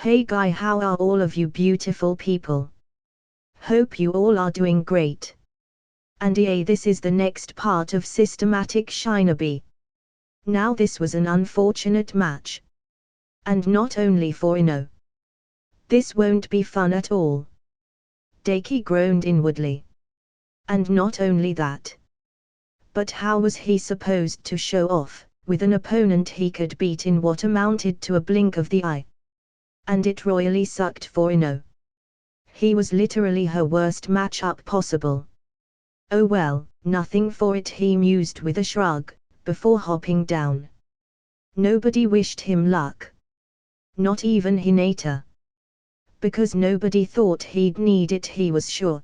Hey guy, how are all of you beautiful people? Hope you all are doing great. And yeah, this is the next part of Systematic Shinobi. Now this was an unfortunate match. And not only for Ino. This won't be fun at all. Deki groaned inwardly. And not only that. But how was he supposed to show off, with an opponent he could beat in what amounted to a blink of the eye? And it royally sucked for Ino. He was literally her worst matchup possible. Oh well, nothing for it, he mused with a shrug, before hopping down. Nobody wished him luck. Not even Hinata. Because nobody thought he'd need it, he was sure.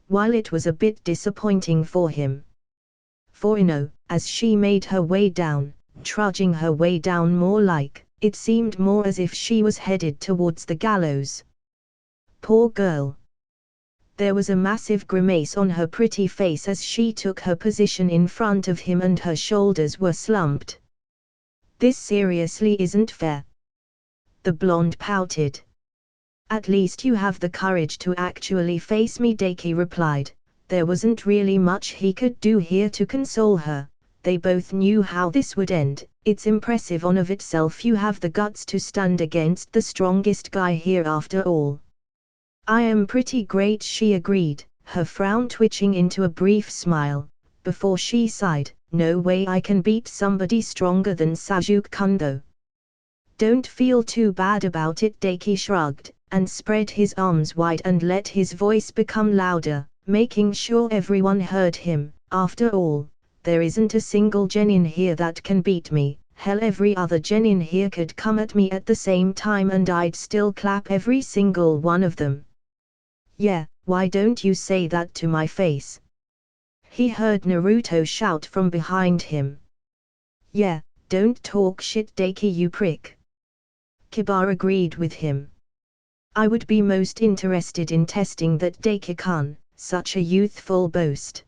While it was a bit disappointing for him. For Ino, as she made her way down, trudging her way down more like, it seemed more as if she was headed towards the gallows. Poor girl. There was a massive grimace on her pretty face as she took her position in front of him and her shoulders were slumped. This seriously isn't fair. The blonde pouted. At least you have the courage to actually face me, Deki replied. There wasn't really much he could do here to console her. They both knew how this would end. It's impressive on of itself you have the guts to stand against the strongest guy here after all. I am pretty great, she agreed, her frown twitching into a brief smile, before she sighed, no way I can beat somebody stronger than Sasuke-kun though. Don't feel too bad about it, Deki shrugged, and spread his arms wide and let his voice become louder, making sure everyone heard him. After all, there isn't a single genin here that can beat me. Hell, every other genin here could come at me at the same time and I'd still clap every single one of them. Yeah, why don't you say that to my face? He heard Naruto shout from behind him. Yeah, don't talk shit, Deki, you prick. Kiba agreed with him. I would be most interested in testing that, Deki-kun, such a youthful boast.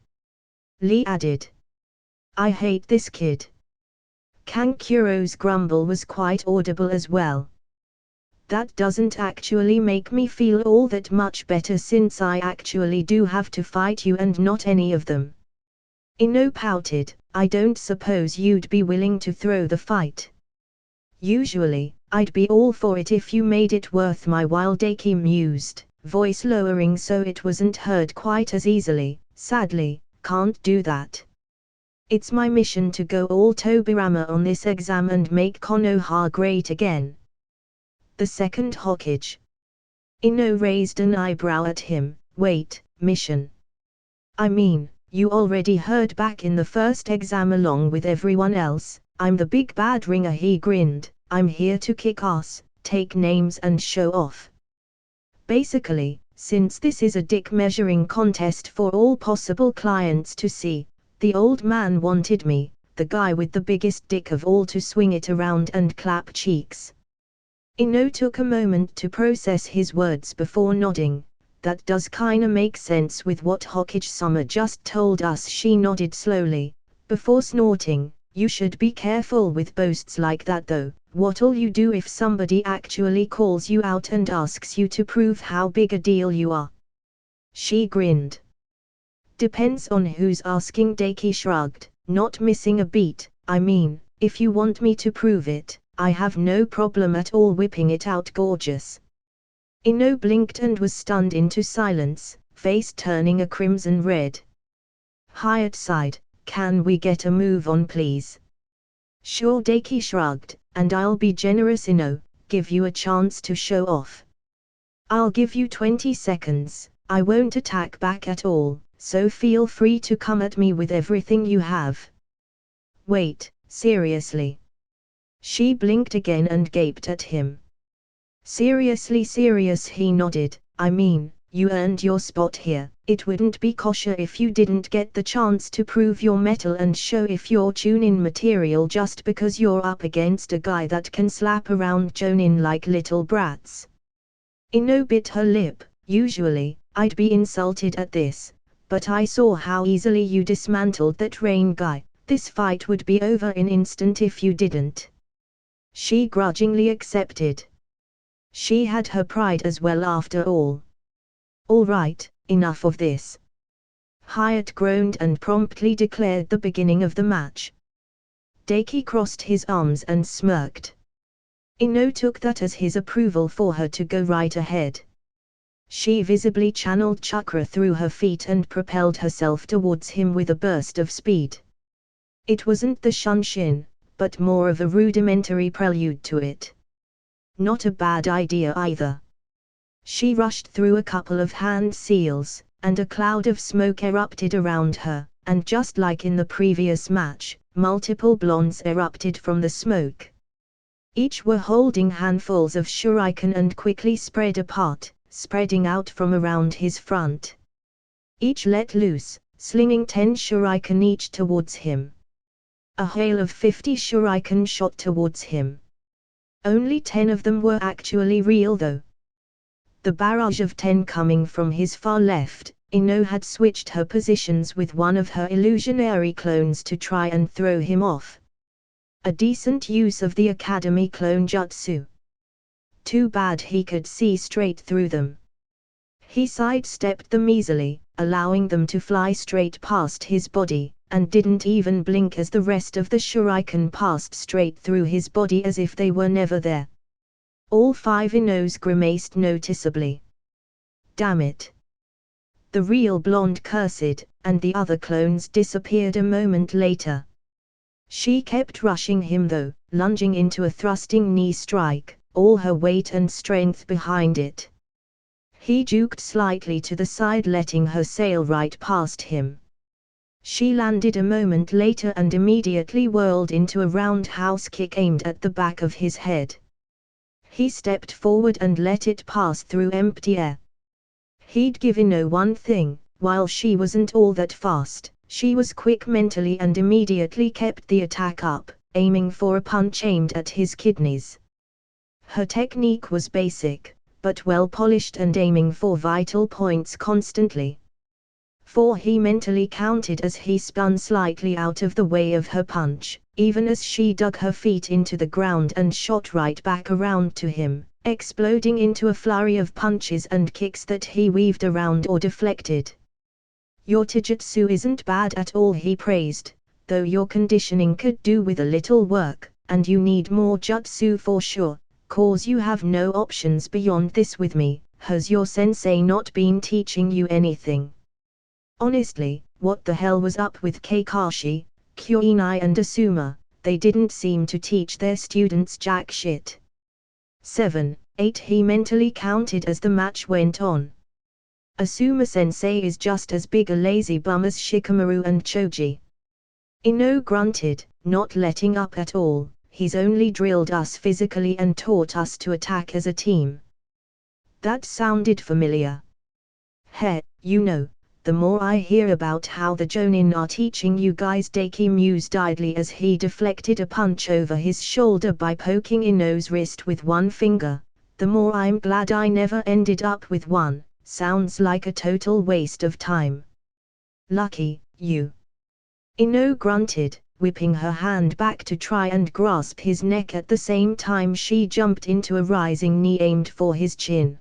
Lee added. I hate this kid. Kankuro's grumble was quite audible as well. That doesn't actually make me feel all that much better since I actually do have to fight you and not any of them. Ino pouted. I don't suppose you'd be willing to throw the fight. Usually, I'd be all for it if you made it worth my while, Deki mused, voice lowering so it wasn't heard quite as easily. Sadly, can't do that. It's my mission to go all Tobirama on this exam and make Konoha great again. The second Hokage. Ino raised an eyebrow at him. Wait, mission? I mean, you already heard back in the first exam along with everyone else. I'm the big bad ringer, he grinned. I'm here to kick ass, take names and show off. Basically, since this is a dick measuring contest for all possible clients to see, the old man wanted me, the guy with the biggest dick of all, to swing it around and clap cheeks. Ino took a moment to process his words before nodding. That does kinda make sense with what Hokage-sama just told us. She nodded slowly, before snorting. You should be careful with boasts like that though. What'll you do if somebody actually calls you out and asks you to prove how big a deal you are? She grinned. Depends on who's asking, Deki shrugged, not missing a beat. I mean, if you want me to prove it, I have no problem at all whipping it out, gorgeous. Ino blinked and was stunned into silence, face turning a crimson red. Hyatt sighed. Can we get a move on please? Sure, Deki shrugged, and I'll be generous, Ino, give you a chance to show off. I'll give you 20 seconds, I won't attack back at all, so feel free to come at me with everything you have. Wait, seriously? She blinked again and gaped at him. Seriously serious, he nodded. I mean, you earned your spot here. It wouldn't be kosher if you didn't get the chance to prove your mettle and show if you're Chunin material just because you're up against a guy that can slap around Jonin like little brats. Ino bit her lip. Usually, I'd be insulted at this, but I saw how easily you dismantled that rain guy. This fight would be over in an instant if you didn't. She grudgingly accepted. She had her pride as well after all. All right, enough of this. Hyatt groaned and promptly declared the beginning of the match. Daki crossed his arms and smirked. Ino took that as his approval for her to go right ahead. She visibly channeled chakra through her feet and propelled herself towards him with a burst of speed. It wasn't the shunshin, but more of a rudimentary prelude to it. Not a bad idea either. She rushed through a couple of hand seals, and a cloud of smoke erupted around her, and just like in the previous match, multiple blondes erupted from the smoke. Each were holding handfuls of shuriken and quickly spread apart, spreading out from around his front. Each let loose, slinging 10 shuriken each towards him. A hail of 50 shuriken shot towards him. Only 10 of them were actually real though. The barrage of 10 coming from his far left, Ino had switched her positions with one of her illusionary clones to try and throw him off. A decent use of the Academy clone jutsu. Too bad he could see straight through them. He sidestepped them easily, allowing them to fly straight past his body, and didn't even blink as the rest of the shuriken passed straight through his body as if they were never there. All 5 Inos grimaced noticeably. Damn it. The real blonde cursed, and the other clones disappeared a moment later. She kept rushing him though, lunging into a thrusting knee strike, all her weight and strength behind it. He juked slightly to the side, letting her sail right past him. She landed a moment later and immediately whirled into a roundhouse kick aimed at the back of his head. He stepped forward and let it pass through empty air. He'd give Ino one thing: while she wasn't all that fast, she was quick mentally and immediately kept the attack up, aiming for a punch aimed at his kidneys. Her technique was basic, but well polished and aiming for vital points constantly. 4 he mentally counted as he spun slightly out of the way of her punch, even as she dug her feet into the ground and shot right back around to him, exploding into a flurry of punches and kicks that he weaved around or deflected. Your taijutsu isn't bad at all, he praised, though your conditioning could do with a little work, and you need more jutsu for sure, cause you have no options beyond this with me. Has your sensei not been teaching you anything? Honestly, what the hell was up with Kakashi, Kuinai and Asuma? They didn't seem to teach their students jack shit. 7, 8 he mentally counted as the match went on. Asuma-sensei is just as big a lazy bum as Shikamaru and Choji. Ino grunted, not letting up at all. He's only drilled us physically and taught us to attack as a team. That sounded familiar. Heh, you know, the more I hear about how the Jonin are teaching you guys, Daki mused idly as he deflected a punch over his shoulder by poking Ino's wrist with one finger, the more I'm glad I never ended up with one. Sounds like a total waste of time. Lucky, you. Ino grunted, whipping her hand back to try and grasp his neck at the same time she jumped into a rising knee aimed for his chin.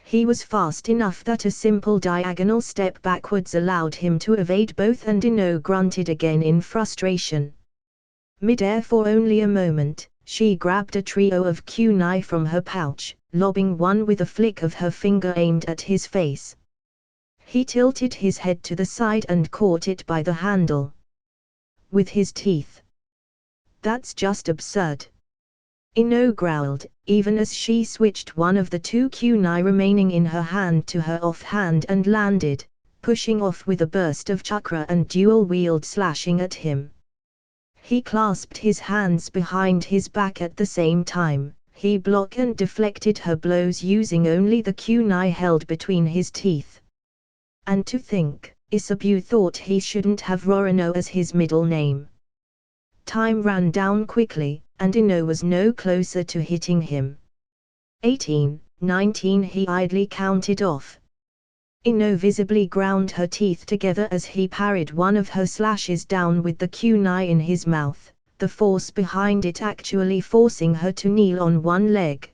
He was fast enough that a simple diagonal step backwards allowed him to evade both, and Ino grunted again in frustration. Mid-air for only a moment, she grabbed a trio of kunai from her pouch, lobbing one with a flick of her finger aimed at his face. He tilted his head to the side and caught it by the handle. With his teeth. That's just absurd. Ino growled, even as she switched one of the 2 kunai remaining in her hand to her offhand and landed, pushing off with a burst of chakra and dual-wield slashing at him. He clasped his hands behind his back at the same time. He blocked and deflected her blows using only the kunai held between his teeth. And to think, Isabu thought he shouldn't have Rorano as his middle name. Time ran down quickly, and Ino was no closer to hitting him. 18, 19 he idly counted off. Ino visibly ground her teeth together as he parried one of her slashes down with the kunai in his mouth, the force behind it actually forcing her to kneel on one leg.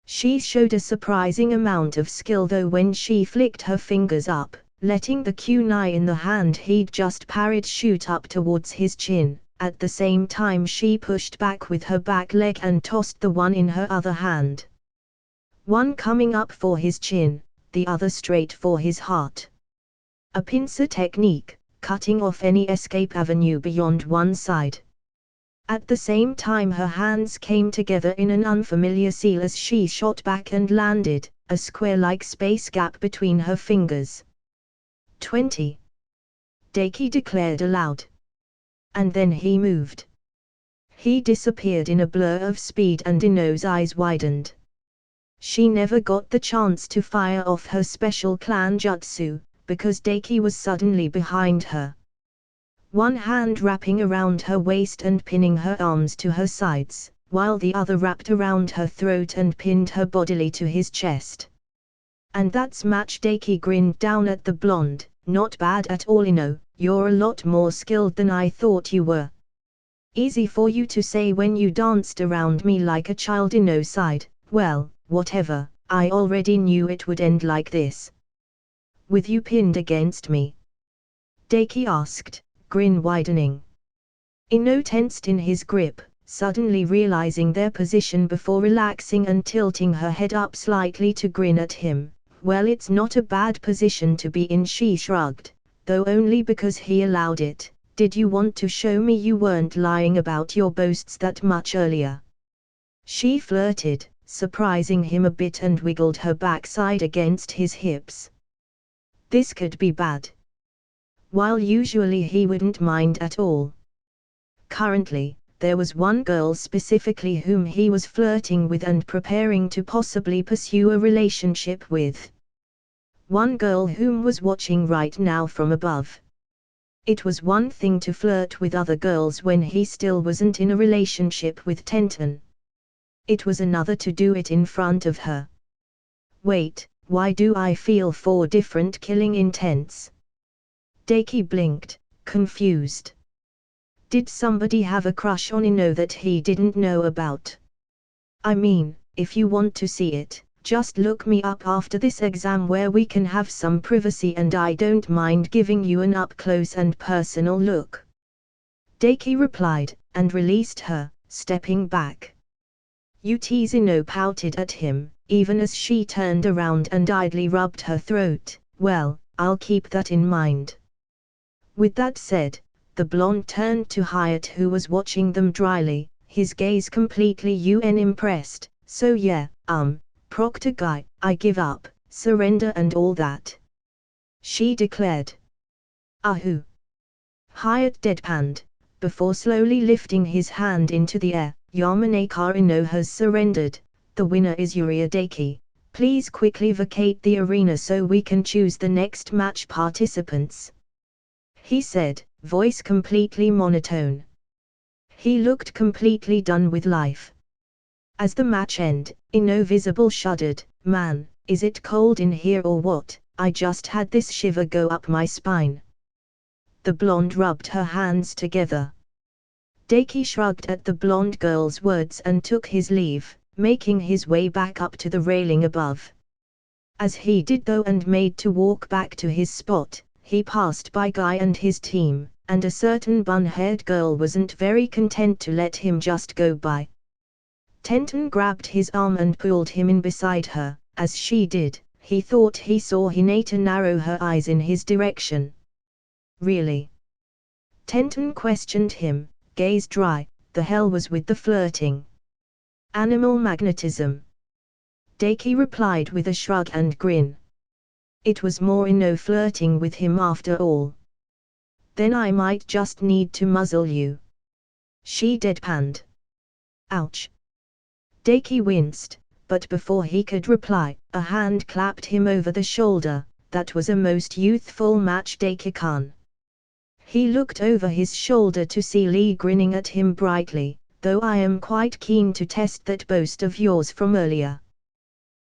She showed a surprising amount of skill though when she flicked her fingers up, letting the kunai in the hand he'd just parried shoot up towards his chin. At the same time she pushed back with her back leg and tossed the one in her other hand. One coming up for his chin, the other straight for his heart. A pincer technique, cutting off any escape avenue beyond one side. At the same time her hands came together in an unfamiliar seal as she shot back and landed, a square-like space gap between her fingers. 20. Daki declared aloud. And then he moved. He disappeared in a blur of speed and Ino's eyes widened. She never got the chance to fire off her special clan jutsu, because Daki was suddenly behind her. One hand wrapping around her waist and pinning her arms to her sides, while the other wrapped around her throat and pinned her bodily to his chest. And that's match. Daki grinned down at the blonde. Not bad at all, Ino, you're a lot more skilled than I thought you were. Easy for you to say when you danced around me like a child. Ino sighed. Well, whatever, I already knew it would end like this. With you pinned against me? Daki asked, grin widening. Ino tensed in his grip, suddenly realizing their position before relaxing and tilting her head up slightly to grin at him. Well, it's not a bad position to be in, she shrugged, though only because he allowed it. Did you want to show me you weren't lying about your boasts that much earlier? She flirted, surprising him a bit and wiggled her backside against his hips. This could be bad. While usually he wouldn't mind at all. Currently, there was one girl specifically whom he was flirting with and preparing to possibly pursue a relationship with. One girl whom was watching right now from above. It was one thing to flirt with other girls when he still wasn't in a relationship with Tenten. It was another to do it in front of her. Wait, why do I feel 4 different killing intents? Daki blinked, confused. Did somebody have a crush on Ino that he didn't know about? I mean, if you want to see it, just look me up after this exam where we can have some privacy and I don't mind giving you an up-close and personal look. Daki replied, and released her, stepping back. You tease. Ino pouted at him, even as she turned around and idly rubbed her throat. Well, I'll keep that in mind. With that said, the blonde turned to Hyatt who was watching them dryly, his gaze completely unimpressed. So yeah, Proctor guy, I give up, surrender and all that. She declared. Ahoo. Hyatt deadpanned, before slowly lifting his hand into the air. Yamanaka Ino has surrendered, the winner is Yuria Daki. Please quickly vacate the arena so we can choose the next match participants. He said, voice completely monotone. He looked completely done with life. As the match ended, Ino visible shuddered. Man, is it cold in here or what? I just had this shiver go up my spine. The blonde rubbed her hands together. Daki shrugged at the blonde girl's words and took his leave, making his way back up to the railing above. As he did though and made to walk back to his spot, he passed by Guy and his team, and a certain bun-haired girl wasn't very content to let him just go by. Tenten grabbed his arm and pulled him in beside her. As she did, he thought he saw Hinata narrow her eyes in his direction. Really? Tenten questioned him, gaze dry. The hell was with the flirting? Animal magnetism. Daki replied with a shrug and grin. It was more Ino flirting with him after all. Then I might just need to muzzle you. She deadpanned. Ouch. Daki winced, but before he could reply, a hand clapped him over the shoulder. That was a most youthful match, Daki-kun. He looked over his shoulder to see Lee grinning at him brightly, though I am quite keen to test that boast of yours from earlier.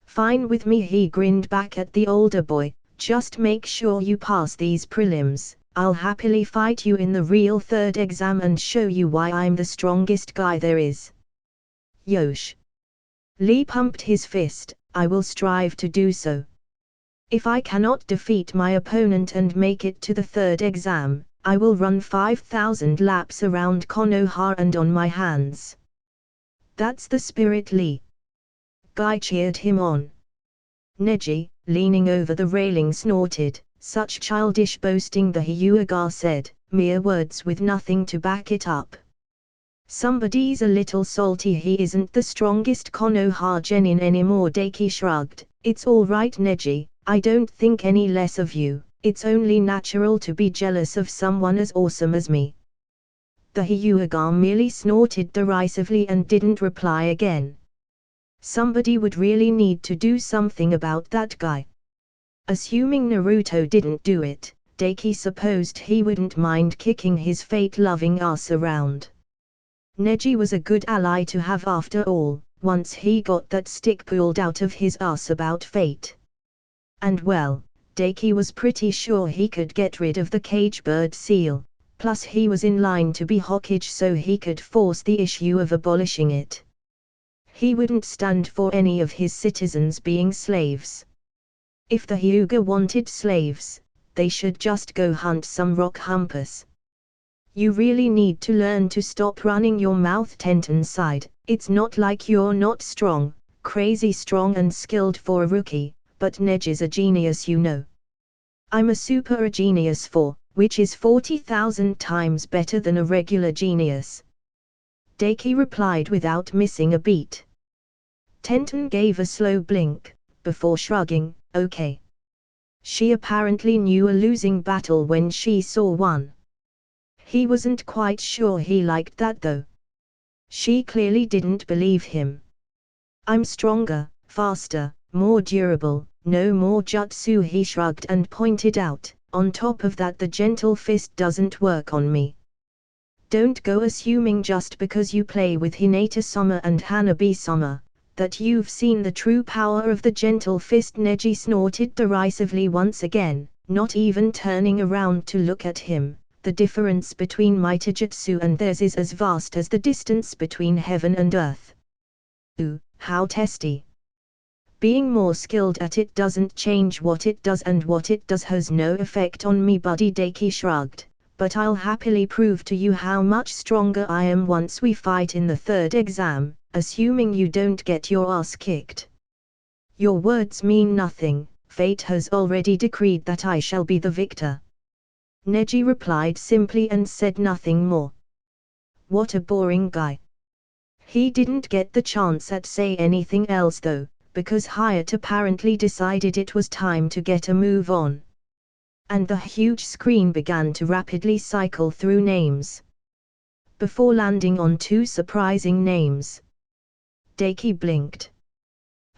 Fine with me, he grinned back at the older boy, just make sure you pass these prelims, I'll happily fight you in the real third exam and show you why I'm the strongest guy there is. Yosh. Lee pumped his fist. I will strive to do so. If I cannot defeat my opponent and make it to the third exam, I will run 5,000 laps around Konoha and on my hands. That's the spirit, Lee. Guy cheered him on. Neji, leaning over the railing, snorted. Such childish boasting, the Hyuga said, mere words with nothing to back it up. Somebody's a little salty he isn't the strongest Konoha Genin anymore. Deki shrugged. It's all right, Neji, I don't think any less of you, it's only natural to be jealous of someone as awesome as me. The Hyuga merely snorted derisively and didn't reply again. Somebody would really need to do something about that guy. Assuming Naruto didn't do it, Deki supposed he wouldn't mind kicking his fate-loving ass around. Neji was a good ally to have after all, once he got that stick pulled out of his ass about fate. And well, Deki was pretty sure he could get rid of the cage bird seal, plus he was in line to be Hokage so he could force the issue of abolishing it. He wouldn't stand for any of his citizens being slaves. If the Hyuga wanted slaves, they should just go hunt some rock humpers. You really need to learn to stop running your mouth, Tenten sighed. It's not like you're not strong, crazy strong and skilled for a rookie, but Neji's a genius, you know. I'm a super genius which is 40,000 times better than a regular genius. Deki replied without missing a beat. Tenten gave a slow blink, before shrugging, okay. She apparently knew a losing battle when she saw one. He wasn't quite sure he liked that though. She clearly didn't believe him. I'm stronger, faster, more durable, no more jutsu, he shrugged and pointed out. On top of that, the gentle fist doesn't work on me. Don't go assuming just because you play with Hinata-sama and Hanabi-sama, that you've seen the true power of the gentle fist. Neji snorted derisively once again, not even turning around to look at him. The difference between my taijutsu and theirs is as vast as the distance between heaven and earth. Ooh, how testy. Being more skilled at it doesn't change what it does, and what it does has no effect on me, buddy. Deki shrugged. But I'll happily prove to you how much stronger I am once we fight in the third exam, assuming you don't get your ass kicked. Your words mean nothing, fate has already decreed that I shall be the victor. Neji replied simply and said nothing more. What a boring guy. He didn't get the chance at say anything else though, because Hyatt apparently decided it was time to get a move on. And the huge screen began to rapidly cycle through names. Before landing on two surprising names. Deki blinked.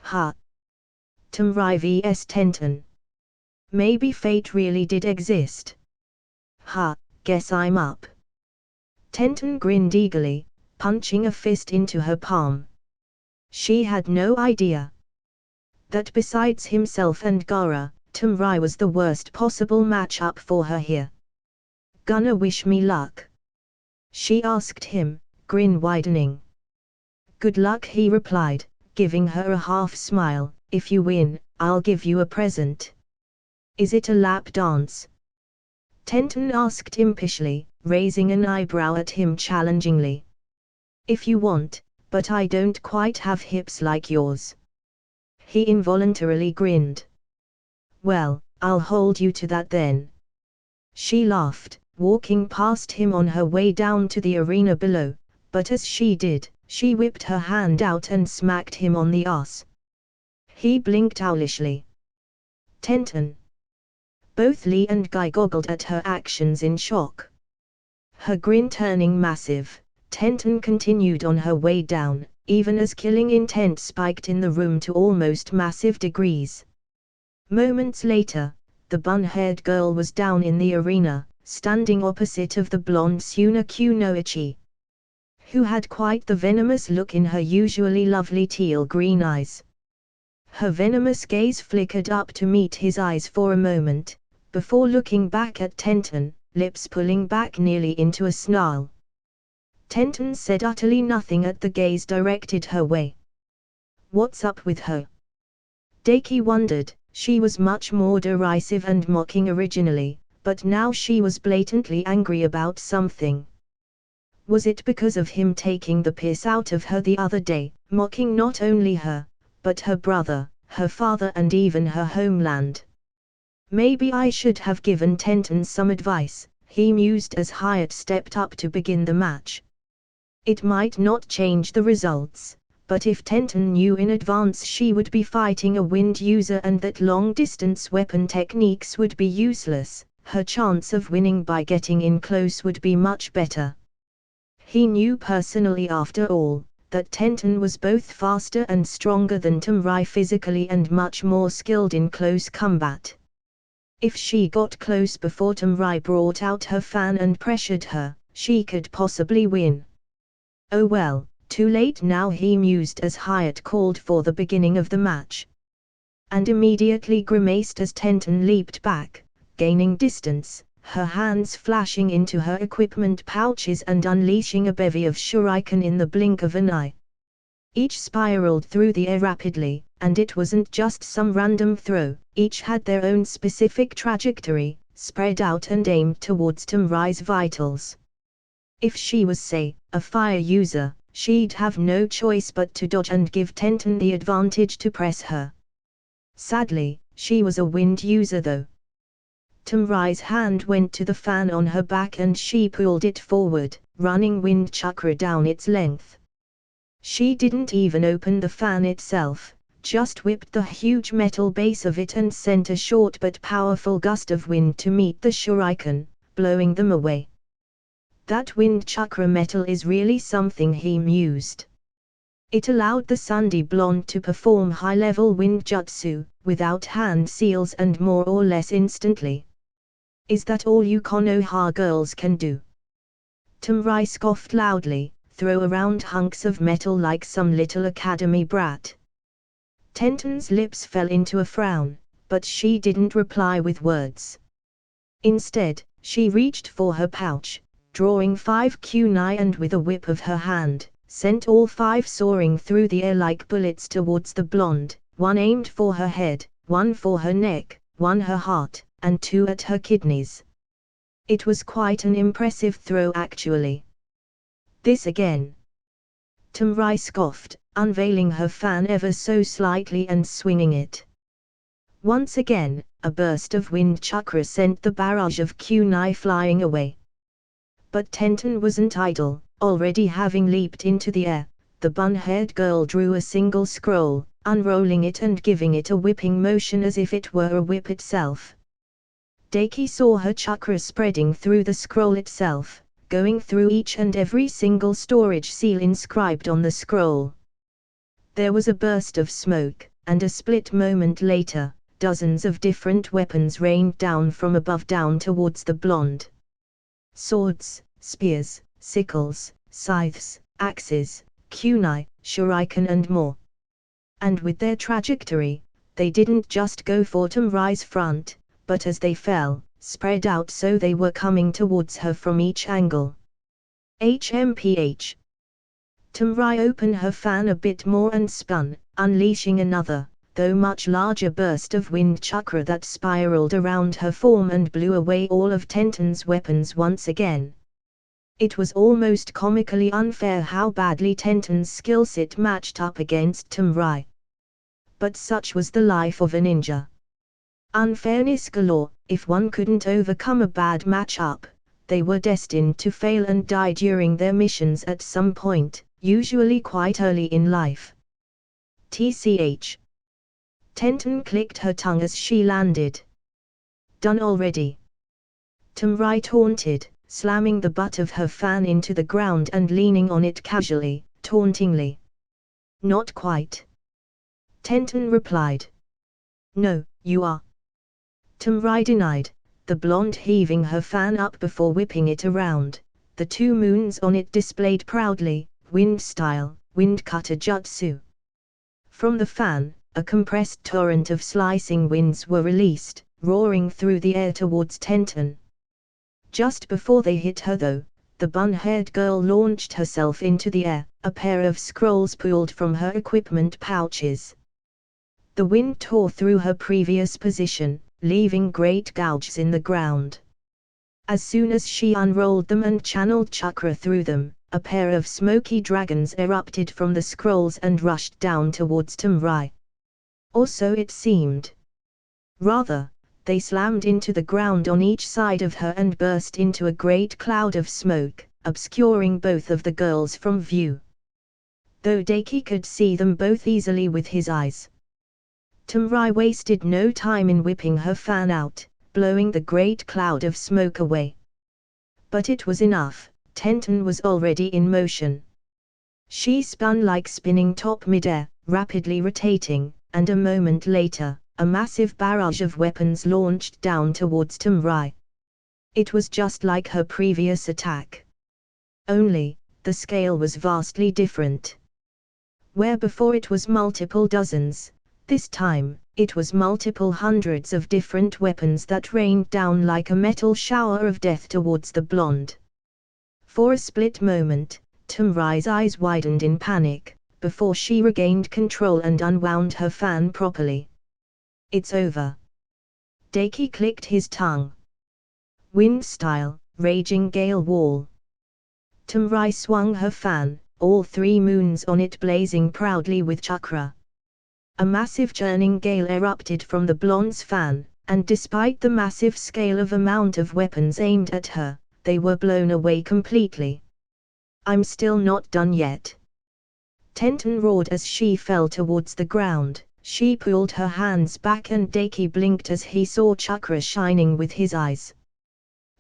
Ha! Tamrai vs Tenten. Maybe fate really did exist. Ha, guess I'm up. Tenten grinned eagerly, punching a fist into her palm. She had no idea that besides himself and Gaara, Tamrai was the worst possible matchup for her here. Gonna wish me luck? She asked him, grin widening. Good luck, he replied, giving her a half smile. If you win, I'll give you a present. Is it a lap dance? Tenten asked impishly, raising an eyebrow at him challengingly. If you want, but I don't quite have hips like yours. He involuntarily grinned. Well, I'll hold you to that then. She laughed, walking past him on her way down to the arena below, but as she did, she whipped her hand out and smacked him on the ass. He blinked owlishly. Tenten. Both Lee and Guy goggled at her actions in shock. Her grin turning massive, Tenten continued on her way down, even as killing intent spiked in the room to almost massive degrees. Moments later, the bun-haired girl was down in the arena, standing opposite of the blonde Suna Kunoichi, who had quite the venomous look in her usually lovely teal-green eyes. Her venomous gaze flickered up to meet his eyes for a moment, before looking back at Tenten, lips pulling back nearly into a snarl. Tenten said utterly nothing at the gaze directed her way. What's up with her? Daki wondered. She was much more derisive and mocking originally, but now she was blatantly angry about something. Was it because of him taking the piss out of her the other day, mocking not only her, but her brother, her father and even her homeland? Maybe I should have given Tenten some advice, he mused as Hyatt stepped up to begin the match. It might not change the results, but if Tenten knew in advance she would be fighting a wind user and that long-distance weapon techniques would be useless, her chance of winning by getting in close would be much better. He knew personally after all, that Tenten was both faster and stronger than Tamrai physically and much more skilled in close combat. If she got close before Tamrai brought out her fan and pressured her, she could possibly win. Oh well, too late now, he mused as Hyatt called for the beginning of the match. And immediately grimaced as Tenten leaped back, gaining distance, her hands flashing into her equipment pouches and unleashing a bevy of shuriken in the blink of an eye. Each spiraled through the air rapidly, and it wasn't just some random throw, each had their own specific trajectory, spread out and aimed towards Tamrai's vitals. If she was, say, a fire user, she'd have no choice but to dodge and give Tenten the advantage to press her. Sadly, she was a wind user though. Tamrai's hand went to the fan on her back and she pulled it forward, running wind chakra down its length. She didn't even open the fan itself, just whipped the huge metal base of it and sent a short but powerful gust of wind to meet the shuriken, blowing them away. That wind chakra metal is really something, he mused. It allowed the Sundie blonde to perform high-level wind jutsu, without hand seals and more or less instantly. Is that all you Konoha girls can do? Tamrai scoffed loudly, throw around hunks of metal like some little academy brat. Tenten's lips fell into a frown, but she didn't reply with words. Instead, she reached for her pouch, drawing 5 kunai and with a whip of her hand, sent all 5 soaring through the air like bullets towards the blonde, 1 aimed for her head, 1 for her neck, 1 her heart, and 2 at her kidneys. It was quite an impressive throw actually. This again. Tamrai scoffed, unveiling her fan ever so slightly and swinging it. Once again, a burst of wind chakra sent the barrage of kunai flying away. But Tenten wasn't idle, already having leaped into the air, the bun-haired girl drew a single scroll, unrolling it and giving it a whipping motion as if it were a whip itself. Daki saw her chakra spreading through the scroll itself, going through each and every single storage seal inscribed on the scroll. There was a burst of smoke, and a split moment later, dozens of different weapons rained down from above down towards the blonde. Swords, spears, sickles, scythes, axes, kunai, shuriken and more. And with their trajectory, they didn't just go for Tamrai's front, but as they fell, spread out so they were coming towards her from each angle. HMPH. Tamrai opened her fan a bit more and spun, unleashing another, though much larger burst of wind chakra that spiraled around her form and blew away all of Tenten's weapons once again. It was almost comically unfair how badly Tenten's skill set matched up against Tamrai. But such was the life of a ninja. Unfairness galore. If one couldn't overcome a bad matchup, they were destined to fail and die during their missions at some point, usually quite early in life. TCH. Tenten clicked her tongue as she landed. Done already? Tamrai taunted, slamming the butt of her fan into the ground and leaning on it casually, tauntingly. Not quite. Tenten replied. No, you are. Tamrai denied, the blonde heaving her fan up before whipping it around, the 2 moons on it displayed proudly, wind style, wind cutter jutsu. From the fan, a compressed torrent of slicing winds were released, roaring through the air towards Tenten. Just before they hit her though, the bun-haired girl launched herself into the air, a pair of scrolls pulled from her equipment pouches. The wind tore through her previous position, leaving great gouges in the ground. As soon as she unrolled them and channeled chakra through them, a pair of smoky dragons erupted from the scrolls and rushed down towards Tamrai. Or so it seemed. Rather, they slammed into the ground on each side of her and burst into a great cloud of smoke, obscuring both of the girls from view. Though Deki could see them both easily with his eyes. Tamrai wasted no time in whipping her fan out, blowing the great cloud of smoke away. But it was enough. Tenten was already in motion. She spun like spinning top midair, rapidly rotating, and a moment later, a massive barrage of weapons launched down towards Tamrai. It was just like her previous attack. Only, the scale was vastly different. Where before it was multiple dozens, this time, it was multiple hundreds of different weapons that rained down like a metal shower of death towards the blonde. For a split moment, Tamrai's eyes widened in panic, before she regained control and unwound her fan properly. It's over. Deki clicked his tongue. Wind style, raging gale wall. Tamrai swung her fan, all 3 moons on it blazing proudly with chakra. A massive churning gale erupted from the blonde's fan, and despite the massive scale of amount of weapons aimed at her, they were blown away completely. I'm still not done yet. Tenten roared as she fell towards the ground. She pulled her hands back and Deki blinked as he saw chakra shining with his eyes.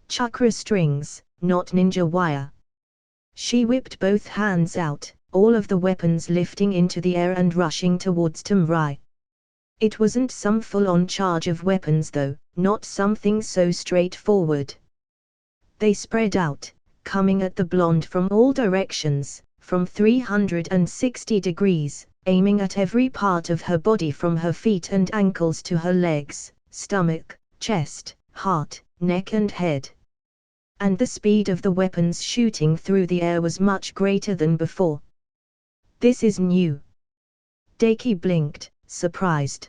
Chakra strings, not ninja wire. She whipped both hands out, all of the weapons lifting into the air and rushing towards Tamrai. It wasn't some full-on charge of weapons though, not something so straightforward. They spread out, coming at the blonde from all directions, from 360 degrees, aiming at every part of her body from her feet and ankles to her legs, stomach, chest, heart, neck and head. And the speed of the weapons shooting through the air was much greater than before. This is new. Deki blinked, surprised.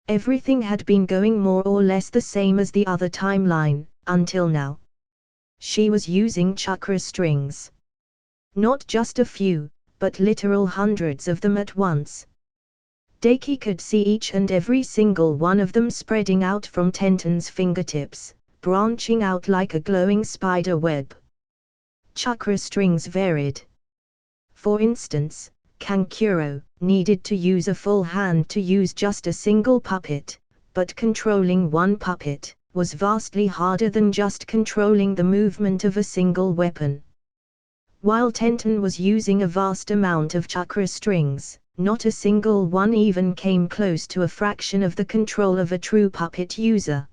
Everything had been going more or less the same as the other timeline, until now. She was using chakra strings. Not just a few, but literal hundreds of them at once. Deki could see each and every single one of them spreading out from Tenten's fingertips, branching out like a glowing spider web. Chakra strings varied. For instance, Kankuro needed to use a full hand to use just a single puppet, but controlling one puppet was vastly harder than just controlling the movement of a single weapon. While Tenten was using a vast amount of chakra strings, not a single one even came close to a fraction of the control of a true puppet user.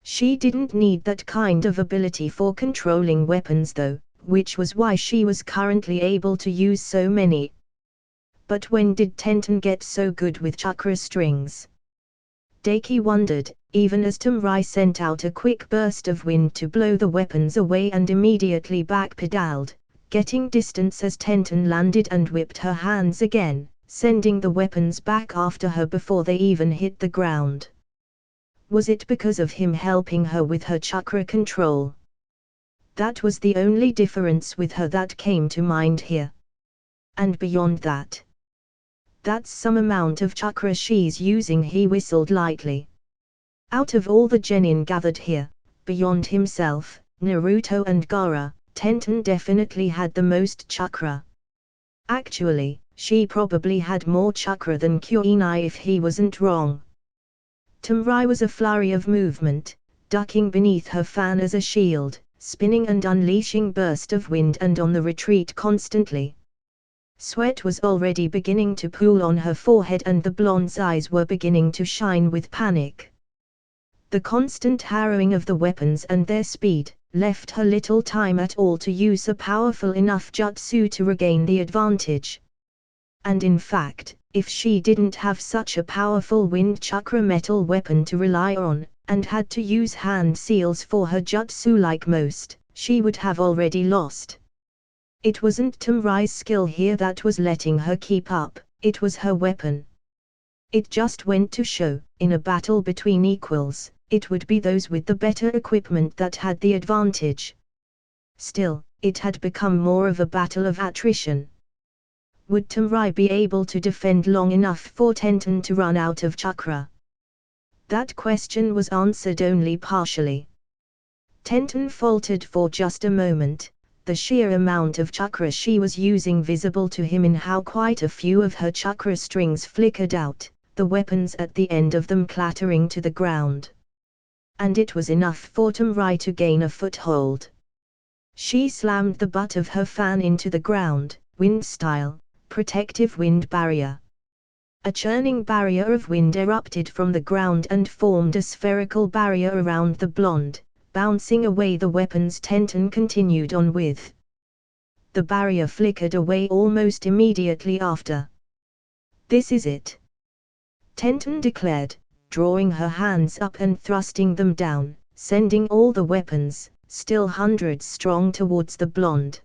She didn't need that kind of ability for controlling weapons though, which was why she was currently able to use so many. But when did Tenten get so good with chakra strings? Deki wondered, even as Tamrai sent out a quick burst of wind to blow the weapons away and immediately backpedaled, getting distance as Tenten landed and whipped her hands again, sending the weapons back after her before they even hit the ground. Was it because of him helping her with her chakra control? That was the only difference with her that came to mind here. And beyond that, that's some amount of chakra she's using. He whistled lightly. Out of all the Genin gathered here, beyond himself, Naruto and Gaara, Tenten definitely had the most chakra. Actually, she probably had more chakra than Kuinai if he wasn't wrong. Tamrai was a flurry of movement, ducking beneath her fan as a shield, spinning and unleashing burst of wind and on the retreat constantly. Sweat was already beginning to pool on her forehead and the blonde's eyes were beginning to shine with panic. The constant harrowing of the weapons and their speed left her little time at all to use a powerful enough jutsu to regain the advantage. And in fact, if she didn't have such a powerful wind chakra metal weapon to rely on, and had to use hand seals for her jutsu like most, she would have already lost. It wasn't Tamrai's skill here that was letting her keep up, it was her weapon. It just went to show, in a battle between equals, it would be those with the better equipment that had the advantage. Still, it had become more of a battle of attrition. Would Tamrai be able to defend long enough for Tenten to run out of chakra? That question was answered only partially. Tenten faltered for just a moment, the sheer amount of chakra she was using visible to him in how quite a few of her chakra strings flickered out, the weapons at the end of them clattering to the ground. And it was enough for Tamrai to gain a foothold. She slammed the butt of her fan into the ground, wind-style, protective wind barrier. A churning barrier of wind erupted from the ground and formed a spherical barrier around the blonde, bouncing away the weapons Tenten continued on with. The barrier flickered away almost immediately after. "This is it," Tenten declared, drawing her hands up and thrusting them down, sending all the weapons, still hundreds strong, towards the blonde.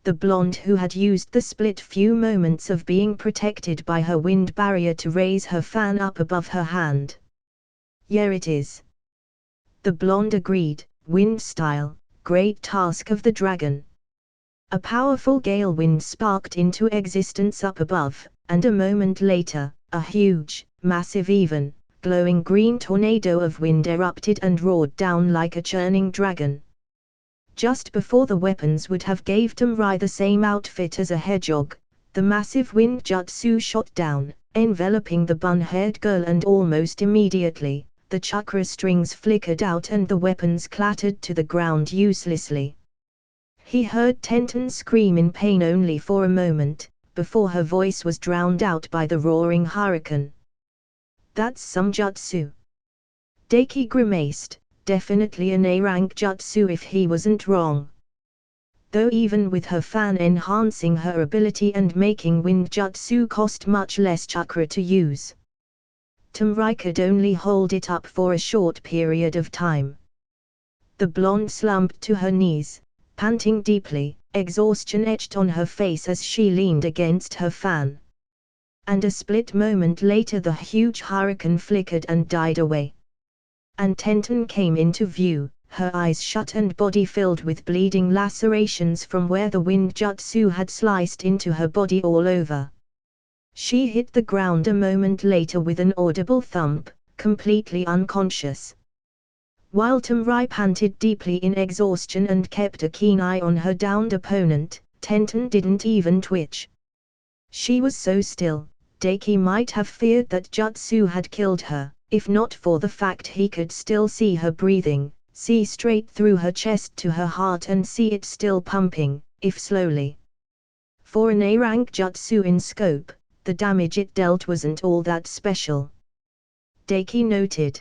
The blonde, who had used the split few moments of being protected by her wind barrier to raise her fan up above her hand. "Yeah, it is," the blonde agreed, wind-style, great task of the dragon. A powerful gale wind sparked into existence up above, and a moment later, a huge, massive, even, glowing green tornado of wind erupted and roared down like a churning dragon. Just before the weapons would have gave Tamrai the same outfit as a hedgehog, the massive wind jutsu shot down, enveloping the bun-haired girl, and almost immediately, the chakra strings flickered out and the weapons clattered to the ground uselessly. He heard Tenten scream in pain only for a moment, before her voice was drowned out by the roaring hurricane. "That's some jutsu." Daki grimaced, definitely an A-rank jutsu if he wasn't wrong. Though even with her fan enhancing her ability and making wind jutsu cost much less chakra to use, Tamrai could only hold it up for a short period of time. The blonde slumped to her knees, panting deeply, exhaustion etched on her face as she leaned against her fan. And a split moment later the huge hurricane flickered and died away. And Tenten came into view, her eyes shut and body filled with bleeding lacerations from where the wind jutsu had sliced into her body all over. She hit the ground a moment later with an audible thump, completely unconscious. While Tamrai panted deeply in exhaustion and kept a keen eye on her downed opponent, Tenten didn't even twitch. She was so still, Daki might have feared that jutsu had killed her, if not for the fact he could still see her breathing, see straight through her chest to her heart and see it still pumping, if slowly. For an A-rank jutsu in scope, the damage it dealt wasn't all that special, Daki noted.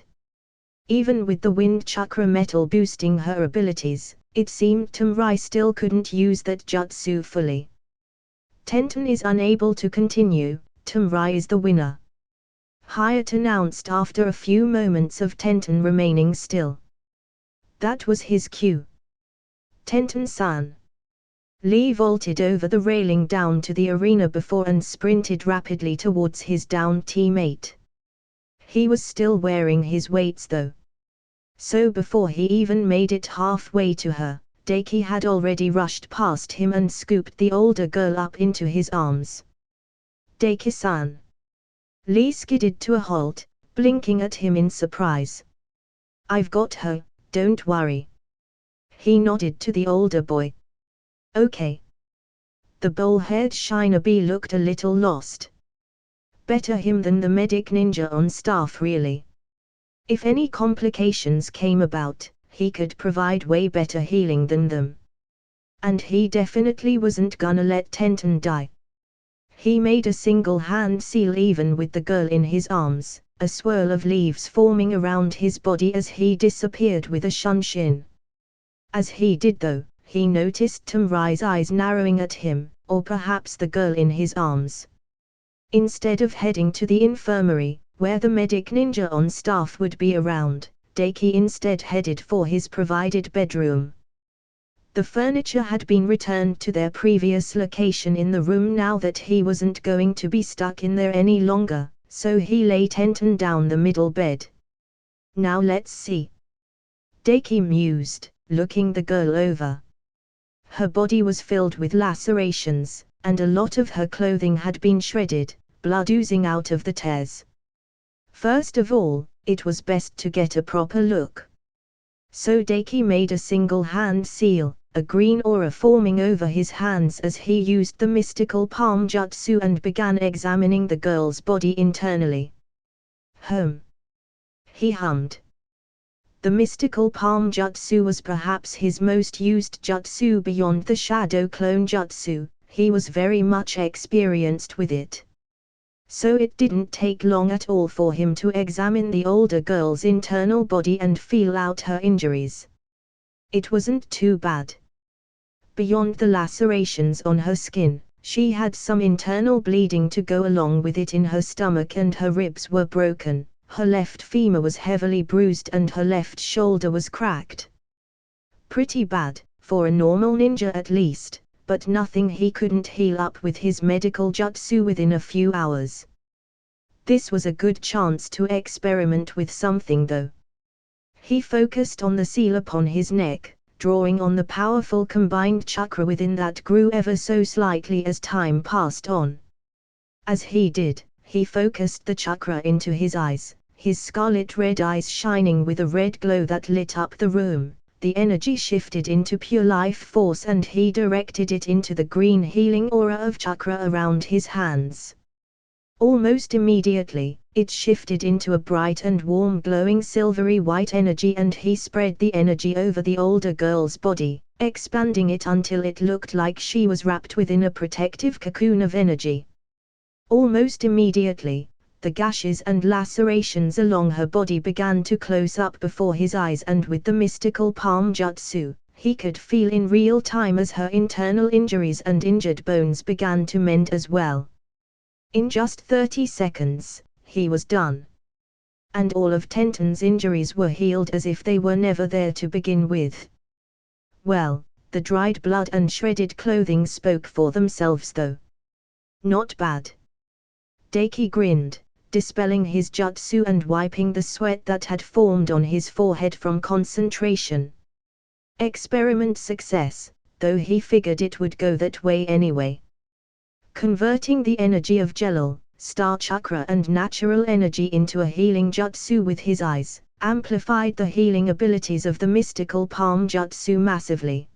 Even with the wind chakra metal boosting her abilities, it seemed Tamrai still couldn't use that jutsu fully. Tenten is unable to continue, Tamrai is the winner, Hyatt announced after a few moments of Tenten remaining still. That was his cue. "Tenten-san." Lee vaulted over the railing down to the arena before and sprinted rapidly towards his downed teammate. He was still wearing his weights though. So before he even made it halfway to her, Daki had already rushed past him and scooped the older girl up into his arms. "Daki-san." Lee skidded to a halt, blinking at him in surprise. "I've got her, don't worry." He nodded to the older boy. "Okay." The bull-haired Shinobi looked a little lost. Better him than the medic ninja on staff, really. If any complications came about, he could provide way better healing than them. And he definitely wasn't gonna let Tenten die. He made a single hand seal even with the girl in his arms, a swirl of leaves forming around his body as he disappeared with a shunshin. As he did though, he noticed Tamrai's eyes narrowing at him, or perhaps the girl in his arms. Instead of heading to the infirmary, where the medic ninja on staff would be around, Daki instead headed for his provided bedroom. The furniture had been returned to their previous location in the room now that he wasn't going to be stuck in there any longer, so he lay Tenten down the middle bed. Now let's see. Daiki mused, looking the girl over. Her body was filled with lacerations, and a lot of her clothing had been shredded, blood oozing out of the tears. First of all, it was best to get a proper look. So Daiki made a single hand seal, a green aura forming over his hands as he used the mystical palm jutsu and began examining the girl's body internally. He hummed. The mystical palm jutsu was perhaps his most used jutsu beyond the shadow clone jutsu. He was very much experienced with it. So it didn't take long at all for him to examine the older girl's internal body and feel out her injuries. It wasn't too bad. Beyond the lacerations on her skin, she had some internal bleeding to go along with it in her stomach, and her ribs were broken, her left femur was heavily bruised, and her left shoulder was cracked. Pretty bad, for a normal ninja at least, but nothing he couldn't heal up with his medical jutsu within a few hours. This was a good chance to experiment with something though. He focused on the seal upon his neck, drawing on the powerful combined chakra within that grew ever so slightly as time passed on. As he did, he focused the chakra into his eyes, his scarlet red eyes shining with a red glow that lit up the room. The energy shifted into pure life force and he directed it into the green healing aura of chakra around his hands. Almost immediately, it shifted into a bright and warm glowing silvery white energy, and he spread the energy over the older girl's body, expanding it until it looked like she was wrapped within a protective cocoon of energy. Almost immediately, the gashes and lacerations along her body began to close up before his eyes, and with the mystical palm jutsu, he could feel in real time as her internal injuries and injured bones began to mend as well. In just 30 seconds, he was done. And all of Tenten's injuries were healed as if they were never there to begin with. Well, the dried blood and shredded clothing spoke for themselves though. Not bad. Daiki grinned, dispelling his jutsu and wiping the sweat that had formed on his forehead from concentration. Experiment success, though he figured it would go that way anyway. Converting the energy of Gelul, star chakra and natural energy into a healing jutsu with his eyes, amplified the healing abilities of the mystical palm jutsu massively.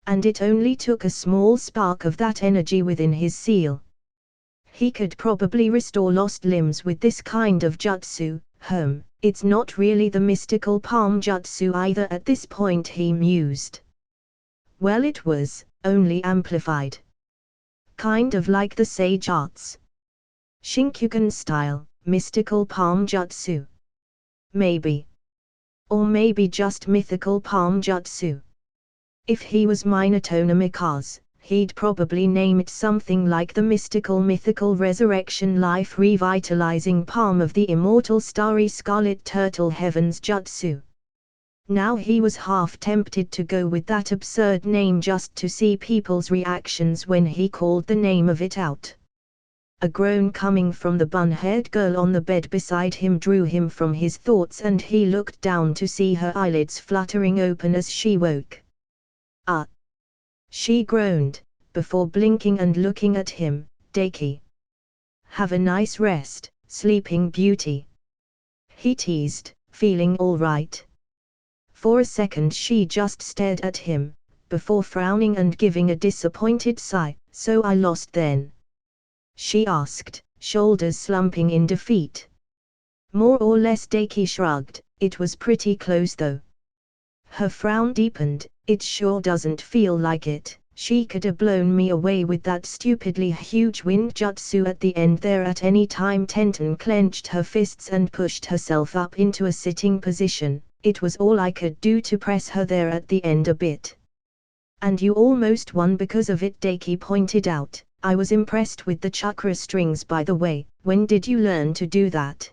And it only took a small spark of that energy within his seal. He could probably restore lost limbs with this kind of jutsu. It's not really the mystical palm jutsu either at this point, he mused. Well, it was, only amplified. Kind of like the sage arts. Shinkyuken style, mystical palm jutsu. Maybe. Or maybe just mythical palm jutsu. If he was Minato Namikaze, he'd probably name it something like the mythical resurrection life revitalizing palm of the immortal starry scarlet turtle heavens jutsu. Now he was half tempted to go with that absurd name just to see people's reactions when he called the name of it out. A groan coming from the bun-haired girl on the bed beside him drew him from his thoughts, and he looked down to see her eyelids fluttering open as she woke. Ah! She groaned, before blinking and looking at him. Daiki. Have a nice rest, sleeping beauty. He teased, feeling all right. For a second she just stared at him, before frowning and giving a disappointed sigh. So I lost then? She asked, shoulders slumping in defeat. More or less. Daiki shrugged. It was pretty close though. Her frown deepened. It sure doesn't feel like it. She could have blown me away with that stupidly huge wind jutsu at the end there at any time. Tenten clenched her fists and pushed herself up into a sitting position. It was all I could do to press her there at the end a bit. And you almost won because of it, Daiki pointed out. I was impressed with the chakra strings, by the way. When did you learn to do that?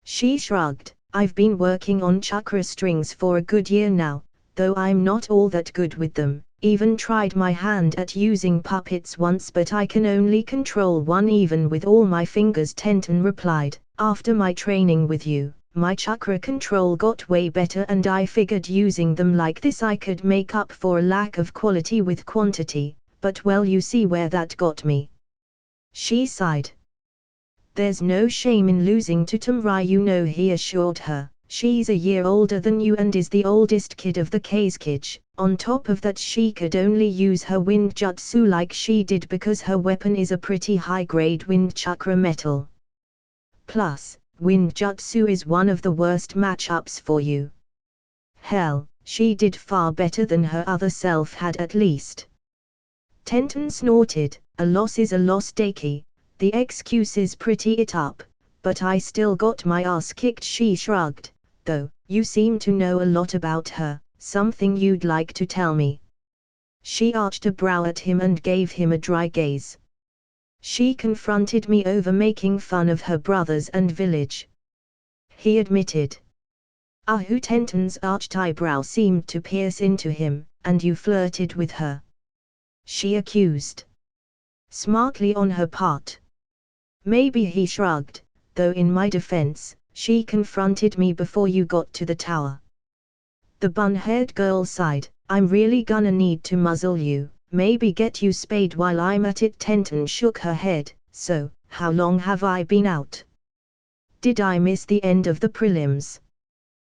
She shrugged. I've been working on chakra strings for a good year now. though I'm not all that good with them. Even tried my hand at using puppets once, but I can only control one even with all my fingers," Tenten replied. "After my training with you, my chakra control got way better, and I figured using them like this I could make up for a lack of quality with quantity, but well, you see where that got me." She sighed. "There's no shame in losing to Tamrai, you know," he assured her. "She's a year older than you and is the oldest kid of the Kazekage. On top of that, she could only use her wind jutsu like she did because her weapon is a pretty high-grade wind chakra metal. Plus, wind jutsu is one of the worst matchups for you." Hell, she did far better than her other self had, at least. Tenten snorted. "A loss is a loss, Daki. The excuses pretty it up, but I still got my ass kicked." She shrugged. "Though, you seem to know a lot about her. Something you'd like to tell me?" She arched a brow at him and gave him a dry gaze. "She confronted me over making fun of her brothers and village," he admitted. Ahu, Tenten's arched eyebrow seemed to pierce into him. "And you flirted with her?" she accused. Smartly on her part. "Maybe," he shrugged, "though in my defense, she confronted me before you got to the tower." The bun-haired girl sighed. "I'm really gonna need to muzzle you, maybe get you spayed while I'm at it." Tenten shook her head. "So, how long have I been out? Did I miss the end of the prelims?"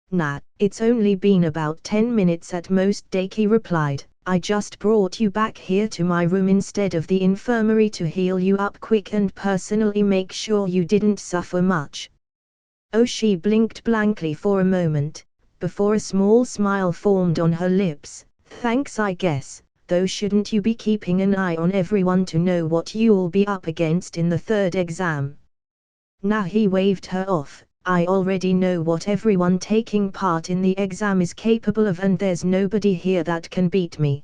"Nah, it's only been about 10 minutes at most," Daki replied. "I just brought you back here to my room instead of the infirmary to heal you up quick and personally make sure you didn't suffer much." Oh, she blinked blankly for a moment, before a small smile formed on her lips. "Thanks, I guess, though shouldn't you be keeping an eye on everyone to know what you'll be up against in the third exam?" Now he waved her off. "I already know what everyone taking part in the exam is capable of, and there's nobody here that can beat me."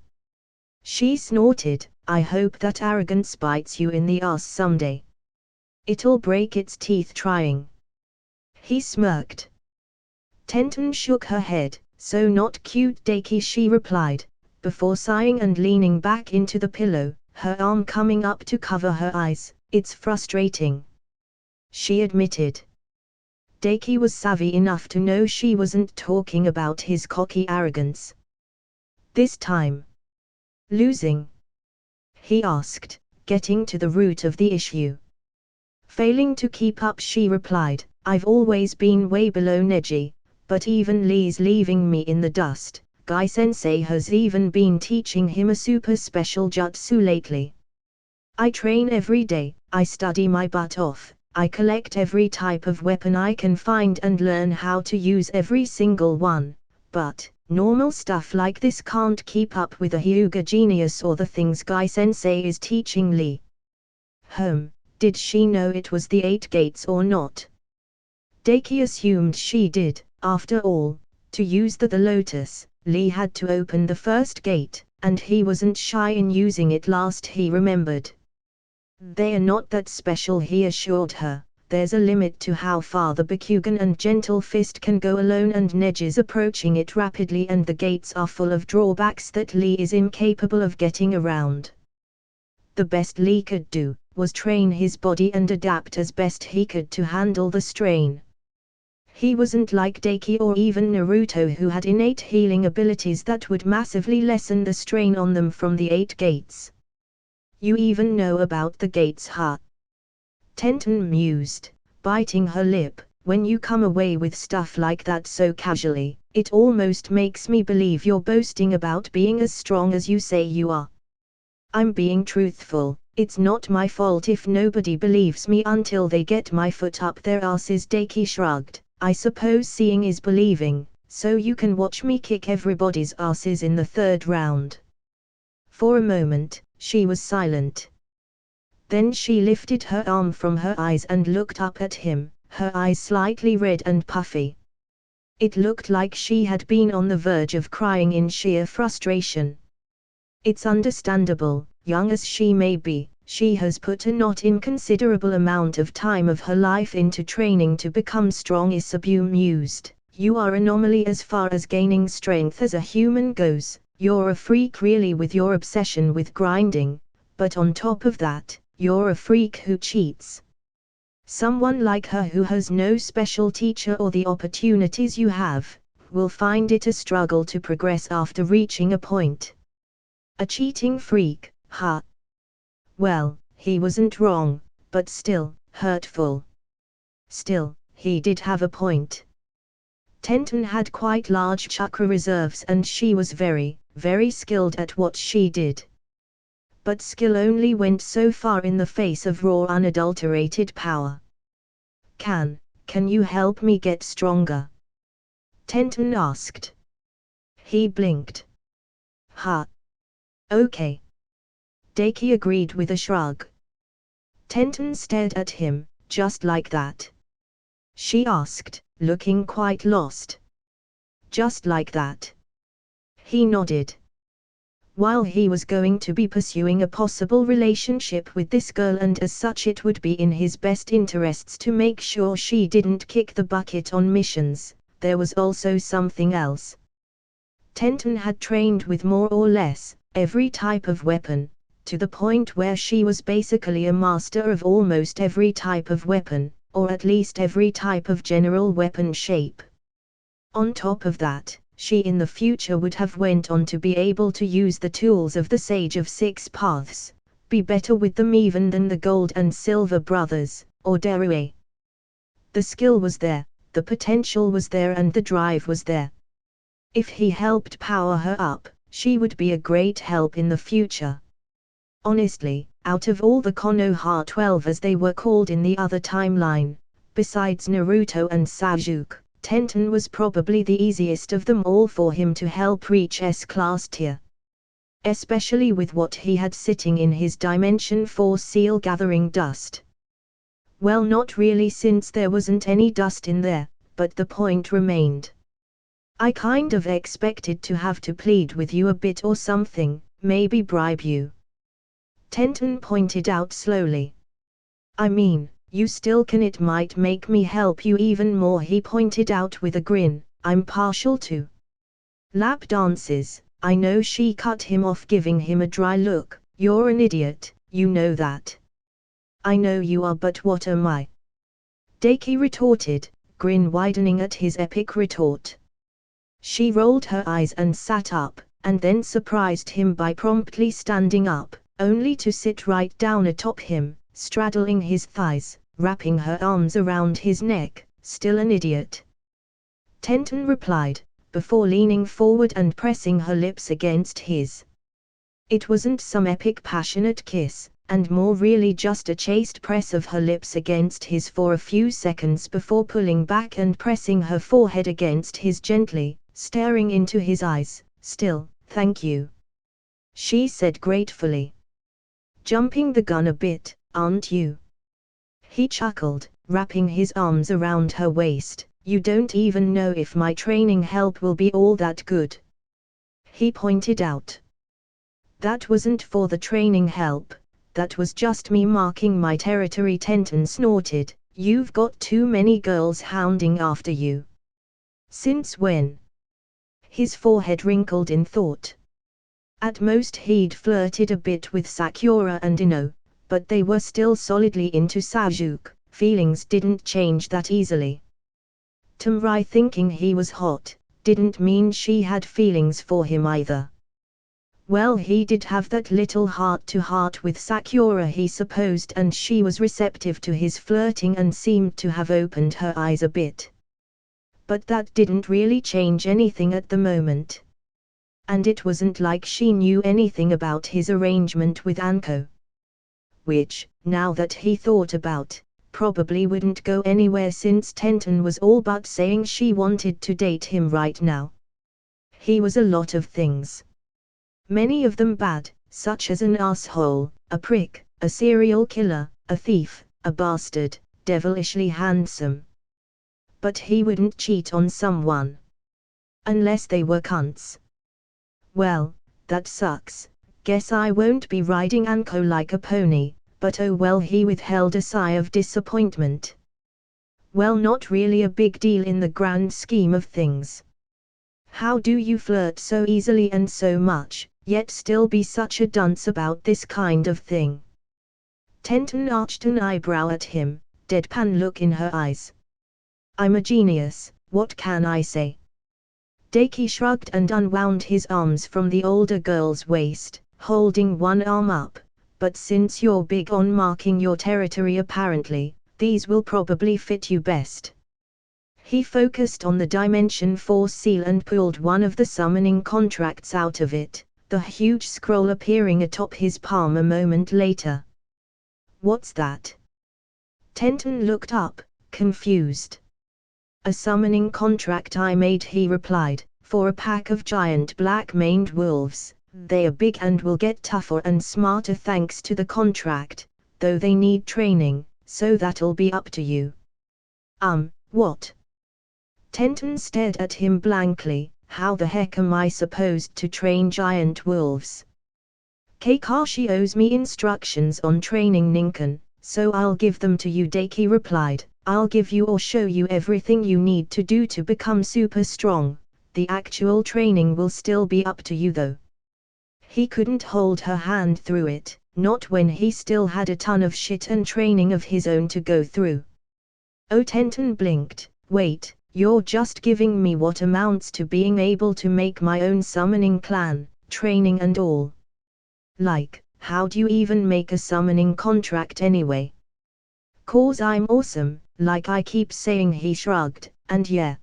She snorted. "I hope that arrogance bites you in the ass someday. It'll break its teeth trying." He smirked. Tenten shook her head. "So not cute, Daki," she replied, before sighing and leaning back into the pillow, her arm coming up to cover her eyes. "It's frustrating," she admitted. Daki was savvy enough to know she wasn't talking about his cocky arrogance. "This time, losing?" he asked, getting to the root of the issue. Failing to keep up, she replied. "I've always been way below Neji, but even Lee's leaving me in the dust. Guy-sensei has even been teaching him a super special jutsu lately. I train every day, I study my butt off. I collect every type of weapon I can find and learn how to use every single one, but normal stuff like this can't keep up with a Hyuga genius or the things Guy-sensei is teaching Lee." Did she know it was the 8 gates or not? Daki assumed she did. After all, to use the Lotus, Lee had to open the first gate, and he wasn't shy in using it last he remembered. "They are not that special," he assured her. "There's a limit to how far the Bakugan and Gentle Fist can go alone, and Neji's approaching it rapidly, and the gates are full of drawbacks that Lee is incapable of getting around. The best Lee could do was train his body and adapt as best he could to handle the strain. He wasn't like Daki or even Naruto, who had innate healing abilities that would massively lessen the strain on them from the 8 gates." "You even know about the gates, huh?" Tenten mused, biting her lip. "When you come away with stuff like that so casually, it almost makes me believe you're boasting about being as strong as you say you are." "I'm being truthful. It's not my fault if nobody believes me until they get my foot up their asses." Daki shrugged. "I suppose seeing is believing, so you can watch me kick everybody's asses in the 3rd round." For a moment, she was silent. Then she lifted her arm from her eyes and looked up at him, her eyes slightly red and puffy. It looked like she had been on the verge of crying in sheer frustration. "It's understandable, young as she may be, she has put a not inconsiderable amount of time of her life into training to become strong," Isabu mused. You are anomaly as far as gaining strength as a human goes, you're a freak really with your obsession with grinding, but on top of that, you're a freak who cheats. Someone like her who has no special teacher or the opportunities you have, will find it a struggle to progress after reaching a point. A cheating freak, huh? Well, he wasn't wrong, but still, hurtful. Still, he did have a point. Tenten had quite large chakra reserves and she was very, very skilled at what she did. But skill only went so far in the face of raw unadulterated power. Can you help me get stronger? Tenten asked. He blinked. Ha. Okay. Daki agreed with a shrug. Tenten stared at him, just like that. She asked, looking quite lost. Just like that. He nodded. While he was going to be pursuing a possible relationship with this girl and as such it would be in his best interests to make sure she didn't kick the bucket on missions, there was also something else. Tenten had trained with more or less every type of weapon, to the point where she was basically a master of almost every type of weapon, or at least every type of general weapon shape. On top of that, she in the future would have went on to be able to use the tools of the Sage of Six Paths, be better with them even than the Gold and Silver Brothers, or Derue. The skill was there, the potential was there and the drive was there. If he helped power her up, she would be a great help in the future. Honestly, out of all the Konoha 12 as they were called in the other timeline, besides Naruto and Sasuke, Tenten was probably the easiest of them all for him to help reach S-class tier. Especially with what he had sitting in his Dimension 4 seal gathering dust. Well, not really since there wasn't any dust in there, but the point remained. I kind of expected to have to plead with you a bit or something, maybe bribe you. Tenten pointed out slowly. I mean, you still can, it might make me help you even more, he pointed out with a grin. I'm partial to lap dances. I know, she cut him off, giving him a dry look. You're an idiot, you know that. I know you are, but what am I? Daki retorted, grin widening at his epic retort. She rolled her eyes and sat up, and then surprised him by promptly standing up, only to sit right down atop him, straddling his thighs, wrapping her arms around his neck. Still an idiot? Tenten replied, before leaning forward and pressing her lips against his. It wasn't some epic passionate kiss, and more really just a chaste press of her lips against his for a few seconds before pulling back and pressing her forehead against his gently, staring into his eyes. Still, thank you, she said gratefully. Jumping the gun a bit, aren't you? He chuckled, wrapping his arms around her waist. You don't even know if my training help will be all that good, he pointed out. That wasn't for the training help, that was just me marking my territory, Tenten snorted. You've got too many girls hounding after you. Since when? His forehead wrinkled in thought. At most he'd flirted a bit with Sakura and Ino, but they were still solidly into Sasuke. Feelings didn't change that easily. Tamrai thinking he was hot, didn't mean she had feelings for him either. Well, he did have that little heart-to-heart with Sakura, he supposed, and she was receptive to his flirting and seemed to have opened her eyes a bit. But that didn't really change anything at the moment. And it wasn't like she knew anything about his arrangement with Anko. Which, now that he thought about, probably wouldn't go anywhere since Tenten was all but saying she wanted to date him right now. He was a lot of things. Many of them bad, such as an asshole, a prick, a serial killer, a thief, a bastard, devilishly handsome. But he wouldn't cheat on someone. Unless they were cunts. Well, that sucks. Guess I won't be riding Anko like a pony, but oh well, he withheld a sigh of disappointment. Well, not really a big deal in the grand scheme of things. How do you flirt so easily and so much, yet still be such a dunce about this kind of thing? Tenten arched an eyebrow at him, deadpan look in her eyes. I'm a genius, what can I say? Daki shrugged and unwound his arms from the older girl's waist, holding one arm up, but since you're big on marking your territory apparently, these will probably fit you best. He focused on the Dimension 4 seal and pulled one of the summoning contracts out of it, the huge scroll appearing atop his palm a moment later. What's that? Tenten looked up, confused. A summoning contract I made, he replied, for a pack of giant black-maned wolves. They are big and will get tougher and smarter thanks to the contract, though they need training, so that'll be up to you. What? Tenten stared at him blankly. How the heck am I supposed to train giant wolves? Kakashi owes me instructions on training Ninken, so I'll give them to you, Daki replied. I'll give you or show you everything you need to do to become super strong. The actual training will still be up to you though. He couldn't hold her hand through it, not when he still had a ton of shit and training of his own to go through. Oh, Tenten blinked. Wait, you're just giving me what amounts to being able to make my own summoning clan, training and all. Like, how do you even make a summoning contract anyway? 'Cause I'm awesome, like I keep saying, he shrugged, and yeah.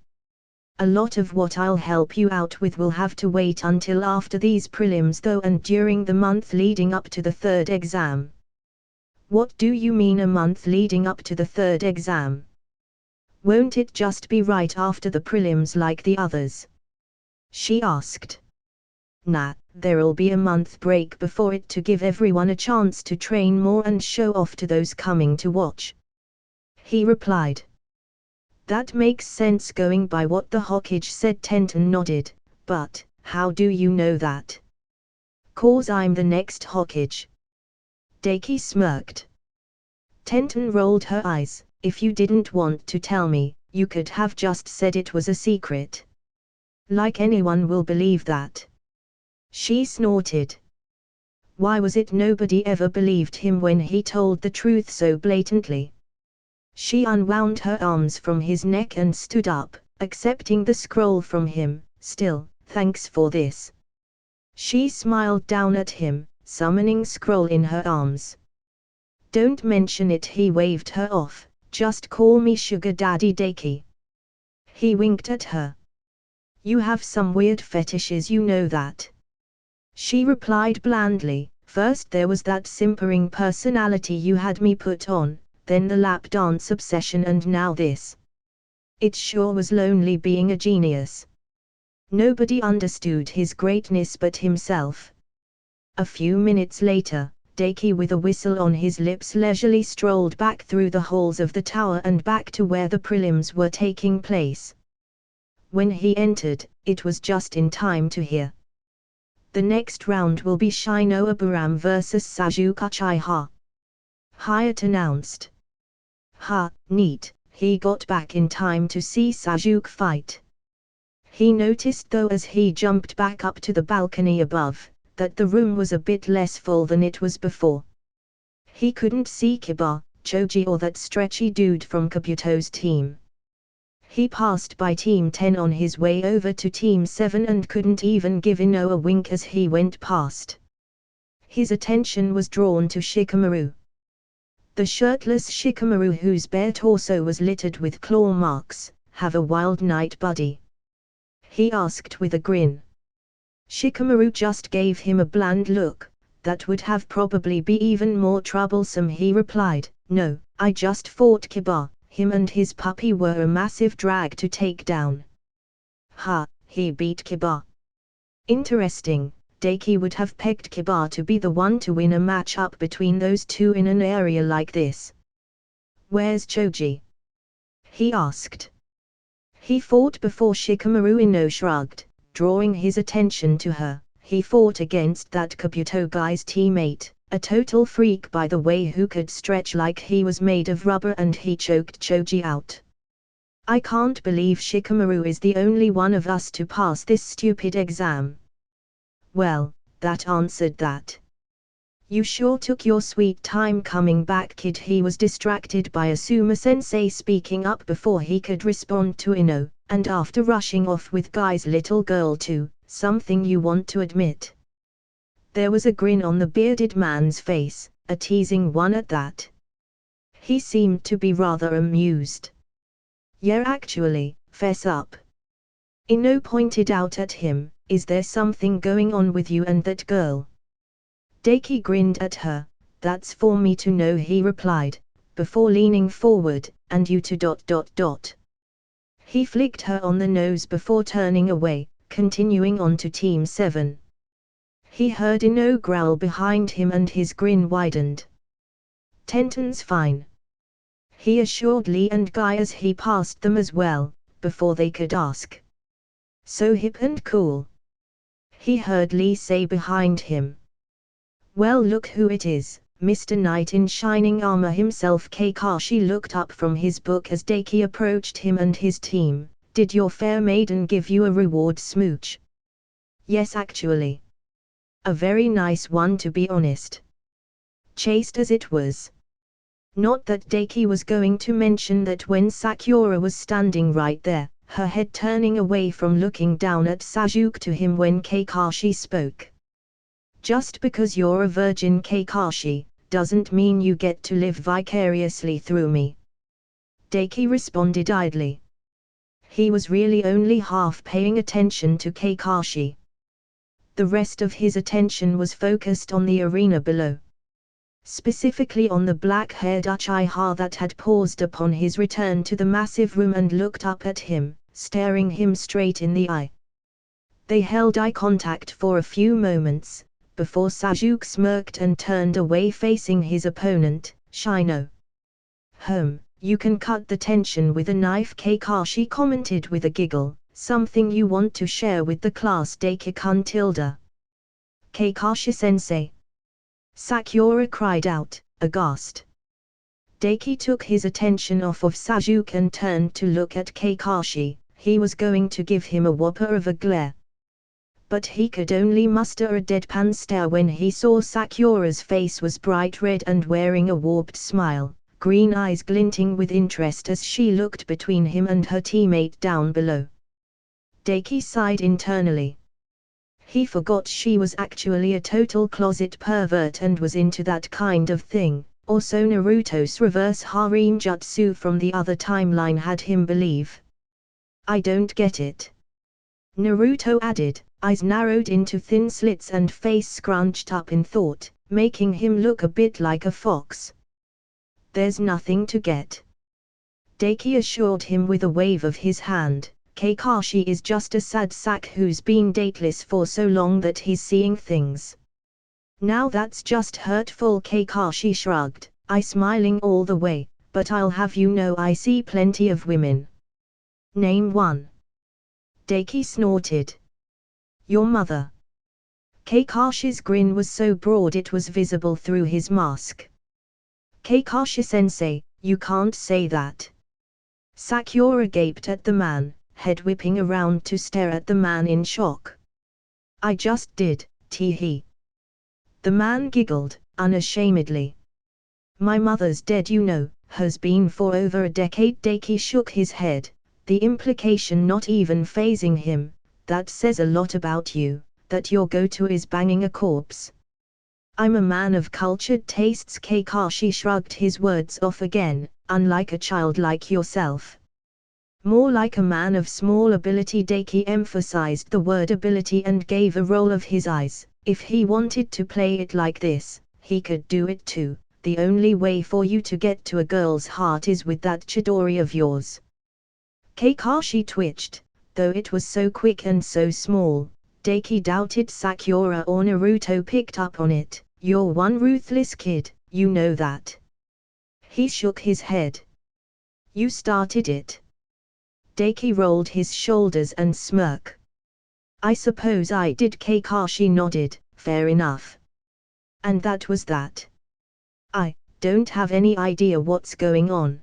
A lot of what I'll help you out with will have to wait until after these prelims though, and during the month leading up to the third exam. What do you mean a month leading up to the third exam? Won't it just be right after the prelims like the others? She asked. Nah, there'll be a month break before it to give everyone a chance to train more and show off to those coming to watch. He replied. That makes sense going by what the Hokage said. Tenten nodded, but, how do you know that? 'Cause I'm the next Hokage. Daki smirked. Tenten rolled her eyes. If you didn't want to tell me, you could have just said it was a secret. Like anyone will believe that. She snorted. Why was it nobody ever believed him when he told the truth so blatantly? She unwound her arms from his neck and stood up, accepting the scroll from him. Still, thanks for this. She smiled down at him, summoning scroll in her arms. Don't mention it, he waved her off. Just call me Sugar Daddy Daki. He winked at her. You have some weird fetishes, you know that. She replied blandly. First there was that simpering personality you had me put on, then the lap dance obsession, and now this. It sure was lonely being a genius. Nobody understood his greatness but himself. A few minutes later, Daki with a whistle on his lips leisurely strolled back through the halls of the tower and back to where the prelims were taking place. When he entered, it was just in time to hear. The next round will be Shinobi vs Sasuke Uchiha. Hyatt announced. Ha, neat, he got back in time to see Sasuke fight. He noticed though as he jumped back up to the balcony above, that the room was a bit less full than it was before. He couldn't see Kiba, Choji or that stretchy dude from Kabuto's team. He passed by Team 10 on his way over to Team 7 and couldn't even give Ino a wink as he went past. His attention was drawn to Shikamaru. The shirtless Shikamaru, whose bare torso was littered with claw marks. Have a wild night, buddy? He asked with a grin. Shikamaru just gave him a bland look. That would have probably be even more troublesome, he replied. No, I just fought Kiba. Him and his puppy were a massive drag to take down. Ha, he beat Kiba. Interesting. Daki would have pegged Kiba to be the one to win a match-up between those two in an area like this. Where's Choji? He asked. He fought before. Shikamaru Ino shrugged, drawing his attention to her. He fought against that Kabuto guy's teammate, a total freak by the way, who could stretch like he was made of rubber, and he choked Choji out. I can't believe Shikamaru is the only one of us to pass this stupid exam. Well, that answered that. You sure took your sweet time coming back, kid. He was distracted by Asuma-sensei speaking up before he could respond to Ino, and after rushing off with Guy's little girl too, something you want to admit. There was a grin on the bearded man's face, a teasing one at that. He seemed to be rather amused. Yeah, actually, fess up. Ino pointed out at him, is there something going on with you and that girl? Daiki grinned at her, that's for me to know, he replied, before leaning forward, and you too ... He flicked her on the nose before turning away, continuing on to Team 7. He heard Ino growl behind him and his grin widened. Tenten's fine, he assured Lee and Guy as he passed them as well, before they could ask. So hip and cool, he heard Lee say behind him. Well, look who it is, Mr. Knight in shining armor himself. Kakashi looked up from his book as Daiki approached him and his team. Did your fair maiden give you a reward smooch? Yes, actually. A very nice one, to be honest. Chaste as it was. Not that Daiki was going to mention that when Sakura was standing right there, her head turning away from looking down at Sasuke to him when Kakashi spoke. Just because you're a virgin, Kakashi, doesn't mean you get to live vicariously through me. Daiki responded idly. He was really only half paying attention to Kakashi. The rest of his attention was focused on the arena below. Specifically on the black-haired Uchiha that had paused upon his return to the massive room and looked up at him, staring him straight in the eye. They held eye contact for a few moments, before Sasuke smirked and turned away facing his opponent, Shino. You can cut the tension with a knife, Kakashi commented with a giggle, something you want to share with the class, Daiki-kun tilde. Kakashi-sensei. Sakura cried out, aghast. Daiki took his attention off of Sasuke and turned to look at Kakashi. He was going to give him a whopper of a glare. But he could only muster a deadpan stare when he saw Sakura's face was bright red and wearing a warped smile, green eyes glinting with interest as she looked between him and her teammate down below. Daiki sighed internally. He forgot she was actually a total closet pervert and was into that kind of thing, or so Naruto's reverse harem jutsu from the other timeline had him believe. I don't get it. Naruto added, eyes narrowed into thin slits and face scrunched up in thought, making him look a bit like a fox. There's nothing to get. Daiki assured him with a wave of his hand. Kakashi is just a sad sack who's been dateless for so long that he's seeing things. Now that's just hurtful, Kakashi shrugged, I smiling all the way, but I'll have you know I see plenty of women. Name one. Daiki snorted. Your mother. Kakashi's grin was so broad it was visible through his mask. Kakashi-sensei, you can't say that. Sakura gaped at the man, head whipping around to stare at the man in shock. I just did, tee-hee. The man giggled, unashamedly. My mother's dead, you know, has been for over a decade. Daiki shook his head, the implication not even fazing him. That says a lot about you, that your go-to is banging a corpse. I'm a man of cultured tastes. Kakashi shrugged his words off again, unlike a child like yourself. More like a man of small ability. Daiki emphasized the word ability and gave a roll of his eyes. If he wanted to play it like this, he could do it too. The only way for you to get to a girl's heart is with that Chidori of yours. Kakashi twitched, though it was so quick and so small. Daiki doubted Sakura or Naruto picked up on it. You're one ruthless kid, you know that. He shook his head. You started it. Daiki rolled his shoulders and smirked. I suppose I did. Kakashi nodded, fair enough. And that was that. I don't have any idea what's going on.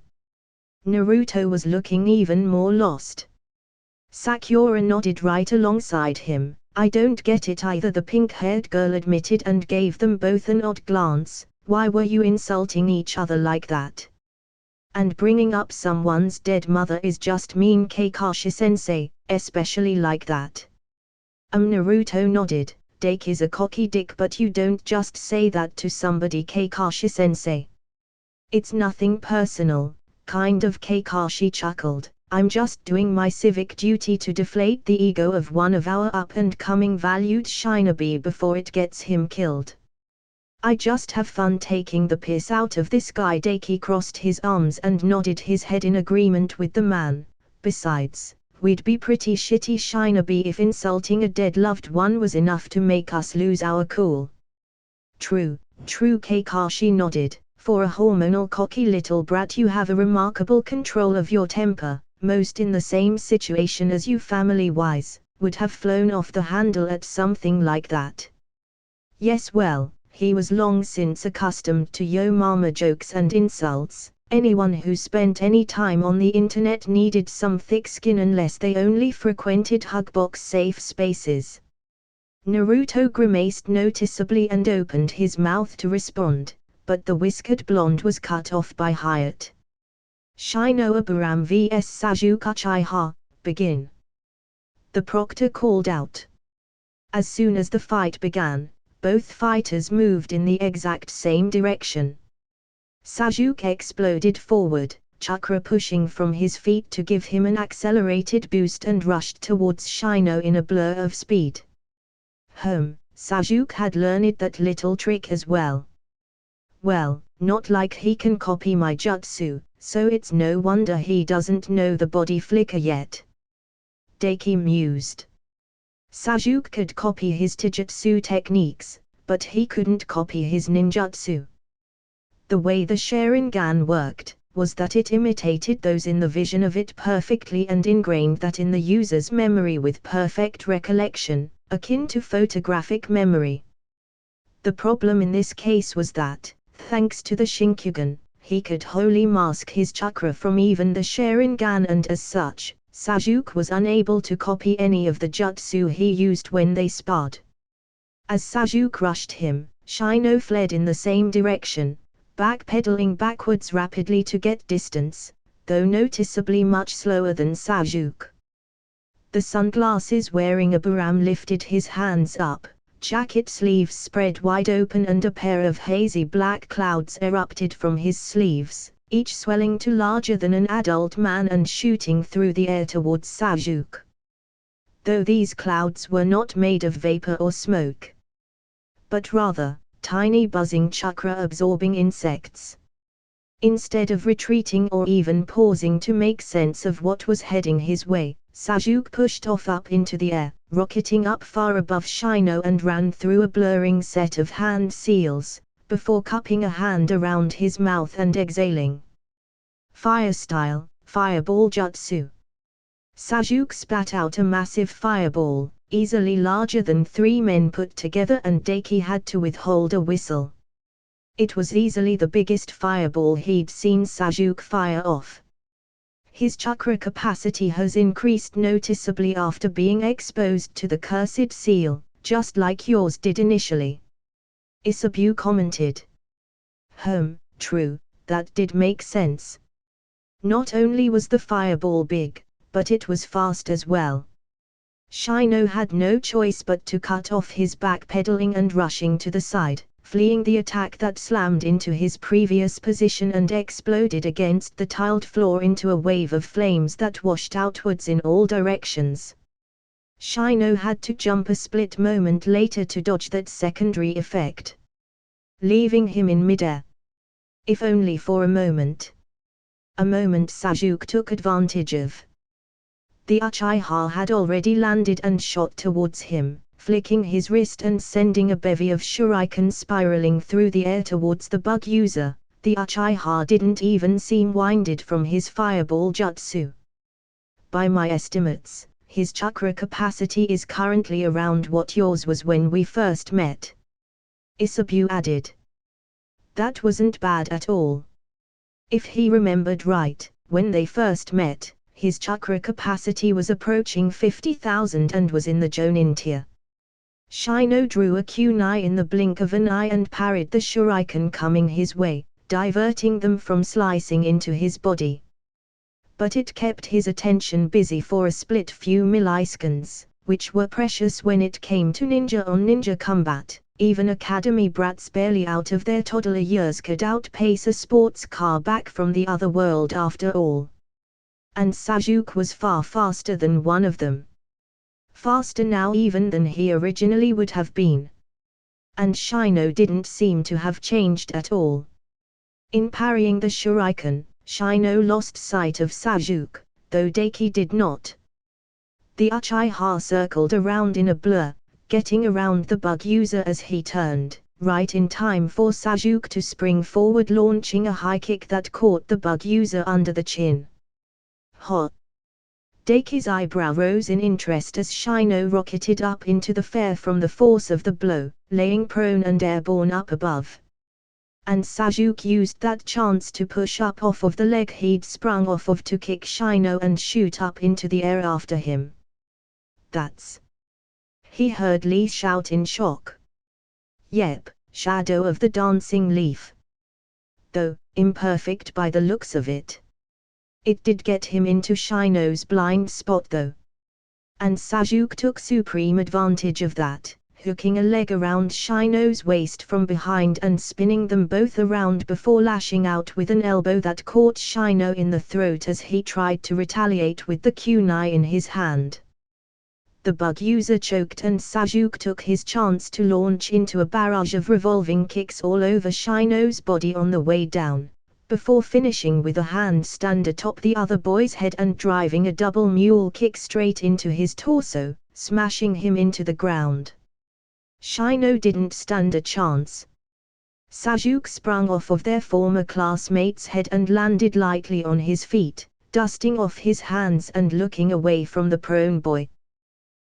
Naruto was looking even more lost. Sakura nodded right alongside him. I don't get it either, the pink-haired girl admitted and gave them both an odd glance. Why were you insulting each other like that? And bringing up someone's dead mother is just mean, Kakashi-sensei, especially like that. Naruto nodded. Daki's a cocky dick, but you don't just say that to somebody, Kakashi-sensei. It's nothing personal, kind of. Kakashi chuckled. I'm just doing my civic duty to deflate the ego of one of our up-and-coming valued Shinobi before it gets him killed. I just have fun taking the piss out of this guy. Daki crossed his arms and nodded his head in agreement with the man. Besides, we'd be pretty shitty Shinobi if insulting a dead loved one was enough to make us lose our cool. True, Kakashi nodded. For a hormonal cocky little brat you have a remarkable control of your temper. Most in the same situation as you family-wise, would have flown off the handle at something like that. Yes, well, he was long since accustomed to yo mama jokes and insults. Anyone who spent any time on the internet needed some thick skin unless they only frequented hugbox safe spaces. Naruto grimaced noticeably and opened his mouth to respond, but the whiskered blonde was cut off by Hyatt. Shinobi vs Sasuke Uchiha, begin. The proctor called out. As soon as the fight began, both fighters moved in the exact same direction. Sasuke exploded forward, chakra pushing from his feet to give him an accelerated boost, and rushed towards Shino in a blur of speed. Sasuke had learned that little trick as well. Well, not like he can copy my jutsu, so it's no wonder he doesn't know the body flicker yet. Daki mused. Sasuke could copy his taijutsu techniques, but he couldn't copy his ninjutsu. The way the Sharingan worked, was that it imitated those in the vision of it perfectly and ingrained that in the user's memory with perfect recollection, akin to photographic memory. The problem in this case was that, thanks to the Shinkugan, he could wholly mask his chakra from even the Sharingan, and as such, Sasuke was unable to copy any of the jutsu he used when they sparred. As Sasuke rushed him, Shino fled in the same direction, backpedaling backwards rapidly to get distance, though noticeably much slower than Sasuke. The sunglasses-wearing Abiram lifted his hands up, jacket sleeves spread wide open, and a pair of hazy black clouds erupted from his sleeves, each swelling to larger than an adult man and shooting through the air towards Sasuke. Though these clouds were not made of vapor or smoke, but rather, tiny buzzing chakra-absorbing insects. Instead of retreating or even pausing to make sense of what was heading his way, Sasuke pushed off up into the air, rocketing up far above Shino, and ran through a blurring set of hand seals, before cupping a hand around his mouth and exhaling. Fire style, fireball jutsu. Sasuke spat out a massive fireball, easily larger than 3 men put together, and Daki had to withhold a whistle. It was easily the biggest fireball he'd seen Sasuke fire off. His chakra capacity has increased noticeably after being exposed to the cursed seal, just like yours did initially. Isabu commented. True, that did make sense. Not only was the fireball big, but it was fast as well. Shino had no choice but to cut off his backpedaling and rushing to the side, fleeing the attack that slammed into his previous position and exploded against the tiled floor into a wave of flames that washed outwards in all directions. Shino had to jump a split moment later to dodge that secondary effect, leaving him in midair. If only for a moment. A moment Sasuke took advantage of. The Uchiha had already landed and shot towards him, flicking his wrist and sending a bevy of shurikens spiraling through the air towards the bug user. The Uchiha didn't even seem winded from his fireball jutsu. By my estimates, his chakra capacity is currently around what yours was when we first met. Isabu added. That wasn't bad at all. If he remembered right, when they first met, his chakra capacity was approaching 50,000 and was in the Jonin tier. Shino drew a kunai in the blink of an eye and parried the shuriken coming his way, diverting them from slicing into his body. But it kept his attention busy for a split few milliseconds, which were precious when it came to ninja-on-ninja combat. Even academy brats barely out of their toddler years could outpace a sports car back from the other world after all. And Sasuke was far faster than one of them. Faster now even than he originally would have been. And Shino didn't seem to have changed at all. In parrying the shuriken, Shino lost sight of Sasuke, though Deki did not. The Uchiha circled around in a blur, getting around the bug user as he turned, right in time for Sasuke to spring forward, launching a high kick that caught the bug user under the chin. Hot! Deki's eyebrow rose in interest as Shino rocketed up into the air from the force of the blow, laying prone and airborne up above. And Sasuke used that chance to push up off of the leg he'd sprung off of to kick Shino and shoot up into the air after him. That's... He heard Lee shout in shock. Yep, Shadow of the Dancing Leaf. Though, imperfect by the looks of it. It did get him into Shino's blind spot though. And Sasuke took supreme advantage of that, hooking a leg around Shino's waist from behind and spinning them both around before lashing out with an elbow that caught Shino in the throat as he tried to retaliate with the kunai in his hand. The bug user choked and Sasuke took his chance to launch into a barrage of revolving kicks all over Shino's body on the way down, before finishing with a handstand atop the other boy's head and driving a double mule kick straight into his torso, smashing him into the ground. Shino didn't stand a chance. Sasuke sprung off of their former classmate's head and landed lightly on his feet, dusting off his hands and looking away from the prone boy.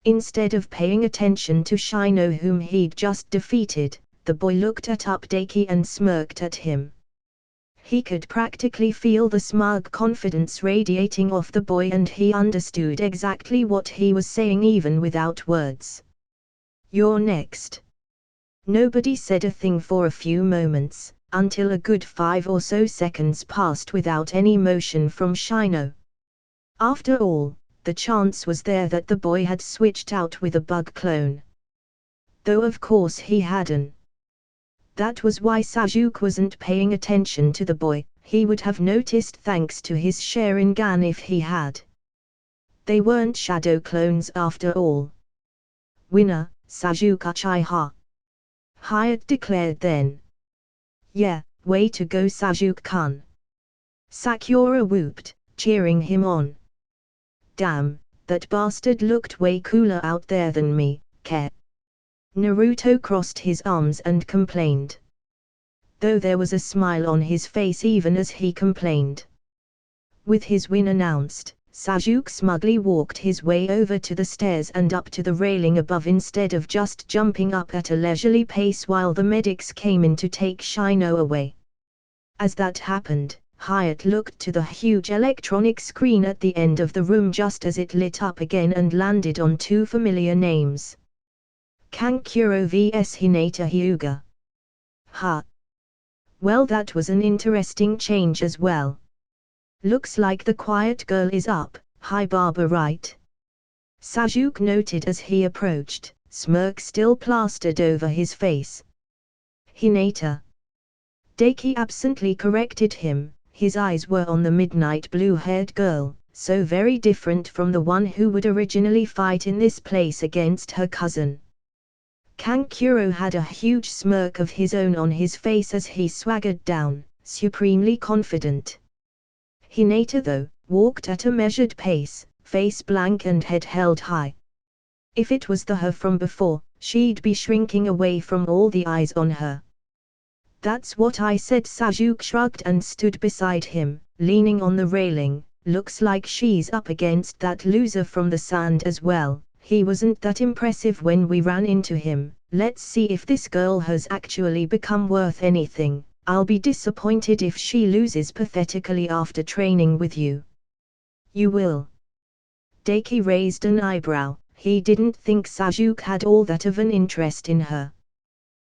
Instead of paying attention to Shino whom he'd just defeated, the boy looked at Deki and smirked at him. He could practically feel the smug confidence radiating off the boy and he understood exactly what he was saying even without words. You're next. Nobody said a thing for a few moments, until a good 5 or so seconds passed without any motion from Shino. After all, the chance was there that the boy had switched out with a bug clone. Though of course he hadn't. That was why Sasuke wasn't paying attention to the boy, he would have noticed thanks to his Sharingan if he had. They weren't shadow clones after all. Winner, Sasuke Uchiha. Hyatt declared then. Yeah, way to go Sasuke-kun. Sakura whooped, cheering him on. Damn, that bastard looked way cooler out there than me, Ke. Naruto crossed his arms and complained. Though there was a smile on his face even as he complained. With his win announced, Sasuke smugly walked his way over to the stairs and up to the railing above instead of just jumping up at a leisurely pace while the medics came in to take Shino away. As that happened, Hyatt looked to the huge electronic screen at the end of the room just as it lit up again and landed on two familiar names. Kankuro vs Hinata Hyuga. Ha! Well, that was an interesting change as well. Looks like the quiet girl is up, high barber right? Sasuke noted as he approached, smirk still plastered over his face. Hinata. Deki absently corrected him. His eyes were on the midnight blue-haired girl, so very different from the one who would originally fight in this place against her cousin. Kankuro had a huge smirk of his own on his face as he swaggered down, supremely confident. Hinata though, walked at a measured pace, face blank and head held high. If it was the her from before, she'd be shrinking away from all the eyes on her. That's what I said. Sasuke shrugged and stood beside him, leaning on the railing. Looks like she's up against that loser from the sand as well. He wasn't that impressive when we ran into him. Let's see if this girl has actually become worth anything. I'll be disappointed if she loses pathetically after training with you. You will. Daiki raised an eyebrow. He didn't think Sajuke had all that of an interest in her.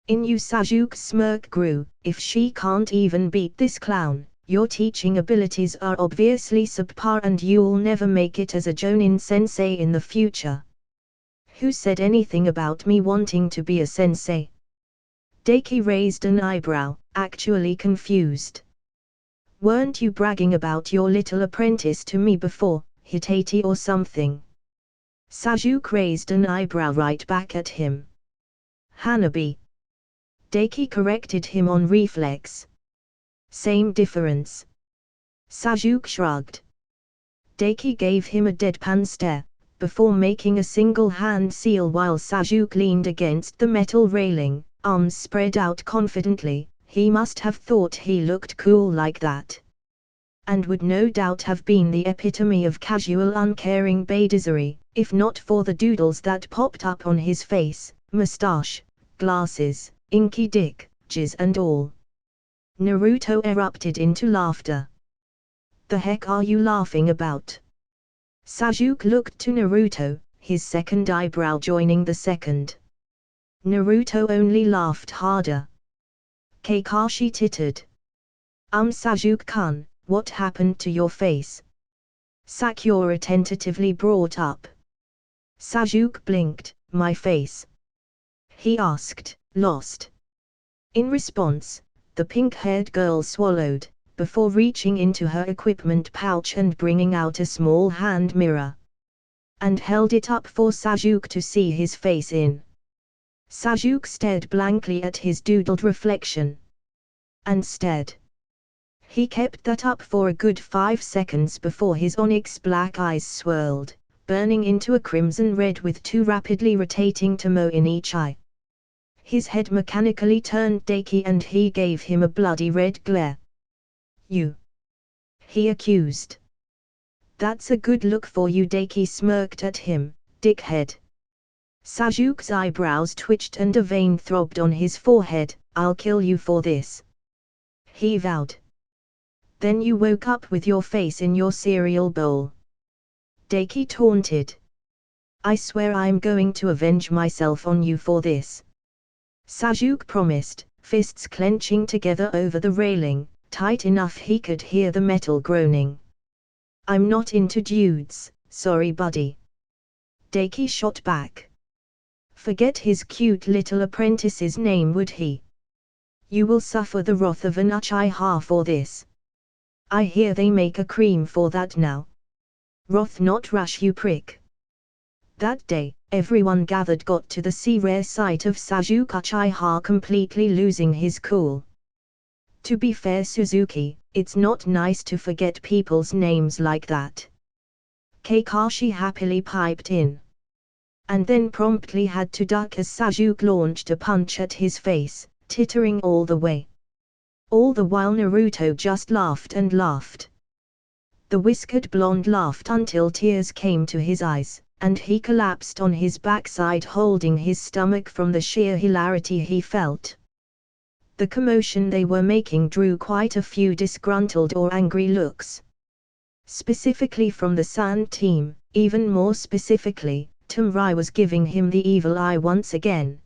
Inu Sajuke's smirk grew. If she can't even beat this clown, your teaching abilities are obviously subpar and you'll never make it as a Jonin sensei in the future. Who said anything about me wanting to be a sensei? Daiki raised an eyebrow, actually confused. Weren't you bragging about your little apprentice to me before, Hitachi or something? Sajuke raised an eyebrow right back at him. Hanabi. Daiki corrected him on reflex. Same difference. Sajuke shrugged. Daiki gave him a deadpan stare, before making a single hand seal while Sajuke leaned against the metal railing, arms spread out confidently. He must have thought he looked cool like that. And would no doubt have been the epitome of casual uncaring badassery, if not for the doodles that popped up on his face, mustache, glasses, inky dick, jizz and all. Naruto erupted into laughter. The heck are you laughing about? Sajuke looked to Naruto, his second eyebrow joining the second. Naruto only laughed harder. Kakashi tittered. Sajuke-kun, what happened to your face? Sakura tentatively brought up. Sajuke blinked. My face? He asked, lost. In response, the pink-haired girl swallowed, before reaching into her equipment pouch and bringing out a small hand mirror. And held it up for Sajuke to see his face in. Sajuke stared blankly at his doodled reflection. And stared. He kept that up for a good 5 seconds before his onyx black eyes swirled, burning into a crimson red with 2 rapidly rotating tomo in each eye. His head mechanically turned Daiki and he gave him a bloody red glare. You! He accused. That's a good look for you. Daiki smirked at him, dickhead. Sajuke's eyebrows twitched and a vein throbbed on his forehead. I'll kill you for this. He vowed. Then you woke up with your face in your cereal bowl. Daiki taunted. I swear I'm going to avenge myself on you for this. Sajuke promised, fists clenching together over the railing, tight enough he could hear the metal groaning. I'm not into dudes, sorry buddy. Daiki shot back. Forget his cute little apprentice's name, would he? You will suffer the wrath of an Uchiha for this. I hear they make a cream for that now. Wrath not rush, you prick. That day, everyone gathered got to see rare sight of Sajuke Uchiha completely losing his cool. To be fair Suzuki, it's not nice to forget people's names like that. Kakashi happily piped in. And then promptly had to duck as Sajuke launched a punch at his face, tittering all the way. All the while Naruto just laughed and laughed. The whiskered blonde laughed until tears came to his eyes, and he collapsed on his backside holding his stomach from the sheer hilarity he felt. The commotion they were making drew quite a few disgruntled or angry looks. Specifically from the Sand team, even more specifically, Tumrai was giving him the evil eye once again.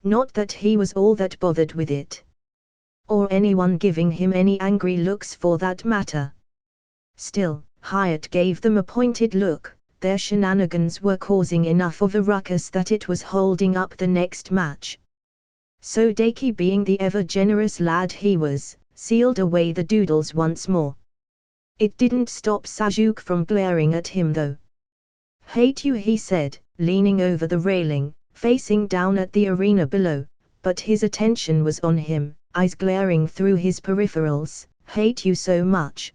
Not that he was all that bothered with it. Or anyone giving him any angry looks for that matter. Still, Hyatt gave them a pointed look. Their shenanigans were causing enough of a ruckus that it was holding up the next match. So Daiki, being the ever-generous lad he was, sealed away the doodles once more. It didn't stop Sajuke from glaring at him though. Hate you, he said, leaning over the railing, facing down at the arena below, but his attention was on him, eyes glaring through his peripherals. Hate you so much.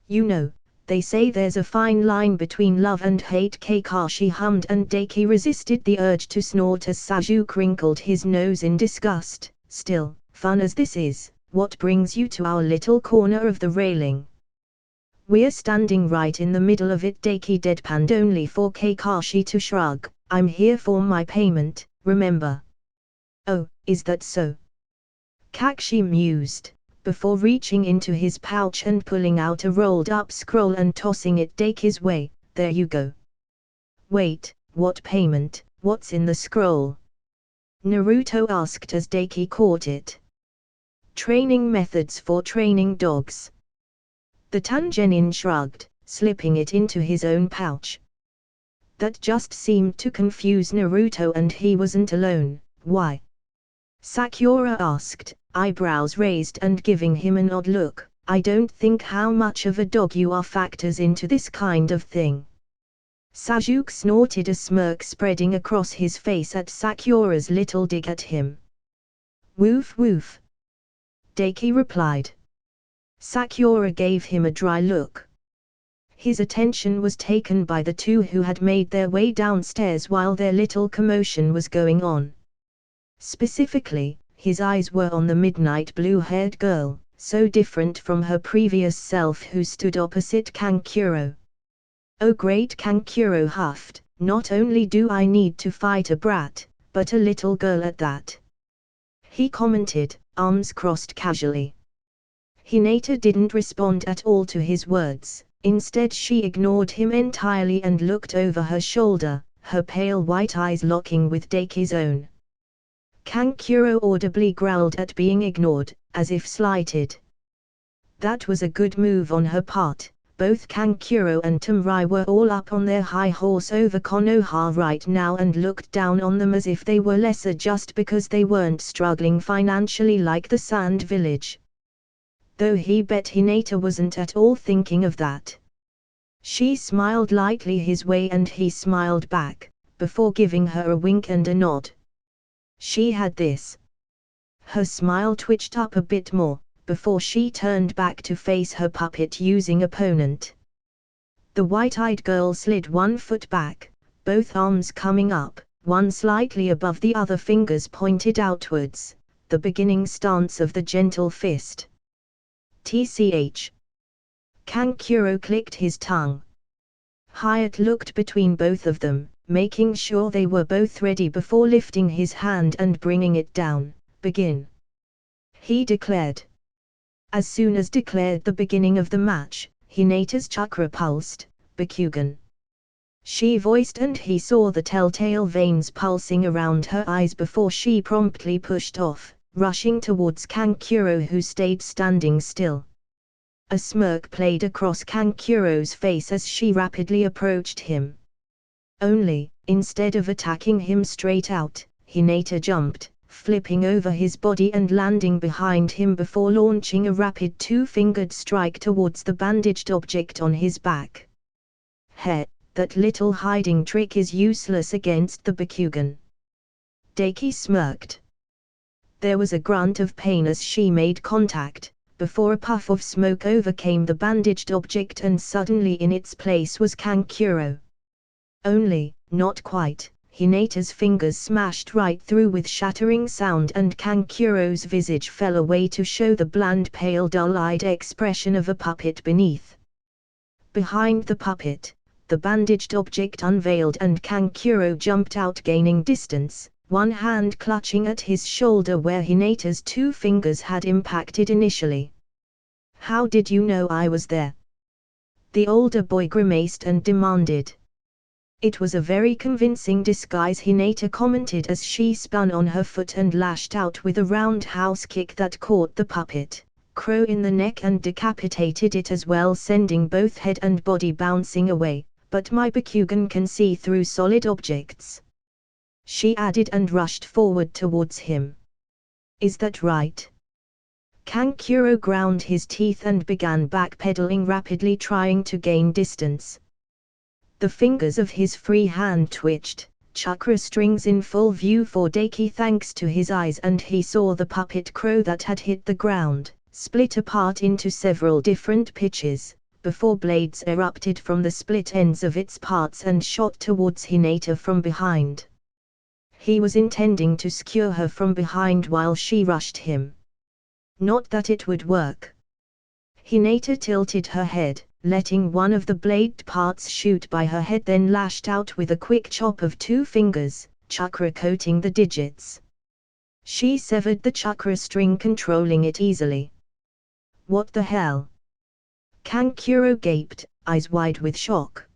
You know, they say there's a fine line between love and hate, Kakashi hummed, and Daiki resisted the urge to snort as Sajuke wrinkled his nose in disgust. Still, fun as this is, what brings you to our little corner of the railing? We're standing right in the middle of it. Daiki deadpanned, only for Kakashi to shrug. I'm here for my payment, remember. Oh, is that so? Kakashi mused, before reaching into his pouch and pulling out a rolled-up scroll and tossing it Daki's way. "There you go." "Wait, what payment? What's in the scroll?" Naruto asked as Daki caught it. "Training methods for training dogs." The Genin shrugged, slipping it into his own pouch. That just seemed to confuse Naruto, and he wasn't alone. "Why?" Sakura asked, eyebrows raised and giving him an odd look. "I don't think how much of a dog you are factors into this kind of thing." Sasuke snorted, a smirk spreading across his face at Sakura's little dig at him. "Woof woof," Daki replied. Sakura gave him a dry look. His attention was taken by the two who had made their way downstairs while their little commotion was going on. Specifically, his eyes were on the midnight blue-haired girl, so different from her previous self, who stood opposite Kankuro. "Oh great," Kankuro huffed, "not only do I need to fight a brat, but a little girl at that," he commented, arms crossed casually. Hinata didn't respond at all to his words. Instead she ignored him entirely and looked over her shoulder, her pale white eyes locking with Daki's own. Kankuro audibly growled at being ignored, as if slighted. That was a good move on her part. Both Kankuro and Tamrai were all up on their high horse over Konoha right now and looked down on them as if they were lesser just because they weren't struggling financially like the Sand Village. Though he bet Hinata wasn't at all thinking of that. She smiled lightly his way and he smiled back, before giving her a wink and a nod. She had this. Her smile twitched up a bit more, before she turned back to face her puppet using opponent. The white-eyed girl slid one foot back, both arms coming up, one slightly above the other, fingers pointed outwards, the beginning stance of the gentle fist. "Tch." Kankuro clicked his tongue. Hyatt looked between both of them, making sure they were both ready before lifting his hand and bringing it down. "Begin," he declared. As soon as declared the beginning of the match, Hinata's chakra pulsed. "Bakugan," she voiced, and he saw the telltale veins pulsing around her eyes before she promptly pushed off, rushing towards Kankuro, who stayed standing still. A smirk played across Kankuro's face as she rapidly approached him. Only, instead of attacking him straight out, Hinata jumped, flipping over his body and landing behind him before launching a rapid two-fingered strike towards the bandaged object on his back. "Heh, that little hiding trick is useless against the Bakugan," Daki smirked. There was a grunt of pain as she made contact, before a puff of smoke overcame the bandaged object and suddenly in its place was Kankuro. Only, not quite. Hinata's fingers smashed right through with shattering sound and Kankuro's visage fell away to show the bland, pale, dull-eyed expression of a puppet beneath. Behind the puppet, the bandaged object unveiled and Kankuro jumped out, gaining distance, one hand clutching at his shoulder where Hinata's two fingers had impacted initially. "How did you know I was there?" the older boy grimaced and demanded. "It was a very convincing disguise," Hinata commented as she spun on her foot and lashed out with a roundhouse kick that caught the puppet crow in the neck and decapitated it as well, sending both head and body bouncing away. "But my Bakugan can see through solid objects," she added and rushed forward towards him. "Is that right?" Kankuro ground his teeth and began backpedaling rapidly, trying to gain distance. The fingers of his free hand twitched, chakra strings in full view for Daki thanks to his eyes, and he saw the puppet crow that had hit the ground, split apart into several different pitches, before blades erupted from the split ends of its parts and shot towards Hinata from behind. He was intending to skewer her from behind while she rushed him. Not that it would work. Hinata tilted her head, letting one of the blade parts shoot by her head, then lashed out with a quick chop of two fingers, chakra coating the digits. She severed the chakra string controlling it easily. What the hell? Kankuro gaped, eyes wide with shock.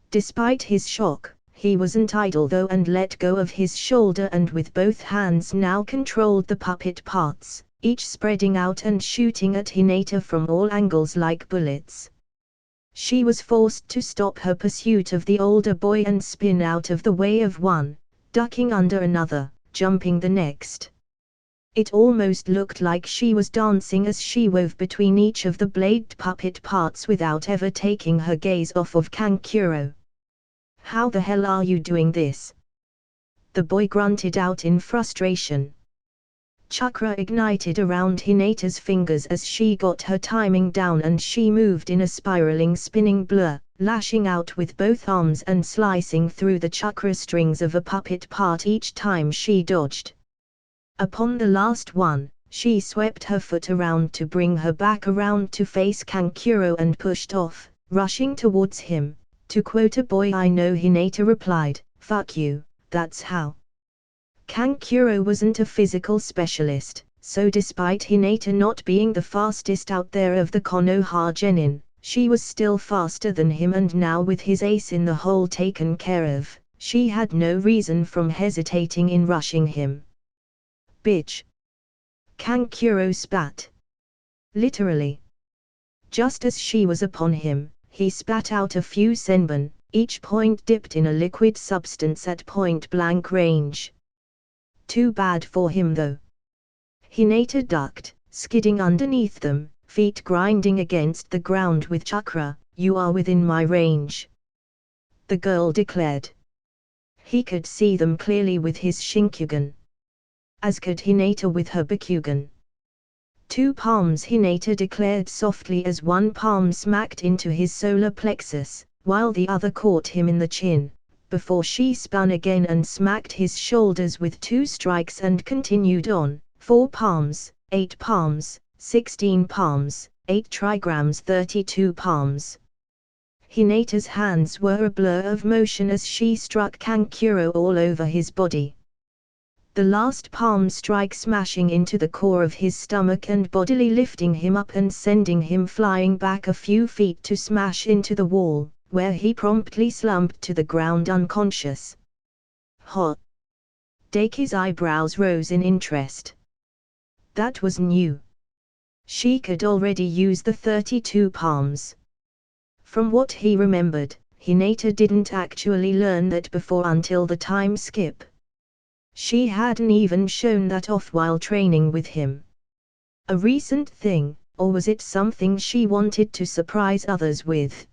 Despite his shock, he wasn't idle though and let go of his shoulder and with both hands now controlled the puppet parts, each spreading out and shooting at Hinata from all angles like bullets. She was forced to stop her pursuit of the older boy and spin out of the way of one, ducking under another, jumping the next. It almost looked like she was dancing as she wove between each of the blade puppet parts without ever taking her gaze off of Kankuro. How the hell are you doing this? The boy grunted out in frustration. Chakra ignited around Hinata's fingers as she got her timing down and she moved in a spiraling spinning blur, lashing out with both arms and slicing through the chakra strings of a puppet part each time she dodged. Upon the last one, she swept her foot around to bring her back around to face Kankuro and pushed off, rushing towards him. To quote a boy I know, Hinata replied, "Fuck you, that's how." Kankuro wasn't a physical specialist, so despite Hinata not being the fastest out there of the Konoha Genin, she was still faster than him, and now with his ace in the hole taken care of, she had no reason from hesitating in rushing him. Bitch! Kankuro spat. Literally. Just as she was upon him, he spat out a few senbon, each point dipped in a liquid substance at point-blank range. Too bad for him though. Hinata ducked, skidding underneath them, feet grinding against the ground with chakra. "You are within my range," the girl declared. He could see them clearly with his Shinkyugen. As could Hinata with her Bakugan. "2 palms," Hinata declared softly as one palm smacked into his solar plexus, while the other caught him in the chin, before she spun again and smacked his shoulders with 2 strikes and continued on. 4 palms, 8 palms, 16 palms, 8 trigrams, 32 palms. Hinata's hands were a blur of motion as she struck Kankuro all over his body. The last palm strike smashing into the core of his stomach and bodily lifting him up and sending him flying back a few feet to smash into the wall, where he promptly slumped to the ground unconscious. Hot. Daki's eyebrows rose in interest. That was new. She could already use the 32 palms. From what he remembered, Hinata didn't actually learn that before until the time skip. She hadn't even shown that off while training with him. A recent thing, or was it something she wanted to surprise others with?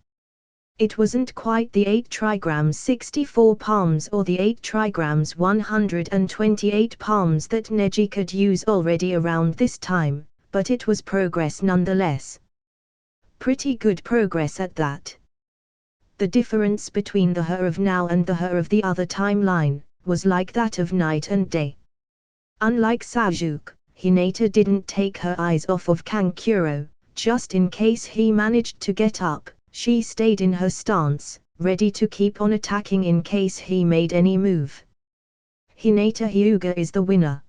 It wasn't quite the 8 trigrams 64 palms or the 8 trigrams 128 palms that Neji could use already around this time, but it was progress nonetheless. Pretty good progress at that. The difference between the her of now and the her of the other timeline was like that of night and day. Unlike Sasuke, Hinata didn't take her eyes off of Kankuro. Just in case he managed to get up, she stayed in her stance, ready to keep on attacking in case he made any move. "Hinata Hyuga is the winner,"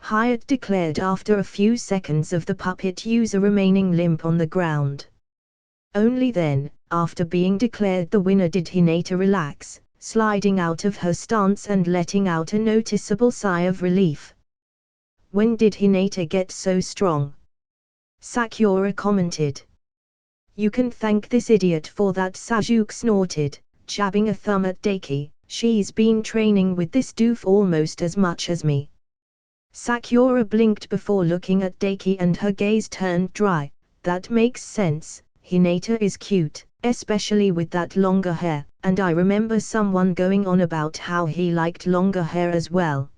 Hyatt declared after a few seconds of the puppet user remaining limp on the ground. Only then, after being declared the winner, did Hinata relax, sliding out of her stance and letting out a noticeable sigh of relief. "When did Hinata get so strong?" Sakura commented. "You can thank this idiot for that," Sasuke snorted, jabbing a thumb at Daki. "She's been training with this doof almost as much as me." Sakura blinked before looking at Daki and her gaze turned dry. "That makes sense. Hinata is cute, especially with that longer hair, and I remember someone going on about how he liked longer hair as well."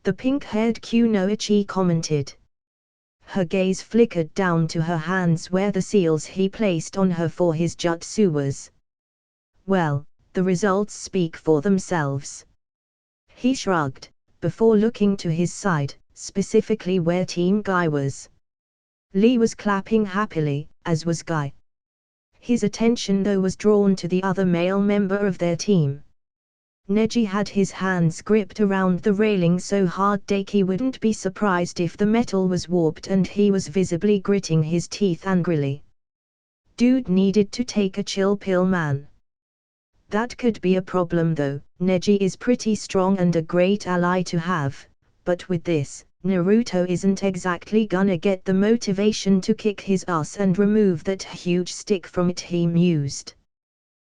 The pink-haired Kunoichi commented. Her gaze flickered down to her hands where the seals he placed on her for his jutsu was. "Well, the results speak for themselves." He shrugged, before looking to his side, specifically where Team Guy was. Lee was clapping happily, as was Guy. His attention though was drawn to the other male member of their team. Neji had his hands gripped around the railing so hard Daki wouldn't be surprised if the metal was warped, and he was visibly gritting his teeth angrily. Dude needed to take a chill pill, man. That could be a problem though. Neji is pretty strong and a great ally to have, but with this, Naruto isn't exactly gonna get the motivation to kick his ass and remove that huge stick from it, he mused.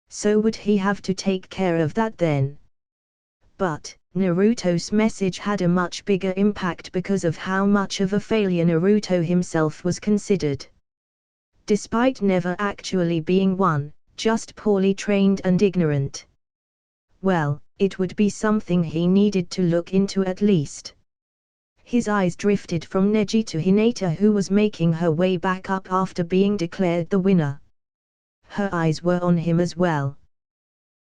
So would he have to take care of that then? But Naruto's message had a much bigger impact because of how much of a failure Naruto himself was considered. Despite never actually being one, just poorly trained and ignorant. Well, it would be something he needed to look into at least. His eyes drifted from Neji to Hinata, who was making her way back up after being declared the winner. Her eyes were on him as well.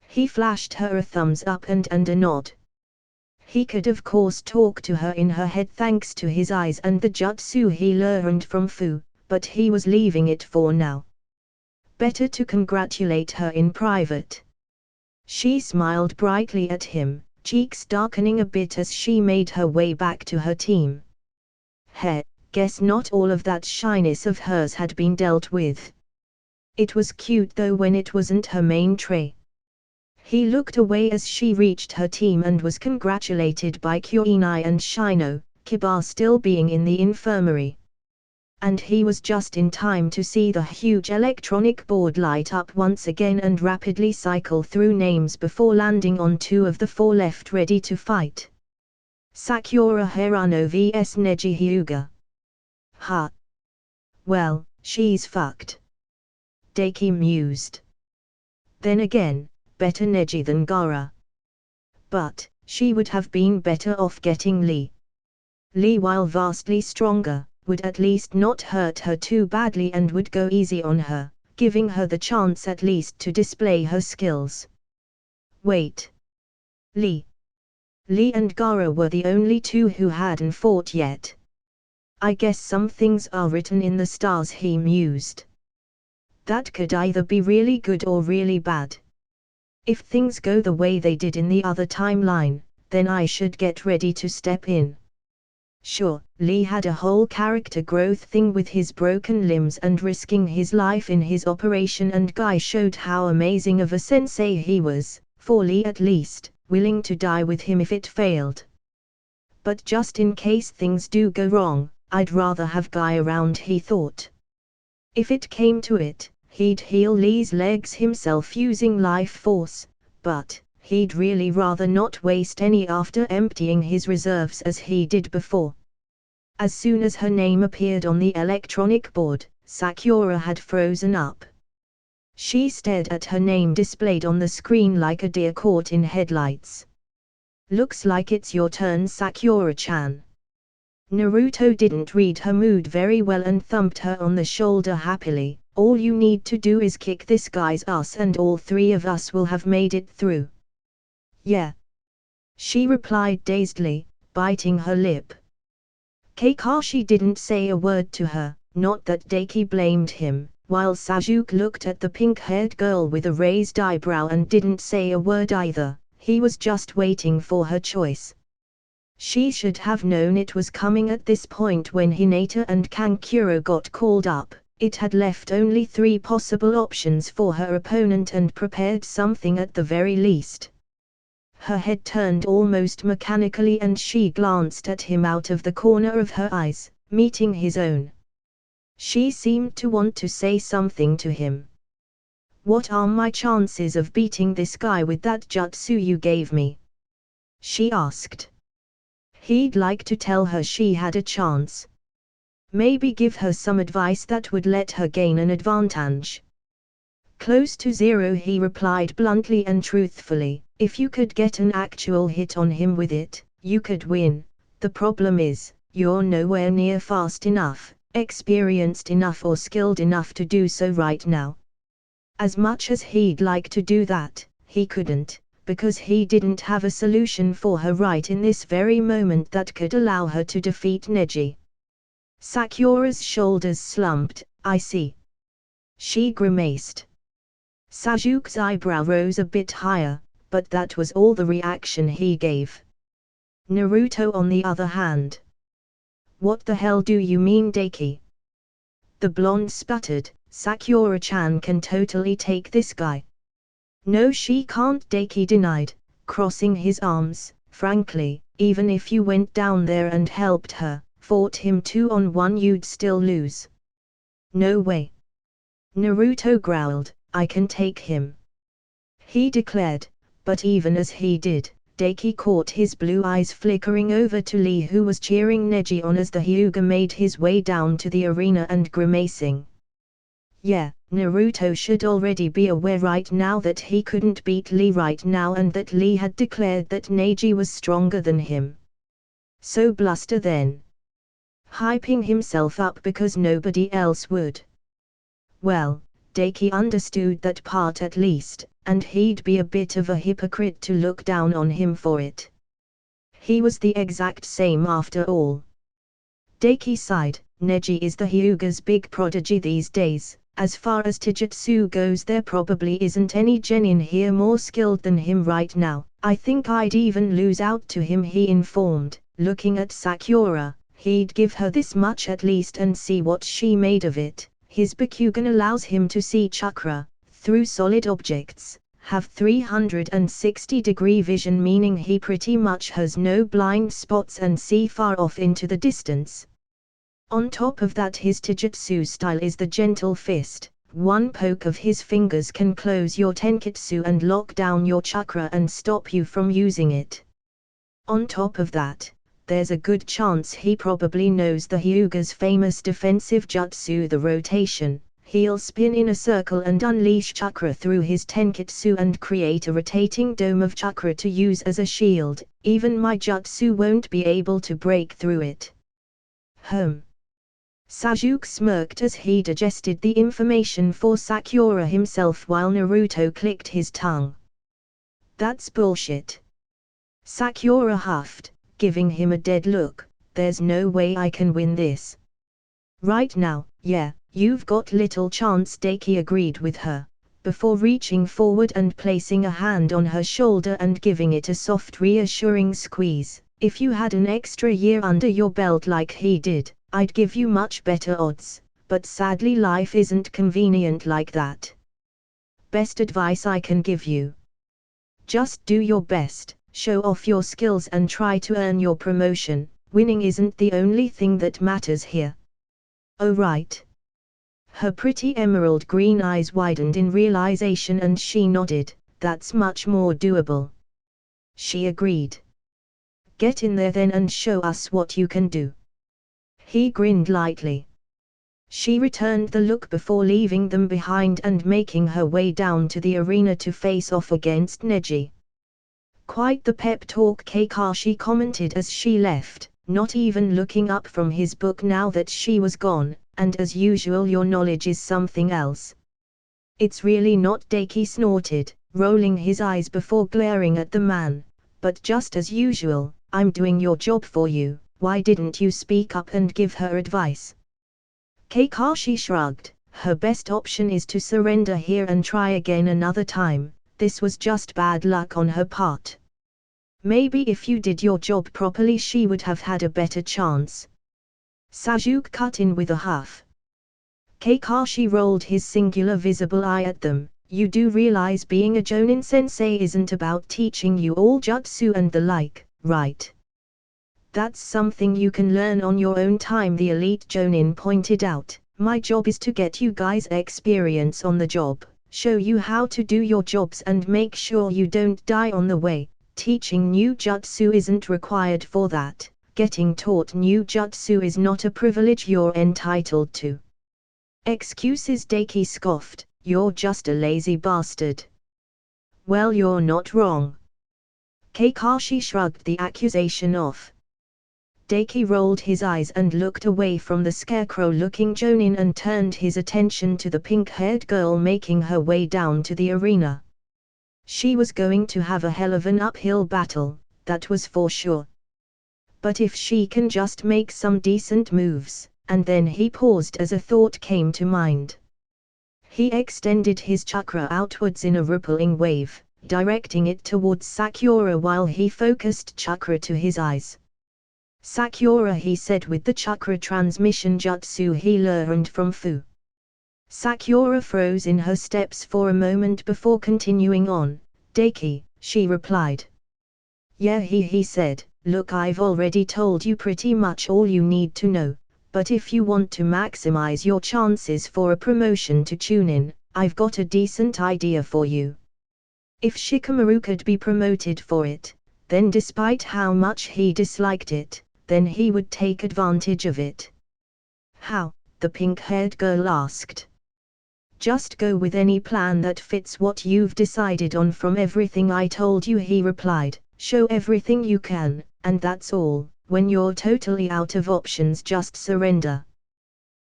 He flashed her a thumbs up and a nod. He could of course talk to her in her head thanks to his eyes and the jutsu he learned from Fu, but he was leaving it for now. Better to congratulate her in private. She smiled brightly at him, cheeks darkening a bit as she made her way back to her team. Guess not all of that shyness of hers had been dealt with. It was cute though when it wasn't her main trait. He looked away as she reached her team and was congratulated by Kyoinai and Shino, Kiba still being in the infirmary. And he was just in time to see the huge electronic board light up once again and rapidly cycle through names before landing on 2 of the 4 left ready to fight. Sakura Hirano vs Neji Hyuga. Ha. Well, she's fucked. Daki mused. Then again, better Neji than Gaara. But she would have been better off getting Lee. Lee, while vastly stronger, would at least not hurt her too badly and would go easy on her, giving her the chance at least to display her skills. Wait. Lee and Gaara were the only 2 who hadn't fought yet. I guess some things are written in the stars, he mused. That could either be really good or really bad. If things go the way they did in the other timeline, then I should get ready to step in. Sure, Lee had a whole character growth thing with his broken limbs and risking his life in his operation, and Guy showed how amazing of a sensei he was, for Lee at least, willing to die with him if it failed. But just in case things do go wrong, I'd rather have Guy around, he thought. If it came to it, he'd heal Lee's legs himself using life force, but he'd really rather not waste any after emptying his reserves as he did before. As soon as her name appeared on the electronic board, Sakura had frozen up. She stared at her name displayed on the screen like a deer caught in headlights. Looks like it's your turn, Sakura-chan. Naruto didn't read her mood very well and thumped her on the shoulder happily. All you need to do is kick this guy's ass and all 3 of us will have made it through. Yeah. She replied dazedly, biting her lip. Kakashi didn't say a word to her, not that Daki blamed him, while Sasuke looked at the pink-haired girl with a raised eyebrow and didn't say a word either. He was just waiting for her choice. She should have known it was coming at this point when Hinata and Kankuro got called up. It had left only 3 possible options for her opponent and prepared something at the very least. Her head turned almost mechanically and she glanced at him out of the corner of her eyes, meeting his own. She seemed to want to say something to him. What are my chances of beating this guy with that jutsu you gave me? She asked. He'd like to tell her she had a chance. Maybe give her some advice that would let her gain an advantage. Close to 0, he replied bluntly and truthfully. If you could get an actual hit on him with it, you could win. The problem is, you're nowhere near fast enough, experienced enough or skilled enough to do so right now. As much as he'd like to do that, he couldn't, because he didn't have a solution for her right in this very moment that could allow her to defeat Neji. Sakura's shoulders slumped. I see. She grimaced. Sasuke's eyebrow rose a bit higher, but that was all the reaction he gave. Naruto on the other hand. What the hell do you mean, Daki? The blonde sputtered, Sakura-chan can totally take this guy. No, she can't, Daki denied, crossing his arms. Frankly, even if you went down there and helped her, fought him 2-on-1, you'd still lose. No way. Naruto growled, I can take him, he declared, but even as he did, Daki caught his blue eyes flickering over to Lee, who was cheering Neji on as the Hyuga made his way down to the arena and grimacing. Yeah, Naruto should already be aware right now that he couldn't beat Lee right now and that Lee had declared that Neji was stronger than him. So bluster then. Hyping himself up because nobody else would. Well, Daki understood that part at least, and he'd be a bit of a hypocrite to look down on him for it. He was the exact same after all. Daki sighed, Neji is the Hyuga's big prodigy these days. As far as Taijutsu goes, there probably isn't any genin here more skilled than him right now. I think I'd even lose out to him, he informed, looking at Sakura. He'd give her this much at least and see what she made of it. His Bakugan allows him to see chakra through solid objects, have 360-degree vision, meaning he pretty much has no blind spots and see far off into the distance. On top of that, his taijutsu style is the gentle fist. One poke of his fingers can close your tenketsu and lock down your chakra and stop you from using it. On top of that, there's a good chance he probably knows the Hyuga's famous defensive jutsu, the rotation. He'll spin in a circle and unleash chakra through his tenketsu and create a rotating dome of chakra to use as a shield. Even my jutsu won't be able to break through it. Sasuke smirked as he digested the information for Sakura himself while Naruto clicked his tongue. That's bullshit. Sakura huffed, giving him a dead look. There's no way I can win this. Right now, yeah, you've got little chance, Daki agreed with her, before reaching forward and placing a hand on her shoulder and giving it a soft reassuring squeeze. If you had an extra year under your belt like he did, I'd give you much better odds, but sadly life isn't convenient like that. Best advice I can give you. Just do your best, show off your skills and try to earn your promotion. Winning isn't the only thing that matters here. Oh right. Her pretty emerald green eyes widened in realization and she nodded. That's much more doable. She agreed. Get in there then and show us what you can do. He grinned lightly. She returned the look before leaving them behind and making her way down to the arena to face off against Neji. Quite the pep talk, Kakashi commented as she left, not even looking up from his book now that she was gone, and as usual your knowledge is something else. It's really not, Daki snorted, rolling his eyes before glaring at the man, but just as usual, I'm doing your job for you. Why didn't you speak up and give her advice? Kakashi shrugged. Her best option is to surrender here and try again another time. This was just bad luck on her part. Maybe if you did your job properly she would have had a better chance. Sasuke cut in with a huff. Kakashi rolled his singular visible eye at them. You do realize being a Jonin sensei isn't about teaching you all jutsu and the like, right? That's something you can learn on your own time, the elite Jonin pointed out. My job is to get you guys experience on the job, show you how to do your jobs and make sure you don't die on the way. Teaching new jutsu isn't required for that. Getting taught new jutsu is not a privilege you're entitled to. Excuses, Daki scoffed, you're just a lazy bastard. Well, you're not wrong. Kakashi shrugged the accusation off. Daki rolled his eyes and looked away from the scarecrow-looking Jonin and turned his attention to the pink-haired girl making her way down to the arena. She was going to have a hell of an uphill battle, that was for sure. But if she can just make some decent moves, and then he paused as a thought came to mind. He extended his chakra outwards in a rippling wave, directing it towards Sakura while he focused chakra to his eyes. Sakura, he said with the chakra transmission jutsu he learned from Fu. Sakura froze in her steps for a moment before continuing on. Daki, she replied. Yeah, he said, look, I've already told you pretty much all you need to know, but if you want to maximize your chances for a promotion to Chunin, I've got a decent idea for you. If Shikamaru could be promoted for it, then despite how much he disliked it, then he would take advantage of it. How? The pink-haired girl asked. Just go with any plan that fits what you've decided on from everything I told you, he replied. Show everything you can, and that's all. When you're totally out of options, just surrender.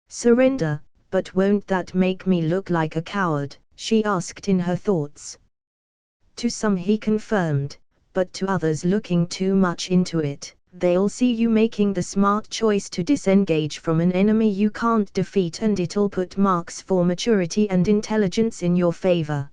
Surrender, but won't that make me look like a coward? She asked in her thoughts. To some he confirmed, but to others looking too much into it, they'll see you making the smart choice to disengage from an enemy you can't defeat, and it'll put marks for maturity and intelligence in your favor.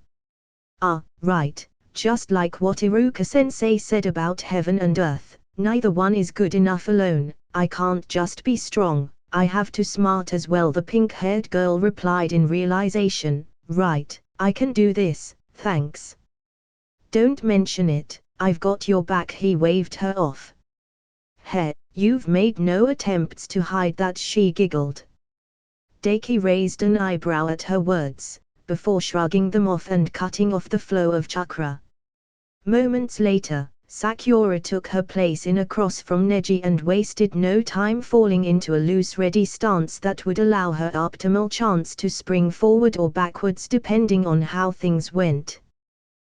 Ah, right, just like what Iruka-sensei said about heaven and earth, neither one is good enough alone. I can't just be strong, I have to smart as well, the pink-haired girl replied in realization. Right, I can do this, thanks. Don't mention it, I've got your back, he waved her off. Hey, you've made no attempts to hide that, she giggled. Daki raised an eyebrow at her words, before shrugging them off and cutting off the flow of chakra. Moments later, Sakura took her place in across from Neji and wasted no time falling into a loose ready stance that would allow her optimal chance to spring forward or backwards depending on how things went.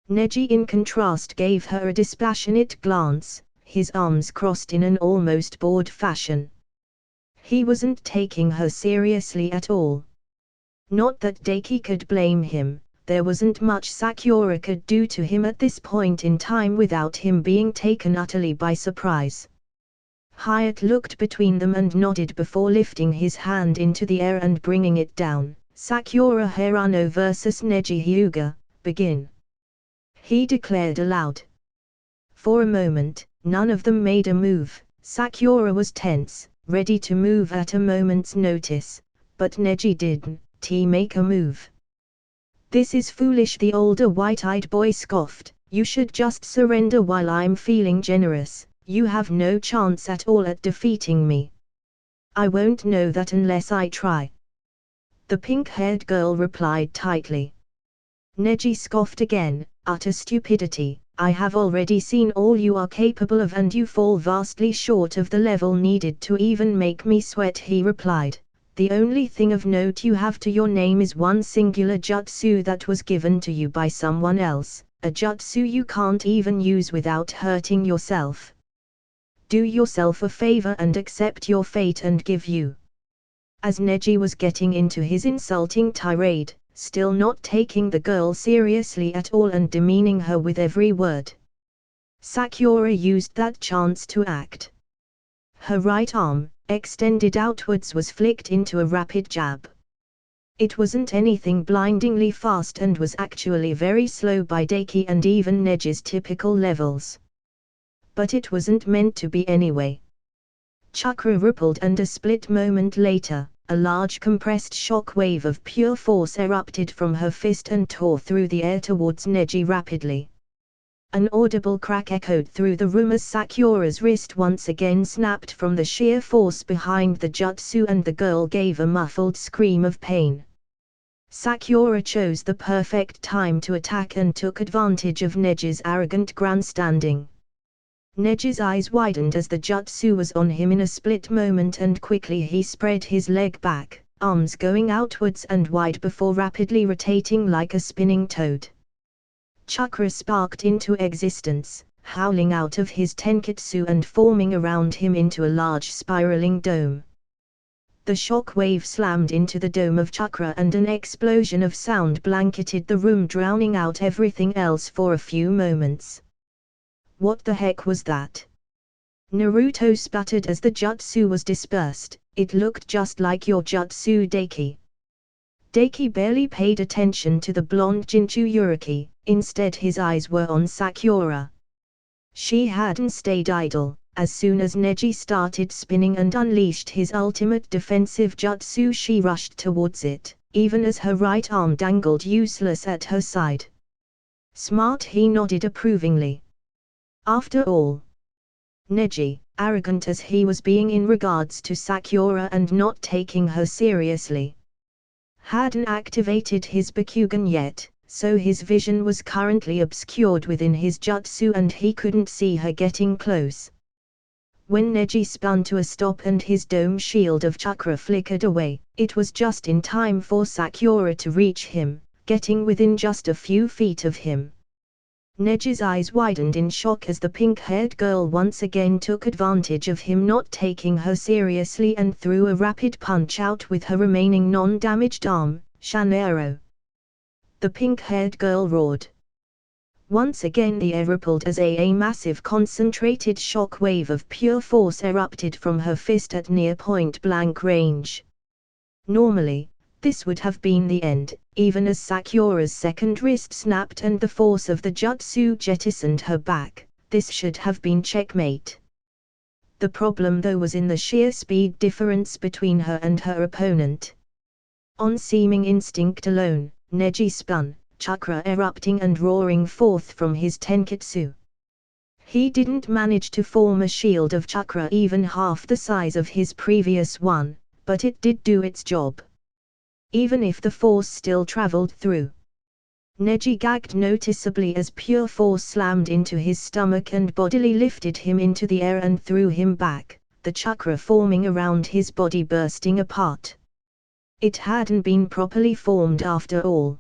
Neji in contrast gave her a dispassionate glance, his arms crossed in an almost bored fashion. He wasn't taking her seriously at all. Not that Daki could blame him, there wasn't much Sakura could do to him at this point in time without him being taken utterly by surprise. Hyatt looked between them and nodded before lifting his hand into the air and bringing it down. Sakura Hirano vs Neji Hyuga, begin. He declared aloud. For a moment, none of them made a move. Sakura was tense, ready to move at a moment's notice, but Neji didn't make a move. This is foolish, the older white-eyed boy scoffed. You should just surrender while I'm feeling generous. You have no chance at all at defeating me. I won't know that unless I try. The pink-haired girl replied tightly. Neji scoffed again. Utter stupidity, I have already seen all you are capable of and you fall vastly short of the level needed to even make me sweat, he replied. The only thing of note you have to your name is one singular jutsu that was given to you by someone else, a jutsu you can't even use without hurting yourself. Do yourself a favor and accept your fate and give you. As Neji was getting into his insulting tirade, still not taking the girl seriously at all and demeaning her with every word, Sakura used that chance to act. Her right arm, extended outwards, was flicked into a rapid jab. It wasn't anything blindingly fast and was actually very slow by Daki and even Neji's typical levels. But it wasn't meant to be anyway. Chakra rippled and a split moment later, a large compressed shock wave of pure force erupted from her fist and tore through the air towards Neji rapidly. An audible crack echoed through the room as Sakura's wrist once again snapped from the sheer force behind the jutsu and the girl gave a muffled scream of pain. Sakura chose the perfect time to attack and took advantage of Neji's arrogant grandstanding. Neji's eyes widened as the jutsu was on him in a split moment and quickly he spread his leg back, arms going outwards and wide before rapidly rotating like a spinning toad. Chakra sparked into existence, howling out of his tenketsu and forming around him into a large spiraling dome. The shock wave slammed into the dome of chakra and an explosion of sound blanketed the room, drowning out everything else for a few moments. What the heck was that? Naruto sputtered as the jutsu was dispersed. It looked just like your jutsu, Daki. Daiki barely paid attention to the blonde Jinchuriki, instead his eyes were on Sakura. She hadn't stayed idle. As soon as Neji started spinning and unleashed his ultimate defensive jutsu, she rushed towards it, even as her right arm dangled useless at her side. Smart, he nodded approvingly. After all, Neji, arrogant as he was being in regards to Sakura and not taking her seriously, hadn't activated his Bakugan yet, so his vision was currently obscured within his jutsu and he couldn't see her getting close. When Neji spun to a stop and his dome shield of chakra flickered away, it was just in time for Sakura to reach him, getting within just a few feet of him. Neji's eyes widened in shock as the pink-haired girl once again took advantage of him not taking her seriously and threw a rapid punch out with her remaining non-damaged arm, Shanero. The pink-haired girl roared. Once again the air rippled as a massive concentrated shock wave of pure force erupted from her fist at near point-blank range. Normally, this would have been the end, even as Sakura's second wrist snapped and the force of the jutsu jettisoned her back. This should have been checkmate. The problem though was in the sheer speed difference between her and her opponent. On seeming instinct alone, Neji spun, chakra erupting and roaring forth from his tenketsu. He didn't manage to form a shield of chakra even half the size of his previous one, but it did do its job. Even if the force still traveled through. Neji gagged noticeably as pure force slammed into his stomach and bodily lifted him into the air and threw him back, the chakra forming around his body bursting apart. It hadn't been properly formed after all.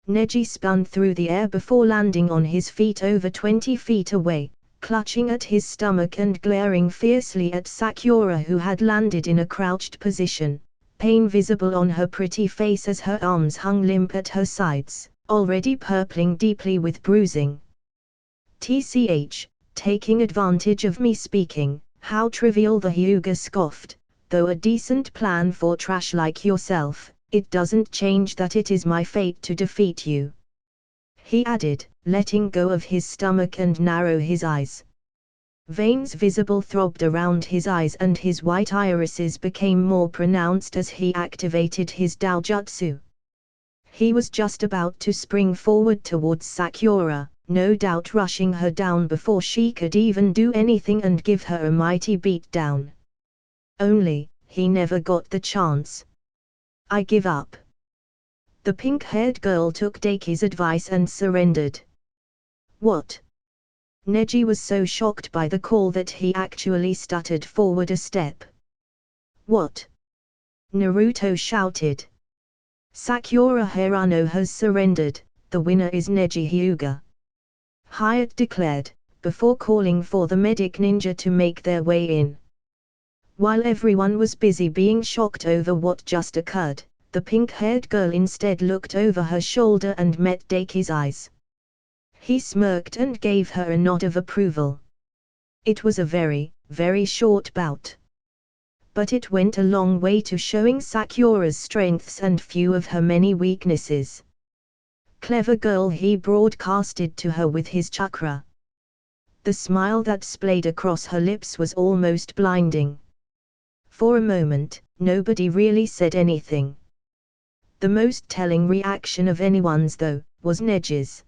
Neji spun through the air before landing on his feet over 20 feet away, clutching at his stomach and glaring fiercely at Sakura, who had landed in a crouched position, pain visible on her pretty face as her arms hung limp at her sides, already purpling deeply with bruising. "TCH, taking advantage of me speaking, how trivial," the Hyuga scoffed, "though a decent plan for trash like yourself. It doesn't change that it is my fate to defeat you," he added, letting go of his stomach and narrow his eyes. Veins visible throbbed around his eyes and his white irises became more pronounced as he activated his Daojutsu. He was just about to spring forward towards Sakura, no doubt rushing her down before she could even do anything and give her a mighty beatdown. Only, he never got the chance. "I give up." The pink-haired girl took Daiki's advice and surrendered. "What?" Neji was so shocked by the call that he actually stuttered forward a step. "What?" Naruto shouted. "Sakura Hirano has surrendered, the winner is Neji Hyuga," Hyatt declared, before calling for the medic ninja to make their way in. While everyone was busy being shocked over what just occurred, the pink-haired girl instead looked over her shoulder and met Daiki's eyes. He smirked and gave her a nod of approval. It was a very, very short bout. But it went a long way to showing Sakura's strengths and few of her many weaknesses. "Clever girl," he broadcasted to her with his chakra. The smile that splayed across her lips was almost blinding. For a moment, nobody really said anything. The most telling reaction of anyone's though, was Neji's.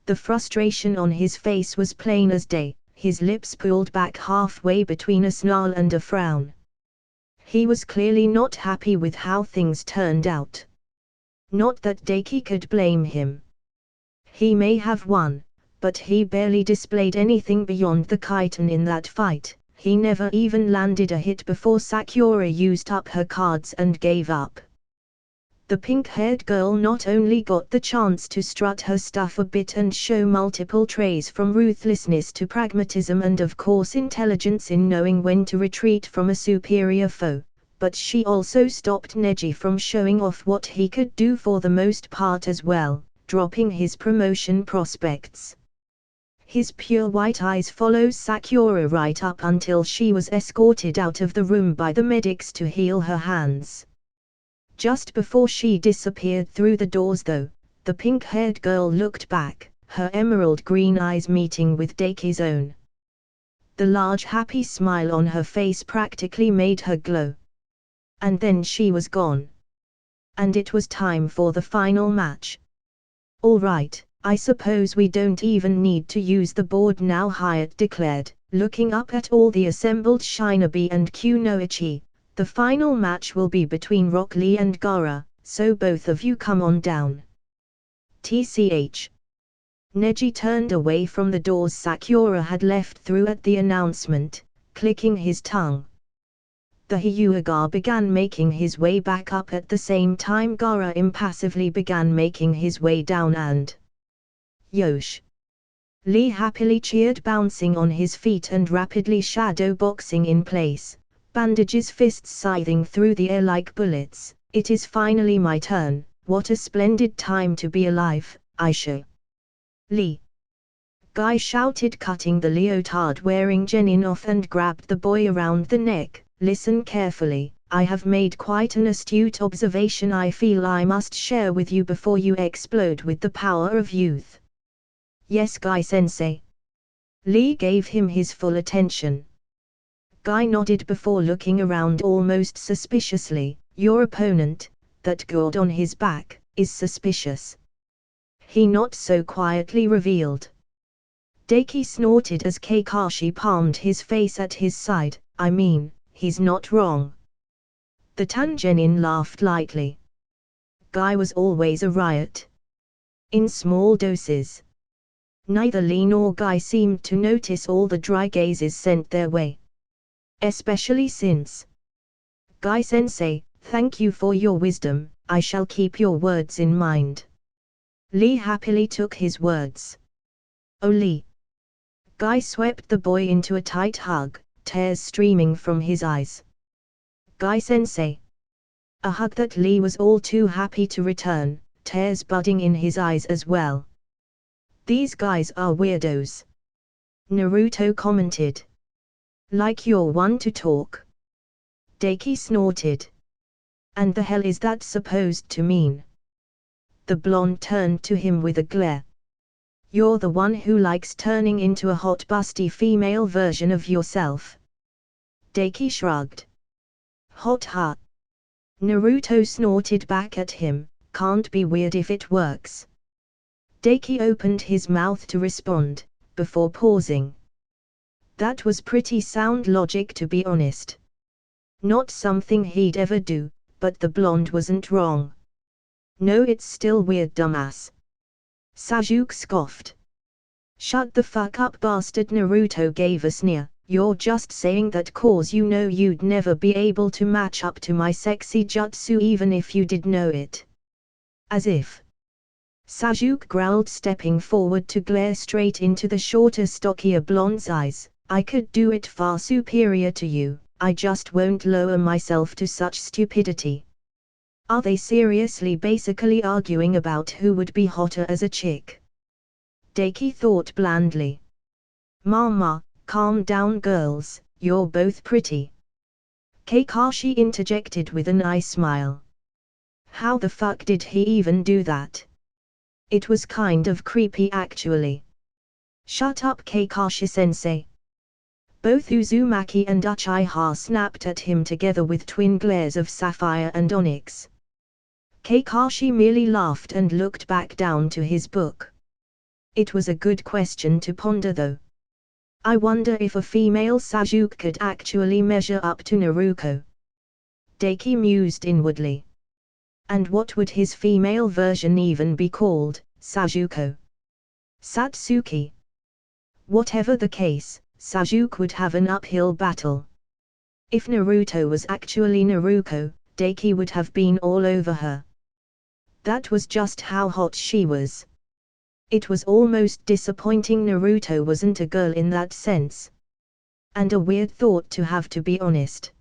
The frustration on his face was plain as day, his lips pulled back halfway between a snarl and a frown. He was clearly not happy with how things turned out. Not that Daiki could blame him. He may have won, but he barely displayed anything beyond the chitin in that fight. He never even landed a hit before Sakura used up her cards and gave up. The pink-haired girl not only got the chance to strut her stuff a bit and show multiple traits from ruthlessness to pragmatism and of course intelligence in knowing when to retreat from a superior foe, but she also stopped Neji from showing off what he could do for the most part as well, dropping his promotion prospects. His pure white eyes followed Sakura right up until she was escorted out of the room by the medics to heal her hands. Just before she disappeared through the doors though, the pink-haired girl looked back, her emerald green eyes meeting with Daki's own. The large happy smile on her face practically made her glow. And then she was gone. And it was time for the final match. "All right, I suppose we don't even need to use the board now," Hyatt declared, looking up at all the assembled Shinobi and Kunoichi. "The final match will be between Rock Lee and Gaara, so both of you come on down." TCH. Neji turned away from the doors Sakura had left through at the announcement, clicking his tongue. The Hyuga began making his way back up at the same time Gaara impassively began making his way down and Yosh! Lee happily cheered, bouncing on his feet and rapidly shadow boxing in place, bandages fists scything through the air like bullets. "It is finally my turn, what a splendid time to be alive, Aisha." Lee! Guy shouted, cutting the leotard wearing Genin off and grabbed the boy around the neck. "Listen carefully, I have made quite an astute observation I feel I must share with you before you explode with the power of youth." "Yes, Guy-sensei." Lee gave him his full attention. Guy nodded before looking around almost suspiciously. "Your opponent, that gourd on his back, is suspicious," he not so quietly revealed. Daki snorted as Kakashi palmed his face at his side. "I mean, he's not wrong." The Tangenin laughed lightly. Guy was always a riot. In small doses. Neither Lee nor Guy seemed to notice all the dry gazes sent their way. Especially since. "Guy-sensei, thank you for your wisdom, I shall keep your words in mind." Lee happily took his words. "Oh Lee." Guy swept the boy into a tight hug, tears streaming from his eyes. "Guy-sensei." A hug that Lee was all too happy to return, tears budding in his eyes as well. "These guys are weirdos," Naruto commented. "Like you're one to talk." Daki snorted. "And the hell is that supposed to mean?" The blonde turned to him with a glare. "You're the one who likes turning into a hot busty female version of yourself." Daki shrugged. "Hot huh?" Naruto snorted back at him. "Can't be weird if it works." Daki opened his mouth to respond, before pausing. That was pretty sound logic, to be honest. Not something he'd ever do, but the blonde wasn't wrong. "No, it's still weird, dumbass." Sasuke scoffed. "Shut the fuck up, bastard." Naruto gave a sneer. "You're just saying that 'cause you know you'd never be able to match up to my sexy jutsu even if you did know it." "As if." Sasuke growled, stepping forward to glare straight into the shorter, stockier blonde's eyes. "I could do it far superior to you, I just won't lower myself to such stupidity." Are they seriously basically arguing about who would be hotter as a chick? Daki thought blandly. "Mama, calm down girls, you're both pretty." Kakashi interjected with an eye smile. How the fuck did he even do that? It was kind of creepy actually. "Shut up, Kakashi-sensei." Both Uzumaki and Uchiha snapped at him together with twin glares of sapphire and onyx. Kakashi merely laughed and looked back down to his book. It was a good question to ponder though. I wonder if a female Sasuke could actually measure up to Naruto. Daki mused inwardly. And what would his female version even be called? Sasuke? Satsuki? Whatever the case, Sasuke would have an uphill battle. If Naruto was actually Naruto, Daki would have been all over her. That was just how hot she was. It was almost disappointing Naruto wasn't a girl in that sense. And a weird thought to have, to be honest.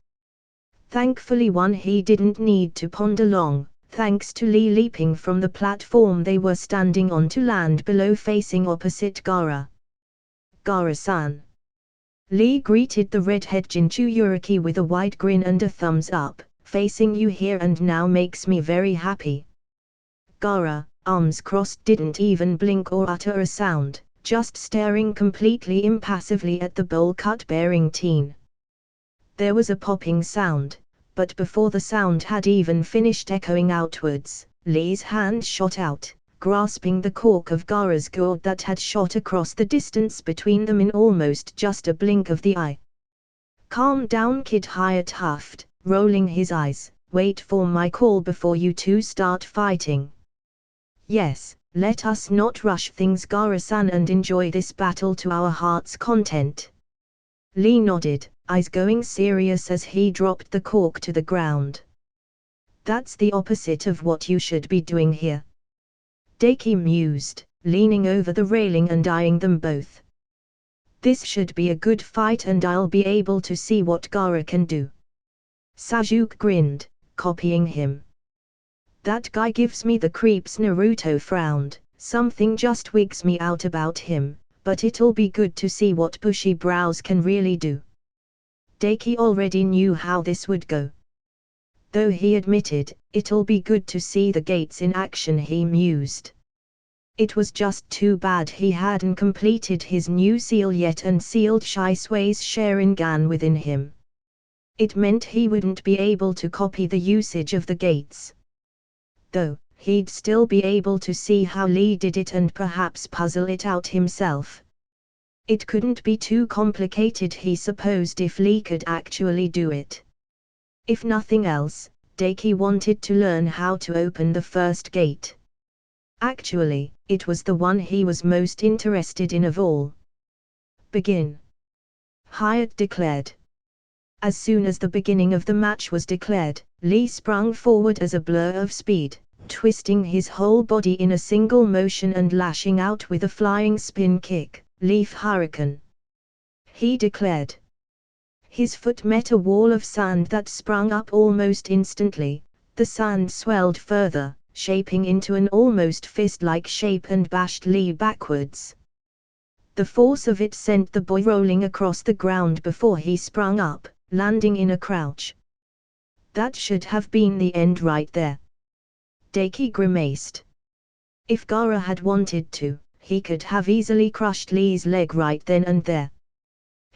Thankfully one he didn't need to ponder long, thanks to Lee leaping from the platform they were standing on to land below facing opposite Gaara. "Gaara-san." Lee greeted the redhead Jinchuriki with a wide grin and a thumbs up, facing you here and now makes me very happy. Gaara, arms crossed, didn't even blink or utter a sound, just staring completely impassively at the bowl-cut bearing teen. There was a popping sound, but before the sound had even finished echoing outwards, Lee's hand shot out, grasping the cork of Gaara's gourd that had shot across the distance between them in almost just a blink of the eye. "Calm down, kid," Hyatt huffed, rolling his eyes. "Wait for my call before you two start fighting." "Yes, let us not rush things, Gaara-san, and enjoy this battle to our heart's content." Lee nodded, eyes going serious as he dropped the cork to the ground. "That's the opposite of what you should be doing here," Deki mused, leaning over the railing and eyeing them both. "This should be a good fight and I'll be able to see what Gaara can do." Sasuke grinned, copying him. "That guy gives me the creeps." Naruto frowned, "Something just wigs me out about him, but it'll be good to see what bushy brows can really do." Deki already knew how this would go. Though he admitted, "It'll be good to see the gates in action," he mused. It was just too bad he hadn't completed his new seal yet and sealed Shisui's Sharingan within him. It meant he wouldn't be able to copy the usage of the gates. Though, he'd still be able to see how Lee did it and perhaps puzzle it out himself. It couldn't be too complicated, he supposed, if Lee could actually do it. If nothing else, Deki wanted to learn how to open the first gate. Actually, it was the one he was most interested in of all. "Begin," Hyatt declared. As soon as the beginning of the match was declared, Lee sprung forward as a blur of speed, twisting his whole body in a single motion and lashing out with a flying spin kick, "Leaf Hurricane," he declared. His foot met a wall of sand that sprung up almost instantly. The sand swelled further, shaping into an almost fist-like shape and bashed Lee backwards. The force of it sent the boy rolling across the ground before he sprung up, landing in a crouch. That should have been the end right there. Deki grimaced. If Gaara had wanted to, he could have easily crushed Lee's leg right then and there.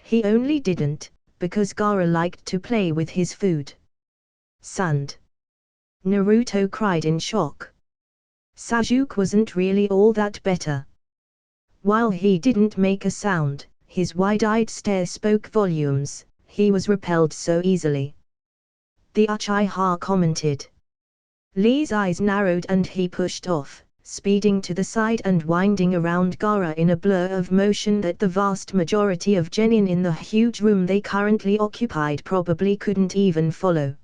He only didn't, because Gaara liked to play with his food. "Sand!" Naruto cried in shock. Sasuke wasn't really all that better. While he didn't make a sound, his wide-eyed stare spoke volumes. He was repelled so easily. The Uchiha commented. Lee's eyes narrowed and he pushed off, speeding to the side and winding around Gaara in a blur of motion that the vast majority of Genin in the huge room they currently occupied probably couldn't even follow.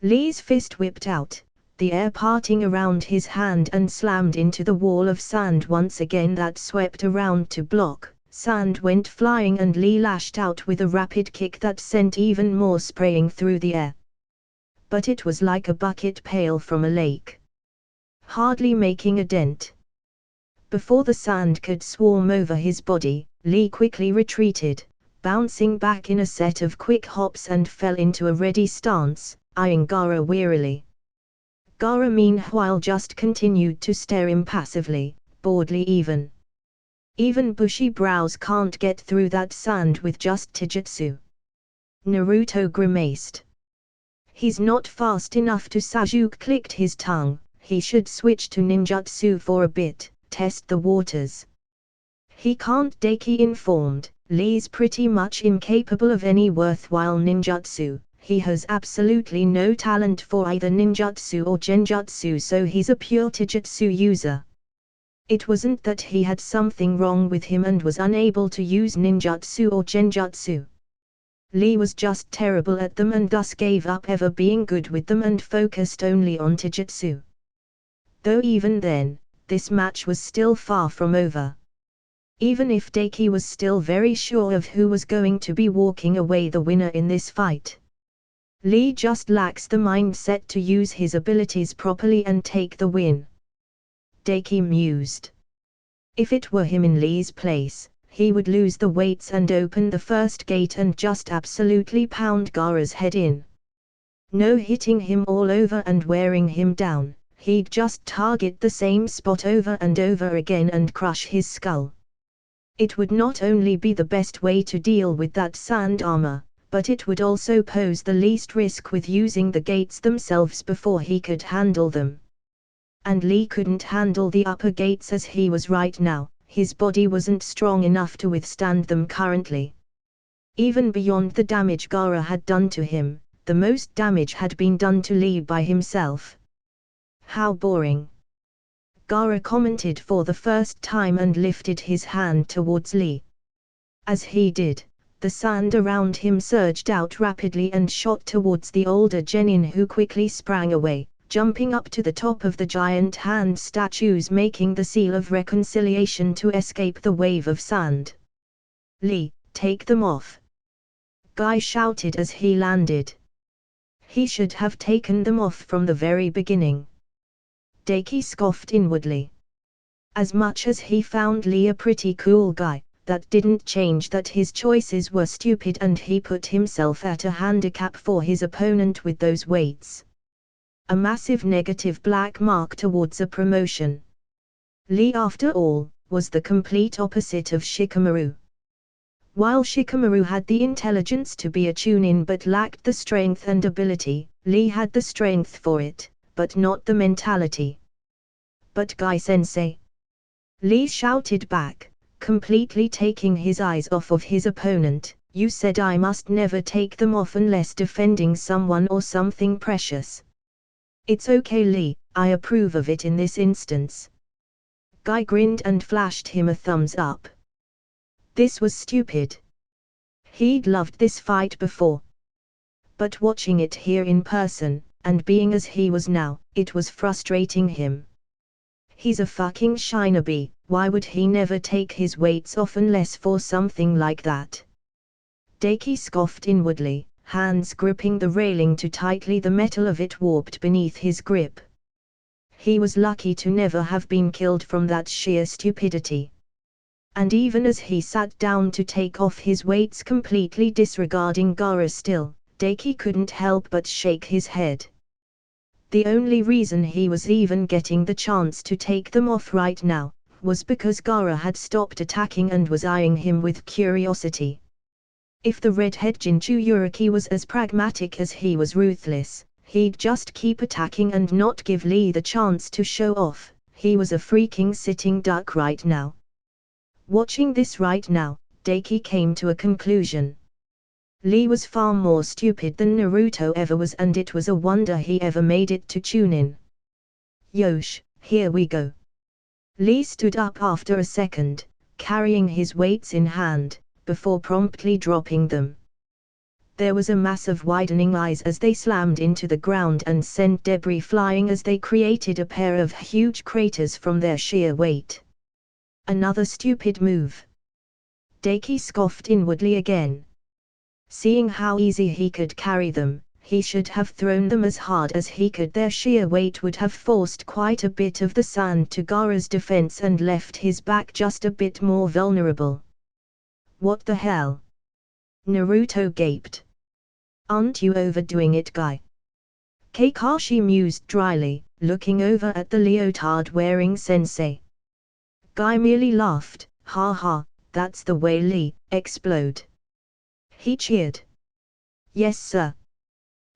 Lee's fist whipped out, the air parting around his hand and slammed into the wall of sand once again that swept around to block. Sand went flying and Lee lashed out with a rapid kick that sent even more spraying through the air. But it was like a bucket pail from a lake, hardly making a dent. Before the sand could swarm over his body, Lee quickly retreated, bouncing back in a set of quick hops and fell into a ready stance, eyeing Gaara wearily. Gaara meanwhile just continued to stare impassively, boredly even. Even bushy brows can't get through that sand with just taijutsu. Naruto grimaced. He's not fast enough to. Sasuke clicked his tongue. He should switch to ninjutsu for a bit, test the waters. He can't, Deki informed. Lee's pretty much incapable of any worthwhile ninjutsu. He has absolutely no talent for either ninjutsu or genjutsu, so he's a pure taijutsu user. It wasn't that he had something wrong with him and was unable to use ninjutsu or genjutsu. Lee was just terrible at them and thus gave up ever being good with them and focused only on taijutsu. Though even then, this match was still far from over. Even if Deki was still very sure of who was going to be walking away the winner in this fight. Lee just lacks the mindset to use his abilities properly and take the win. Deki mused. If it were him in Lee's place, he would lose the weights and open the first gate and just absolutely pound Gaara's head in. No hitting him all over and wearing him down, he'd just target the same spot over and over again and crush his skull. It would not only be the best way to deal with that sand armor, but it would also pose the least risk with using the gates themselves before he could handle them. And Lee couldn't handle the upper gates as he was right now, his body wasn't strong enough to withstand them currently. Even beyond the damage Gaara had done to him, the most damage had been done to Lee by himself. How boring. Gaara commented for the first time and lifted his hand towards Lee. As he did, the sand around him surged out rapidly and shot towards the older Genin, who quickly sprang away, jumping up to the top of the giant hand statues, making the seal of reconciliation to escape the wave of sand. "Lee, take them off!" Guy shouted as he landed. He should have taken them off from the very beginning. Daki scoffed inwardly. As much as he found Lee a pretty cool guy, that didn't change that his choices were stupid and he put himself at a handicap for his opponent with those weights. A massive negative black mark towards a promotion. Lee, after all, was the complete opposite of Shikamaru. While Shikamaru had the intelligence to be a Chunin but lacked the strength and ability, Lee had the strength for it, but not the mentality. "But Guy-sensei!" Lee shouted back, completely taking his eyes off of his opponent, "You said I must never take them off unless defending someone or something precious." "It's okay, Lee, I approve of it in this instance." Guy grinned and flashed him a thumbs up. This was stupid. He'd loved this fight before. But watching it here in person, and being as he was now, it was frustrating him. He's a fucking Shinobi, why would he never take his weights off unless for something like that? Daki scoffed inwardly, hands gripping the railing too tightly, the metal of it warped beneath his grip. He was lucky to never have been killed from that sheer stupidity. And even as he sat down to take off his weights, completely disregarding Gaara still, Daki couldn't help but shake his head. The only reason he was even getting the chance to take them off right now, was because Gaara had stopped attacking and was eyeing him with curiosity. If the redhead Jinchuriki was as pragmatic as he was ruthless, he'd just keep attacking and not give Lee the chance to show off. He was a freaking sitting duck right now. Watching this right now, Daki came to a conclusion. Lee was far more stupid than Naruto ever was, and it was a wonder he ever made it to Chunin. "Yosh, here we go." Lee stood up after a second, carrying his weights in hand, before promptly dropping them. There was a mass of widening eyes as they slammed into the ground and sent debris flying as they created a pair of huge craters from their sheer weight. Another stupid move. Daki scoffed inwardly again. Seeing how easy he could carry them, he should have thrown them as hard as he could. Their sheer weight would have forced quite a bit of the sand to Gaara's defense and left his back just a bit more vulnerable. "What the hell?" Naruto gaped. "Aren't you overdoing it, Guy?" Kakashi mused dryly, looking over at the leotard-wearing sensei. Guy merely laughed. "Ha ha, that's the way, Lee, explode." He cheered. "Yes sir."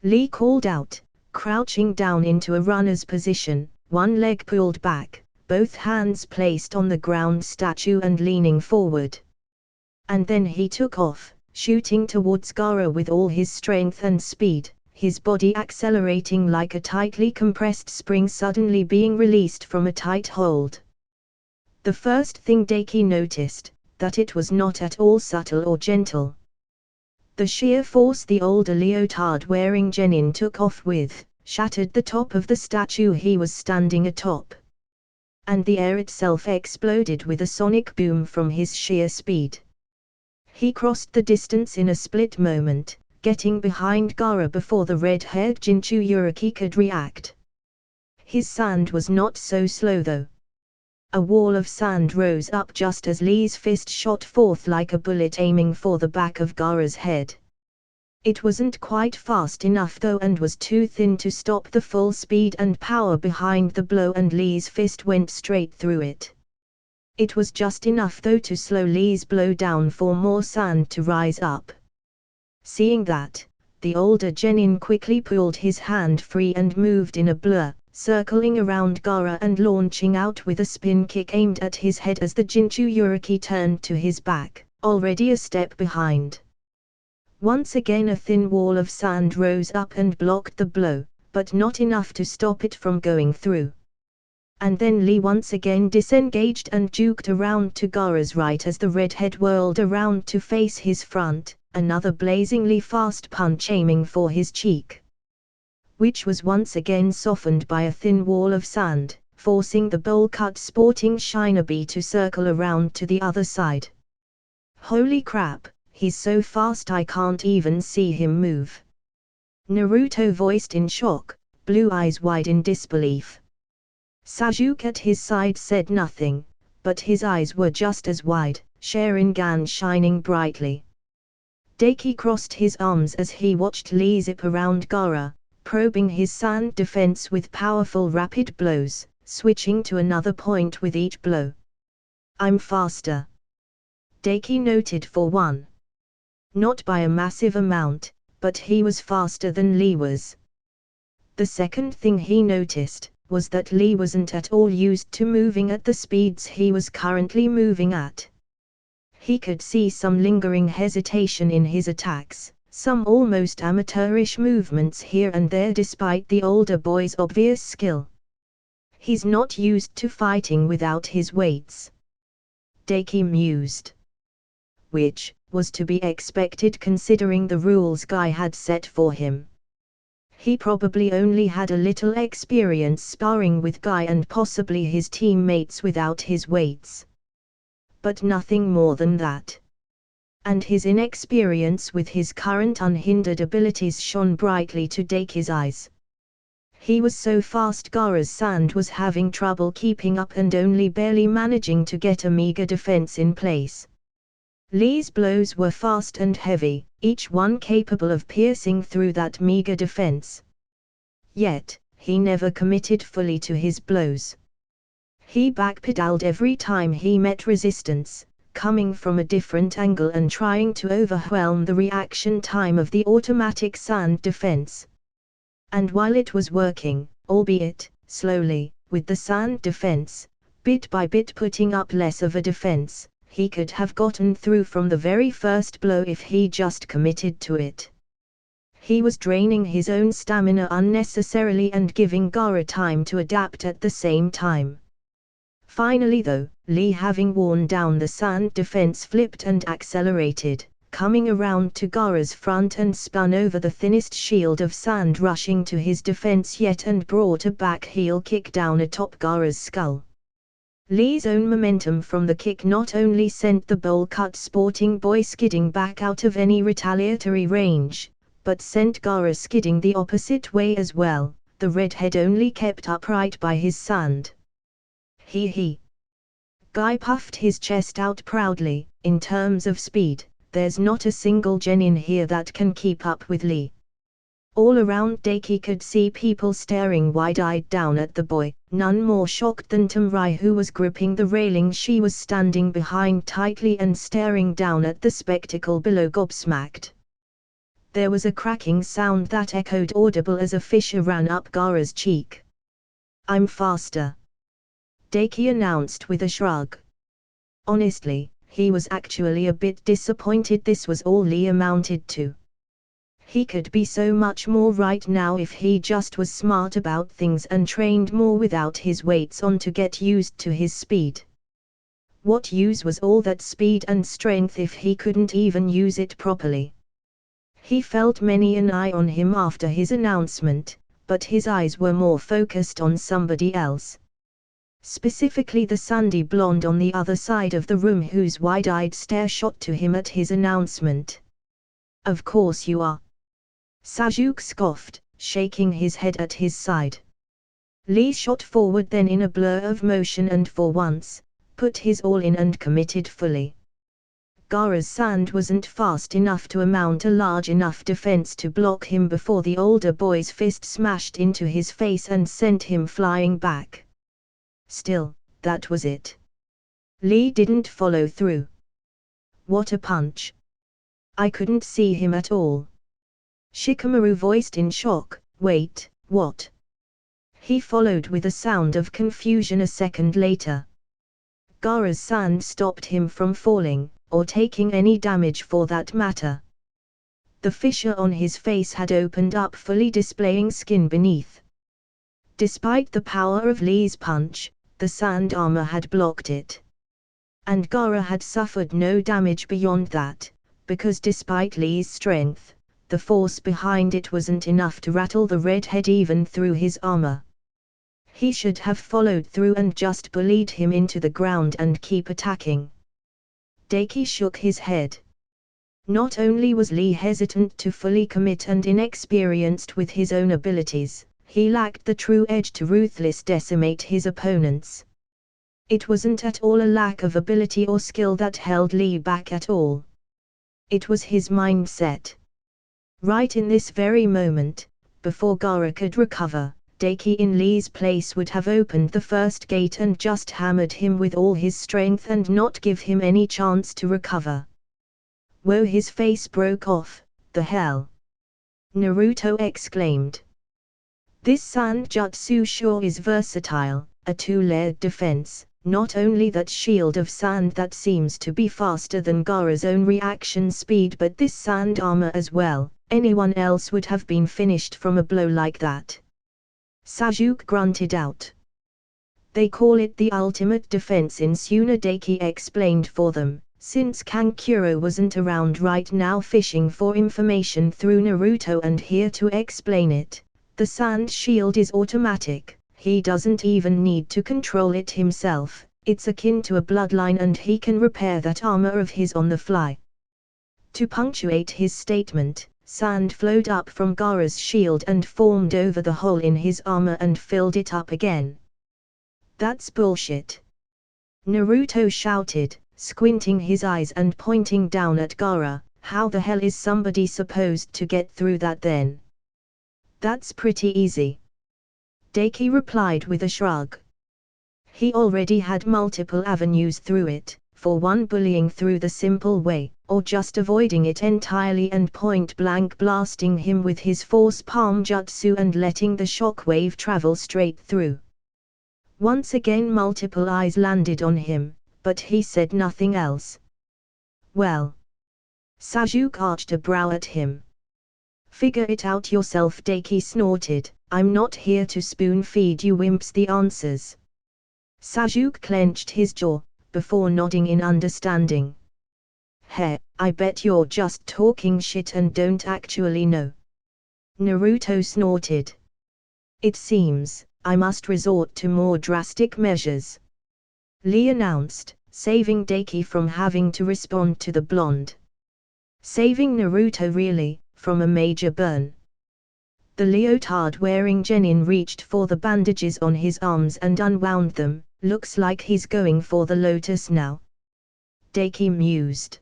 Lee called out, crouching down into a runner's position, one leg pulled back, both hands placed on the ground statue and leaning forward. And then he took off, shooting towards Gaara with all his strength and speed, his body accelerating like a tightly compressed spring suddenly being released from a tight hold. The first thing Daki noticed, that it was not at all subtle or gentle. The sheer force the older leotard-wearing Genin took off with, shattered the top of the statue he was standing atop. And the air itself exploded with a sonic boom from his sheer speed. He crossed the distance in a split moment, getting behind Gaara before the red-haired Jinchuriki could react. His sand was not so slow though. A wall of sand rose up just as Lee's fist shot forth like a bullet, aiming for the back of Gaara's head. It wasn't quite fast enough though and was too thin to stop the full speed and power behind the blow, and Lee's fist went straight through it. It was just enough though to slow Lee's blow down for more sand to rise up. Seeing that, the older Genin quickly pulled his hand free and moved in a blur, circling around Gaara and launching out with a spin kick aimed at his head as the Jinchuriki turned to his back, already a step behind. Once again a thin wall of sand rose up and blocked the blow, but not enough to stop it from going through. And then Lee once again disengaged and juked around to Gaara's right as the redhead whirled around to face his front, another blazingly fast punch aiming for his cheek, which was once again softened by a thin wall of sand, forcing the bowl-cut sporting Shinobi to circle around to the other side. Holy crap, he's so fast I can't even see him move. Naruto voiced in shock, blue eyes wide in disbelief. Sasuke at his side said nothing, but his eyes were just as wide, Sharingan shining brightly. Deki crossed his arms as he watched Lee zip around Gaara, probing his sand defense with powerful rapid blows, switching to another point with each blow. I'm faster. Deki noted for one. Not by a massive amount, but he was faster than Lee was. The second thing he noticed was that Lee wasn't at all used to moving at the speeds he was currently moving at. He could see some lingering hesitation in his attacks, some almost amateurish movements here and there despite the older boy's obvious skill. He's not used to fighting without his weights. Deki mused. Which was to be expected considering the rules Guy had set for him. He probably only had a little experience sparring with Guy and possibly his teammates without his weights. But nothing more than that. And his inexperience with his current unhindered abilities shone brightly to Deki's eyes. He was so fast Gaara's sand was having trouble keeping up and only barely managing to get a meager defense in place. Lee's blows were fast and heavy, each one capable of piercing through that meager defense. Yet, he never committed fully to his blows. He backpedaled every time he met resistance, coming from a different angle and trying to overwhelm the reaction time of the automatic sand defense. And while it was working, albeit slowly, with the sand defense, bit by bit putting up less of a defense, he could have gotten through from the very first blow if he just committed to it. He was draining his own stamina unnecessarily and giving Gaara time to adapt at the same time. Finally though, Lee having worn down the sand defense flipped and accelerated, coming around to Gaara's front and spun over the thinnest shield of sand rushing to his defense yet and brought a back heel kick down atop Gaara's skull. Lee's own momentum from the kick not only sent the bowl-cut sporting boy skidding back out of any retaliatory range, but sent Gaara skidding the opposite way as well, the redhead only kept upright by his sand. He. Guy puffed his chest out proudly. In terms of speed, there's not a single Genin here that can keep up with Lee. All around Deki could see people staring wide-eyed down at the boy, none more shocked than Tamrai, who was gripping the railing she was standing behind tightly and staring down at the spectacle below gobsmacked. There was a cracking sound that echoed audible as a fissure ran up Gaara's cheek. I'm faster, Deki announced with a shrug. Honestly, he was actually a bit disappointed this was all Lee amounted to. He could be so much more right now if he just was smart about things and trained more without his weights on to get used to his speed. What use was all that speed and strength if he couldn't even use it properly? He felt many an eye on him after his announcement, but his eyes were more focused on somebody else. Specifically the sandy blonde on the other side of the room whose wide-eyed stare shot to him at his announcement. Of course you are. Sasuke scoffed, shaking his head at his side. Lee shot forward then in a blur of motion and for once, put his all in and committed fully. Gaara's sand wasn't fast enough to amount a large enough defense to block him before the older boy's fist smashed into his face and sent him flying back. Still, that was it. Lee didn't follow through. What a punch! I couldn't see him at all. Shikamaru voiced in shock, wait, what? He followed with a sound of confusion a second later. Gaara's sand stopped him from falling, or taking any damage for that matter. The fissure on his face had opened up, fully displaying skin beneath. Despite the power of Lee's punch, the sand armor had blocked it. And Gaara had suffered no damage beyond that, because despite Lee's strength, the force behind it wasn't enough to rattle the redhead even through his armor. He should have followed through and just bullied him into the ground and keep attacking. Deki shook his head. Not only was Lee hesitant to fully commit and inexperienced with his own abilities, he lacked the true edge to ruthless decimate his opponents. It wasn't at all a lack of ability or skill that held Lee back at all. It was his mindset. Right in this very moment, before Gaara could recover, Deki in Lee's place would have opened the first gate and just hammered him with all his strength and not give him any chance to recover. Whoa! His face broke off. The hell? Naruto exclaimed. This sand jutsu sure is versatile, a two-layered defense, not only that shield of sand that seems to be faster than Gaara's own reaction speed, but this sand armor as well. Anyone else would have been finished from a blow like that. Sasuke grunted out. They call it the ultimate defense in Suna. Deki explained for them, since Kankuro wasn't around right now fishing for information through Naruto and here to explain it. The sand shield is automatic, he doesn't even need to control it himself, it's akin to a bloodline and he can repair that armor of his on the fly. To punctuate his statement, sand flowed up from Gaara's shield and formed over the hole in his armor and filled it up again. That's bullshit! Naruto shouted, squinting his eyes and pointing down at Gaara. How the hell is somebody supposed to get through that then? That's pretty easy. Deki replied with a shrug. He already had multiple avenues through it, for one bullying through the simple way, or just avoiding it entirely and point-blank blasting him with his force palm jutsu and letting the shockwave travel straight through. Once again multiple eyes landed on him, but he said nothing else. Well? Sasuke arched a brow at him. Figure it out yourself. Deki snorted, I'm not here to spoon-feed you wimps the answers. Sasuke clenched his jaw, before nodding in understanding. Heh, I bet you're just talking shit and don't actually know. Naruto snorted. It seems, I must resort to more drastic measures. Lee announced, saving Deki from having to respond to the blonde. Saving Naruto really, from a major burn. The leotard-wearing Genin reached for the bandages on his arms and unwound them. Looks like he's going for the lotus now. Deki mused.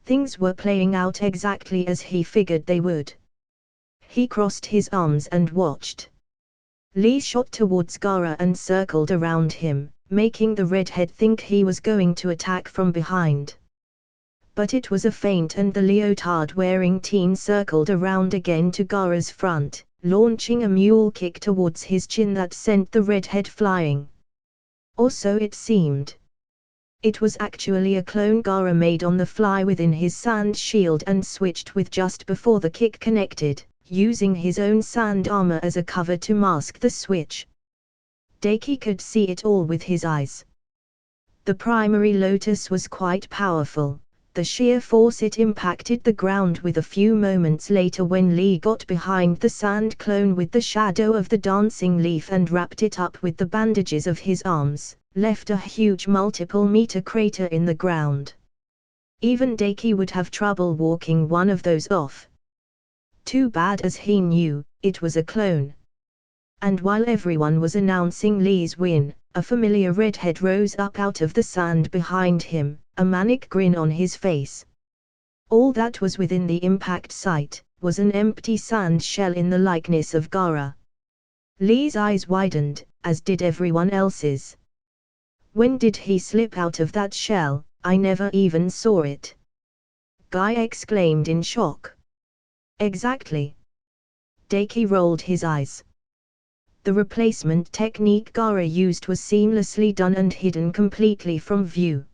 Things were playing out exactly as he figured they would. He crossed his arms and watched. Lee shot towards Gaara and circled around him, making the redhead think he was going to attack from behind. But it was a feint and the leotard-wearing teen circled around again to Gaara's front, launching a mule kick towards his chin that sent the redhead flying. Or so it seemed. It was actually a clone Gaara made on the fly within his sand shield and switched with just before the kick connected, using his own sand armor as a cover to mask the switch. Deki could see it all with his eyes. The primary lotus was quite powerful. The sheer force it impacted the ground with a few moments later when Lee got behind the sand clone with the shadow of the dancing leaf and wrapped it up with the bandages of his arms, left a huge multiple-meter crater in the ground. Even Deki would have trouble walking one of those off. Too bad, as he knew, it was a clone. And while everyone was announcing Lee's win, a familiar redhead rose up out of the sand behind him, a manic grin on his face. All that was within the impact sight was an empty sand shell in the likeness of Gaara. Lee's eyes widened, as did everyone else's. When did he slip out of that shell? I never even saw it. Guy exclaimed in shock. Exactly. Deki rolled his eyes. The replacement technique Gaara used was seamlessly done and hidden completely from view.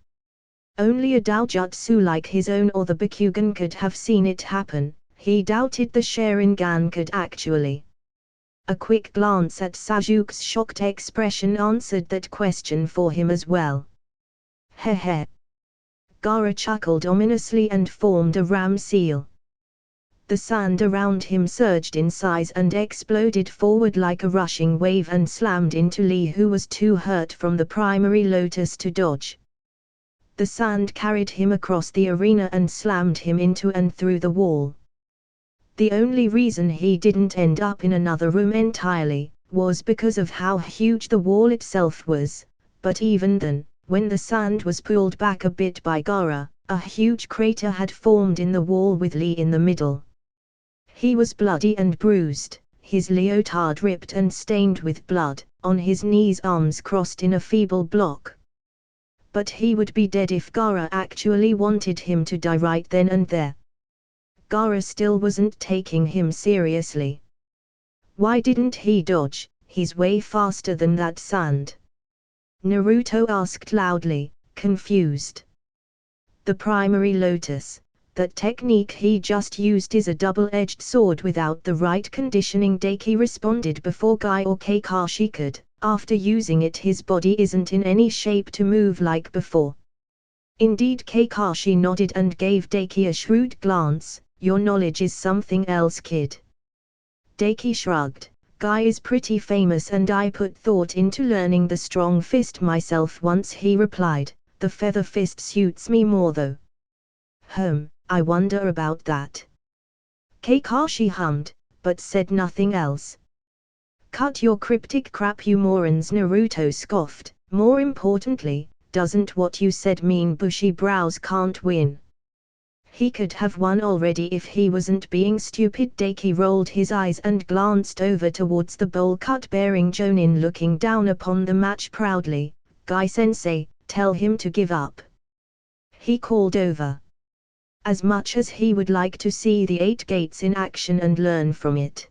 Only a Daojutsu like his own or the Bakugan could have seen it happen. He doubted the Sharingan could actually. A quick glance at Sajuke's shocked expression answered that question for him as well. Heh. Gaara chuckled ominously and formed a ram seal. The sand around him surged in size and exploded forward like a rushing wave and slammed into Lee, who was too hurt from the primary lotus to dodge. The sand carried him across the arena and slammed him into and through the wall. The only reason he didn't end up in another room entirely was because of how huge the wall itself was, but even then, when the sand was pulled back a bit by Gaara, a huge crater had formed in the wall with Lee in the middle. He was bloody and bruised, his leotard ripped and stained with blood, on his knees, arms crossed in a feeble block. But he would be dead if Gaara actually wanted him to die right then and there. Gaara still wasn't taking him seriously. Why didn't he dodge? He's way faster than that sand. Naruto asked loudly, confused. The primary lotus, that technique he just used, is a double-edged sword without the right conditioning. Deki responded before Guy or Kakashi could. After using it, his body isn't in any shape to move like before. Indeed, Kakashi nodded and gave Deki a shrewd glance. Your knowledge is something else, kid. Deki shrugged. Guy is pretty famous and I put thought into learning the strong fist myself once, he replied. The feather fist suits me more though. I wonder about that. Kakashi hummed, but said nothing else. Cut your cryptic crap, you morons, Naruto scoffed. More importantly, doesn't what you said mean bushy brows can't win? He could have won already if he wasn't being stupid. Deki rolled his eyes and glanced over towards the bowl cut bearing Jonin looking down upon the match proudly. Guy-sensei, tell him to give up. He called over. As much as he would like to see the 8 gates in action and learn from it,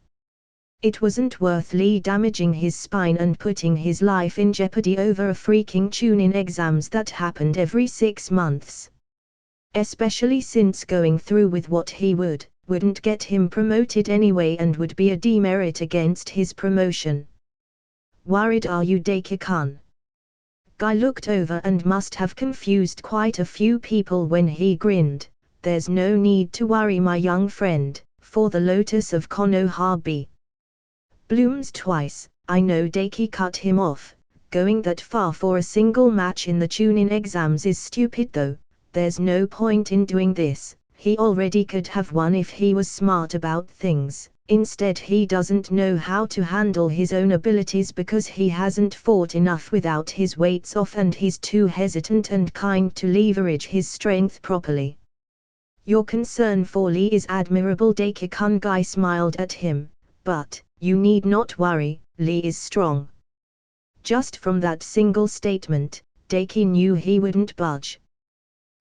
it wasn't worth Lee damaging his spine and putting his life in jeopardy over a freaking Chunin exams that happened every 6 months. Especially since going through with what he wouldn't get him promoted anyway and would be a demerit against his promotion. Worried are you, Deki-kun? Guy looked over and must have confused quite a few people when he grinned. There's no need to worry, my young friend, for the lotus of Konoha blooms twice. I know. Deki cut him off. Going that far for a single match in the Chunin exams is stupid though. There's no point in doing this. He already could have won if he was smart about things. Instead, he doesn't know how to handle his own abilities because he hasn't fought enough without his weights off and he's too hesitant and kind to leverage his strength properly. Your concern for Lee is admirable, Deki-kun. Guy smiled at him. But you need not worry, Lee is strong. Just from that single statement, Deki knew he wouldn't budge.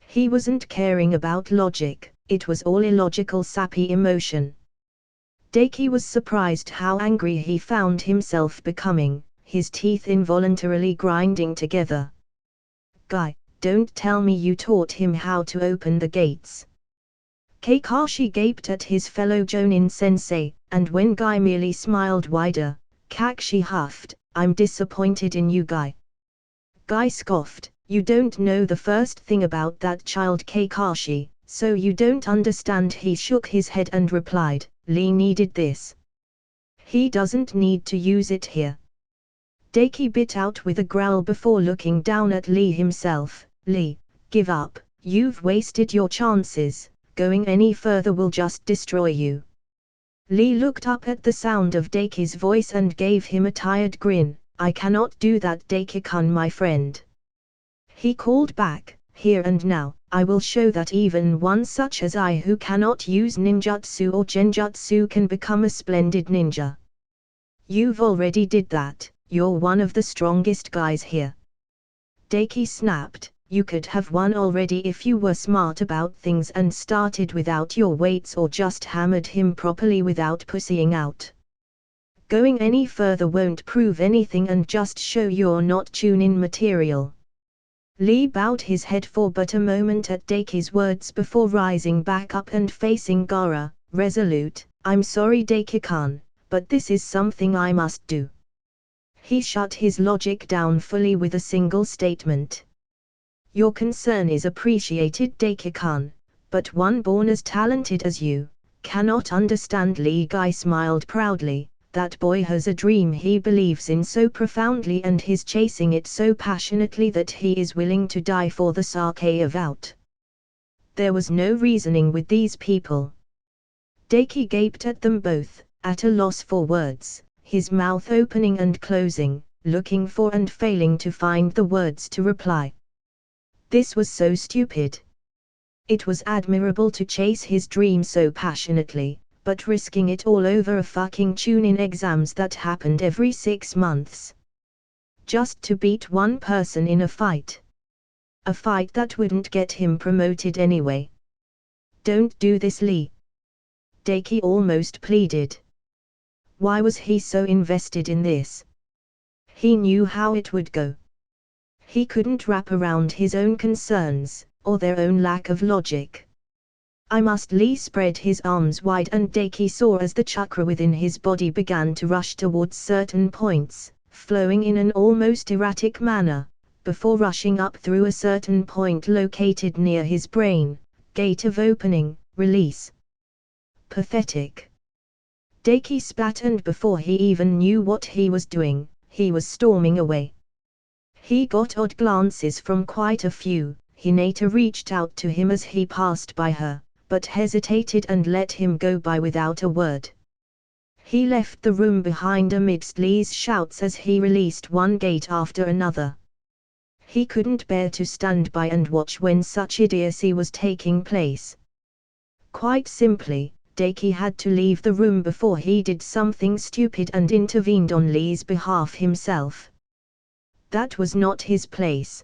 He wasn't caring about logic, it was all illogical, sappy emotion. Deki was surprised how angry he found himself becoming, his teeth involuntarily grinding together. Guy, don't tell me you taught him how to open the gates. Kakashi gaped at his fellow Jonin sensei, and when Guy merely smiled wider, Kakashi huffed, I'm disappointed in you, Guy. Guy scoffed, you don't know the first thing about that child, Kakashi, so you don't understand. He shook his head and replied, Lee needed this. He doesn't need to use it here. Deki bit out with a growl before looking down at Lee himself. Lee, give up, you've wasted your chances. Going any further will just destroy you. Lee looked up at the sound of Deki's voice and gave him a tired grin. I cannot do that, Daiki-kun my friend. He called back, here and now, I will show that even one such as I who cannot use ninjutsu or genjutsu can become a splendid ninja. You've already did that, you're one of the strongest guys here. Daiki snapped, you could have won already if you were smart about things and started without your weights or just hammered him properly without pussying out. Going any further won't prove anything and just show you're not tune-in material. Lee bowed his head for but a moment at Daiki's words before rising back up and facing Gaara, resolute, I'm sorry Daiki-kun, but this is something I must do. He shut his logic down fully with a single statement. Your concern is appreciated Daiki-kun, but one born as talented as you, cannot understand. Lee Guy smiled proudly. That boy has a dream he believes in so profoundly and he's chasing it so passionately that he is willing to die for the sake of out. There was no reasoning with these people. Daiki gaped at them both, at a loss for words, his mouth opening and closing, looking for and failing to find the words to reply. This was so stupid. It was admirable to chase his dream so passionately, but risking it all over a fucking tune-in exams that happened every 6 months. Just to beat one person in a fight. A fight that wouldn't get him promoted anyway. Don't do this, Lee. Daiki almost pleaded. Why was he so invested in this? He knew how it would go. He couldn't wrap around his own concerns, or their own lack of logic. I must. Lee spread his arms wide and Daiki saw as the chakra within his body began to rush towards certain points, flowing in an almost erratic manner, before rushing up through a certain point located near his brain, gate of opening, release. Pathetic. Daiki spat and before he even knew what he was doing, he was storming away. He got odd glances from quite a few. Hinata reached out to him as he passed by her, but hesitated and let him go by without a word. He left the room behind amidst Lee's shouts as he released one gate after another. He couldn't bear to stand by and watch when such idiocy was taking place. Quite simply, Daiki had to leave the room before he did something stupid and intervened on Lee's behalf himself. That was not his place.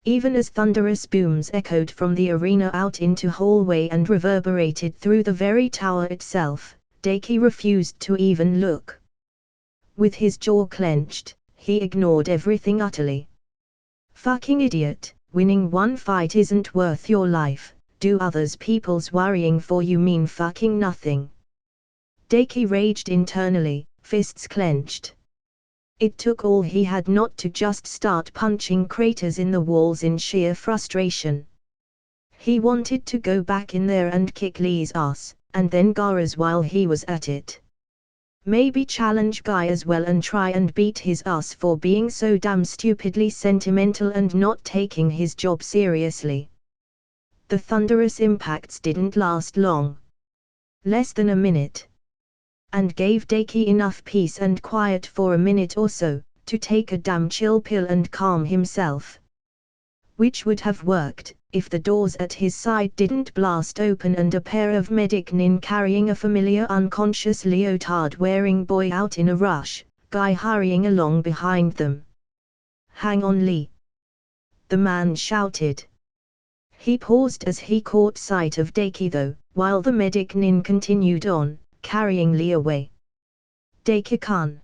Even as thunderous booms echoed from the arena out into hallway and reverberated through the very tower itself, Daiki refused to even look. With his jaw clenched, he ignored everything utterly. Fucking idiot, winning one fight isn't worth your life, do others people's worrying for you mean fucking nothing. Daiki raged internally, fists clenched. It took all he had not to just start punching craters in the walls in sheer frustration. He wanted to go back in there and kick Lee's ass, and then Gaara's while he was at it. Maybe challenge Guy as well and try and beat his ass for being so damn stupidly sentimental and not taking his job seriously. The thunderous impacts didn't last long. Less than a minute. And gave Daiki enough peace and quiet for a minute or so, to take a damn chill pill and calm himself. Which would have worked, if the doors at his side didn't blast open and a pair of medic nin carrying a familiar unconscious leotard-wearing boy out in a rush, Guy hurrying along behind them. Hang on, Lee! The man shouted. He paused as he caught sight of Daiki though, while the medic nin continued on, carrying Lee away. Daiki-kun.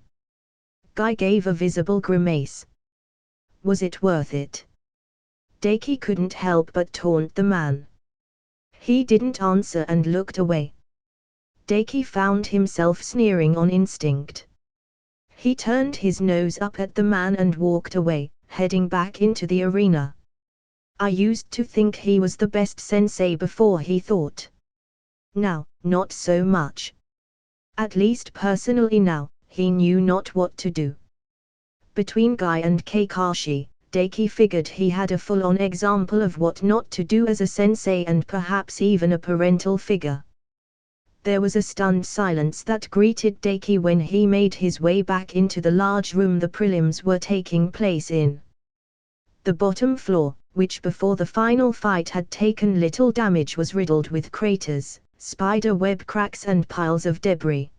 Guy gave a visible grimace. Was it worth it? Daiki couldn't help but taunt the man. He didn't answer and looked away. Daiki found himself sneering on instinct. He turned his nose up at the man and walked away, heading back into the arena. I used to think he was the best sensei before, he thought. Now, not so much. At least personally now, he knew not what to do. Between Guy and Kakashi, Daiki figured he had a full-on example of what not to do as a sensei and perhaps even a parental figure. There was a stunned silence that greeted Deki when he made his way back into the large room the prelims were taking place in. The bottom floor, which before the final fight had taken little damage, was riddled with craters, spider web cracks and piles of debris.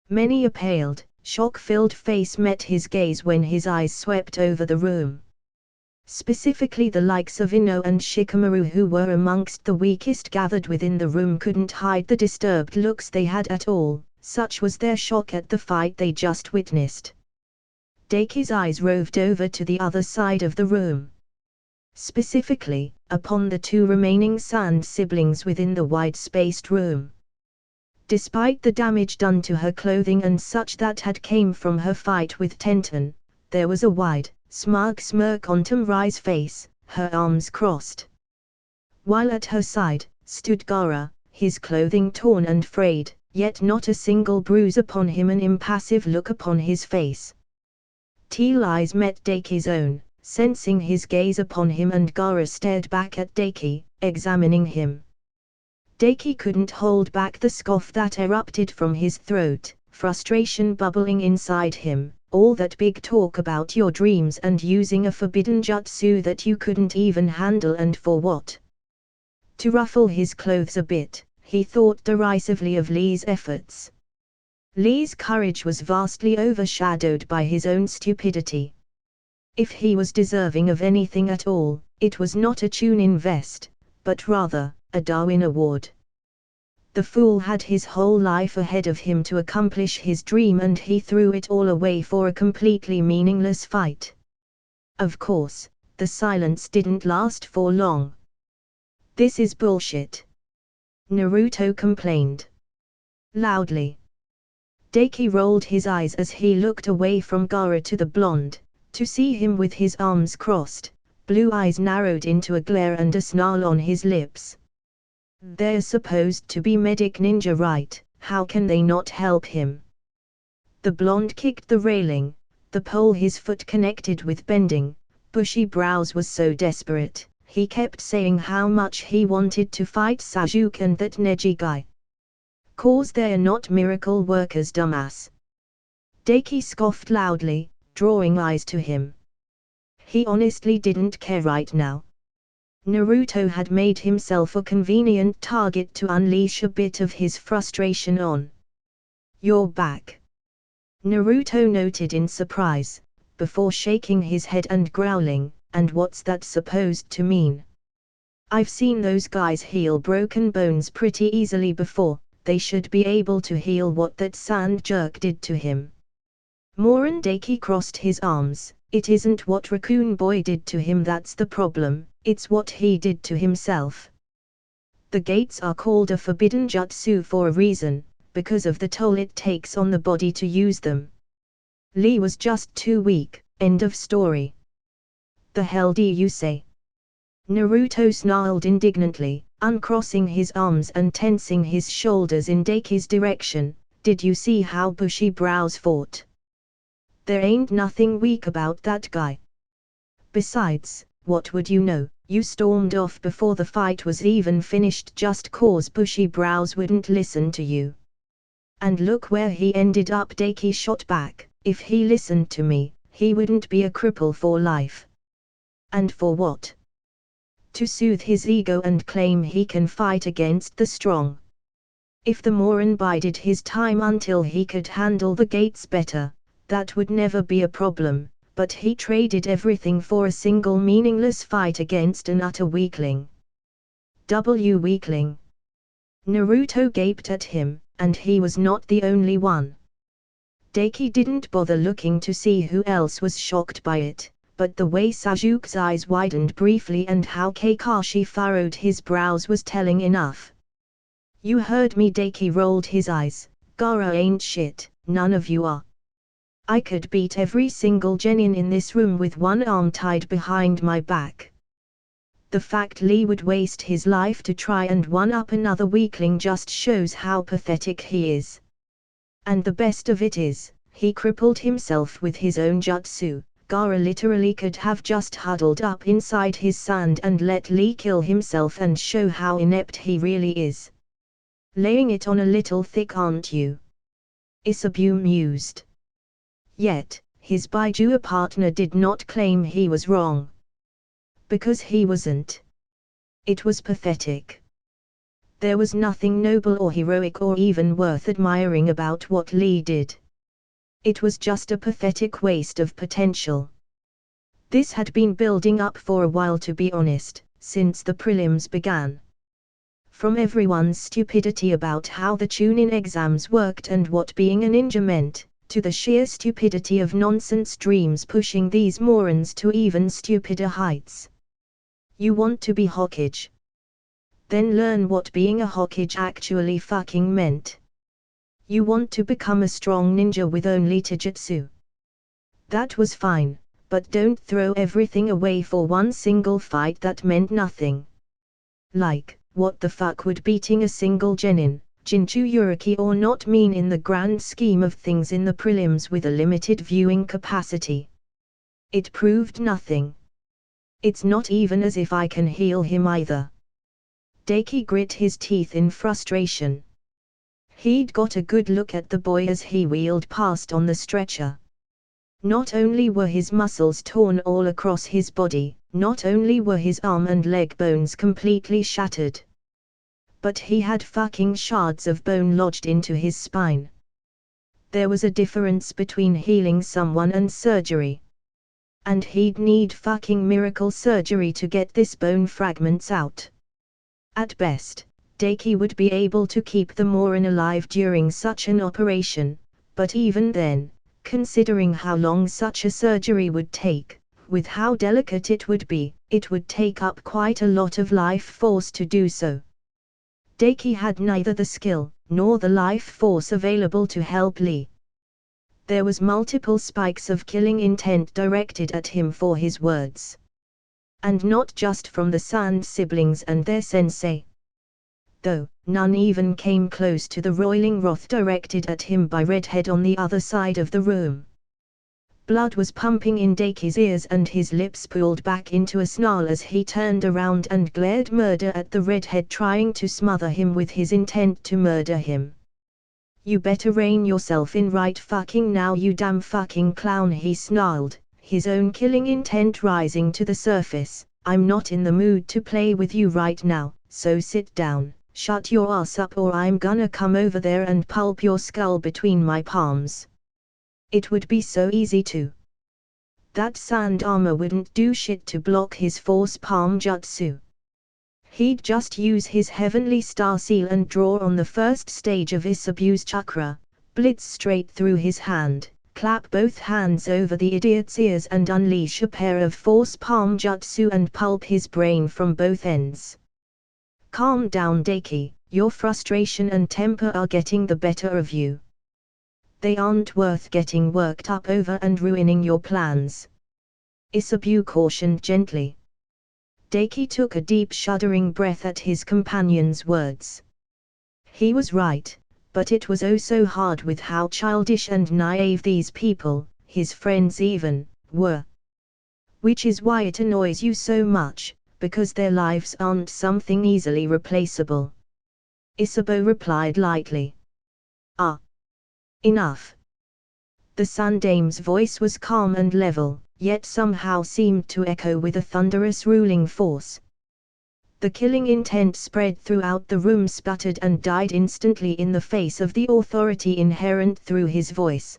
Many a paled, shock-filled face met his gaze when his eyes swept over the room. Specifically the likes of Ino and Shikamaru, who were amongst the weakest gathered within the room, couldn't hide the disturbed looks they had at all, such was their shock at the fight they just witnessed. Daki's eyes roved over to the other side of the room. Specifically, upon the two remaining Sand siblings within the wide-spaced room. Despite the damage done to her clothing and such that had came from her fight with Tenten, there was a wide, smug smirk on Tamri's face, her arms crossed. While at her side, stood Gaara, his clothing torn and frayed, yet not a single bruise upon him, an impassive look upon his face. Teal eyes met Daki's own, sensing his gaze upon him, and Gaara stared back at Daki, examining him. Daki couldn't hold back the scoff that erupted from his throat, frustration bubbling inside him. All that big talk about your dreams and using a forbidden jutsu that you couldn't even handle, and for what? To ruffle his clothes a bit, he thought derisively of Lee's efforts. Lee's courage was vastly overshadowed by his own stupidity. If he was deserving of anything at all, it was not a Chunin vest, but rather a Darwin Award. The fool had his whole life ahead of him to accomplish his dream, and he threw it all away for a completely meaningless fight. Of course, the silence didn't last for long. "This is bullshit," Naruto complained loudly. Daki rolled his eyes as he looked away from Gaara to the blonde, to see him with his arms crossed, blue eyes narrowed into a glare and a snarl on his lips. "They're supposed to be medic ninja, right? How can they not help him?" The blonde kicked the railing, the pole his foot connected with bending. Bushy brows was so desperate, he kept saying how much he wanted to fight Sasuke and that Neji guy. "'Cause they're not miracle workers, dumbass." Daki scoffed loudly, drawing eyes to him. He honestly didn't care right now. Naruto had made himself a convenient target to unleash a bit of his frustration on. "You're back," Naruto noted in surprise, before shaking his head and growling, "And what's that supposed to mean? I've seen those guys heal broken bones pretty easily before, they should be able to heal what that sand jerk did to him." Daki crossed his arms. "It isn't what Raccoon Boy did to him that's the problem, it's what he did to himself. The gates are called a forbidden jutsu for a reason, because of the toll it takes on the body to use them. Lee was just too weak, end of story." "The hell do you say?" Naruto snarled indignantly, uncrossing his arms and tensing his shoulders in Daki's direction. "Did you see how Bushy Brows fought? There ain't nothing weak about that guy. Besides, what would you know, you stormed off before the fight was even finished just 'cause Bushy Brows wouldn't listen to you. And look where he ended up," Daki shot back. "If he listened to me, he wouldn't be a cripple for life." "And for what? To soothe his ego and claim he can fight against the strong. If the Morin bided his time until he could handle the gates better, that would never be a problem, but he traded everything for a single meaningless fight against an utter weakling." Weakling. Naruto gaped at him, and he was not the only one. Daki didn't bother looking to see who else was shocked by it, but the way Sasuke's eyes widened briefly and how Kakashi furrowed his brows was telling enough. "You heard me," Daki rolled his eyes. "Gaara ain't shit, none of you are. I could beat every single genin in this room with one arm tied behind my back. The fact Lee would waste his life to try and one-up another weakling just shows how pathetic he is. And the best of it is, he crippled himself with his own jutsu. Gaara literally could have just huddled up inside his sand and let Lee kill himself and show how inept he really is." Laying it on a little thick, aren't you? Isabu mused. Yet, his Baijua partner did not claim he was wrong. Because he wasn't. It was pathetic. There was nothing noble or heroic or even worth admiring about what Lee did. It was just a pathetic waste of potential. This had been building up for a while, to be honest, since the prelims began. From everyone's stupidity about how the tune-in exams worked and what being a ninja meant, to the sheer stupidity of nonsense dreams pushing these morons to even stupider heights. You want to be Hokage? Then learn what being a Hokage actually fucking meant. You want to become a strong ninja with only taijutsu? That was fine, but don't throw everything away for one single fight that meant nothing. Like, what the fuck would beating a single Genin, Jinchuriki or not mean in the grand scheme of things in the prelims with a limited viewing capacity? It proved nothing. It's not even as if I can heal him either. Daiki grit his teeth in frustration. He'd got a good look at the boy as he wheeled past on the stretcher. Not only were his muscles torn all across his body, not only were his arm and leg bones completely shattered, but he had fucking shards of bone lodged into his spine. There was a difference between healing someone and surgery. And he'd need fucking miracle surgery to get this bone fragments out. At best, Daiki would be able to keep the moron alive during such an operation, but even then, considering how long such a surgery would take, with how delicate it would take up quite a lot of life force to do so. Daiki had neither the skill, nor the life force available to help Lee. There was multiple spikes of killing intent directed at him for his words. And not just from the Sand siblings and their sensei. Though, none even came close to the roiling wrath directed at him by Redhead on the other side of the room. Blood was pumping in Daiki's ears and his lips pulled back into a snarl as he turned around and glared murder at the Redhead, trying to smother him with his intent to murder him. You better rein yourself in right fucking now, you damn fucking clown, he snarled, his own killing intent rising to the surface. I'm not in the mood to play with you right now, so sit down. Shut your ass up or I'm gonna come over there and pulp your skull between my palms. It would be so easy to. That sand armor wouldn't do shit to block his force palm jutsu. He'd just use his heavenly star seal and draw on the first stage of Isabu's chakra, blitz straight through his hand, clap both hands over the idiot's ears and unleash a pair of force palm jutsu and pulp his brain from both ends. Calm down, Daiki, your frustration and temper are getting the better of you. They aren't worth getting worked up over and ruining your plans. Isabu cautioned gently. Daiki took a deep shuddering breath at his companion's words. He was right, but it was oh so hard with how childish and naive these people, his friends even, were. Which is why it annoys you so much, because their lives aren't something easily replaceable. Isabu replied lightly. Ah. Enough. The Sundame's voice was calm and level, yet somehow seemed to echo with a thunderous ruling force. The killing intent spread throughout the room, sputtered and died instantly in the face of the authority inherent through his voice.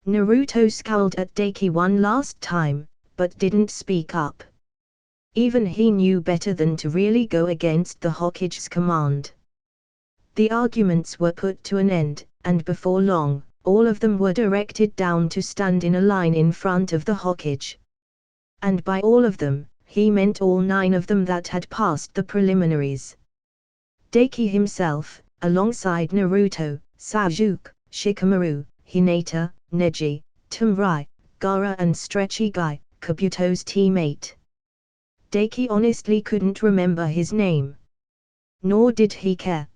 Naruto scowled at Daiki one last time, but didn't speak up. Even he knew better than to really go against the Hokage's command. The arguments were put to an end, and before long, all of them were directed down to stand in a line in front of the Hokage. And by all of them, he meant all 9 of them that had passed the preliminaries. Daiki himself, alongside Naruto, Sasuke, Shikamaru, Hinata, Neji, Temurai, Gaara and Stretchy Guy, Kabuto's teammate. Daiki honestly couldn't remember his name. Nor did he care.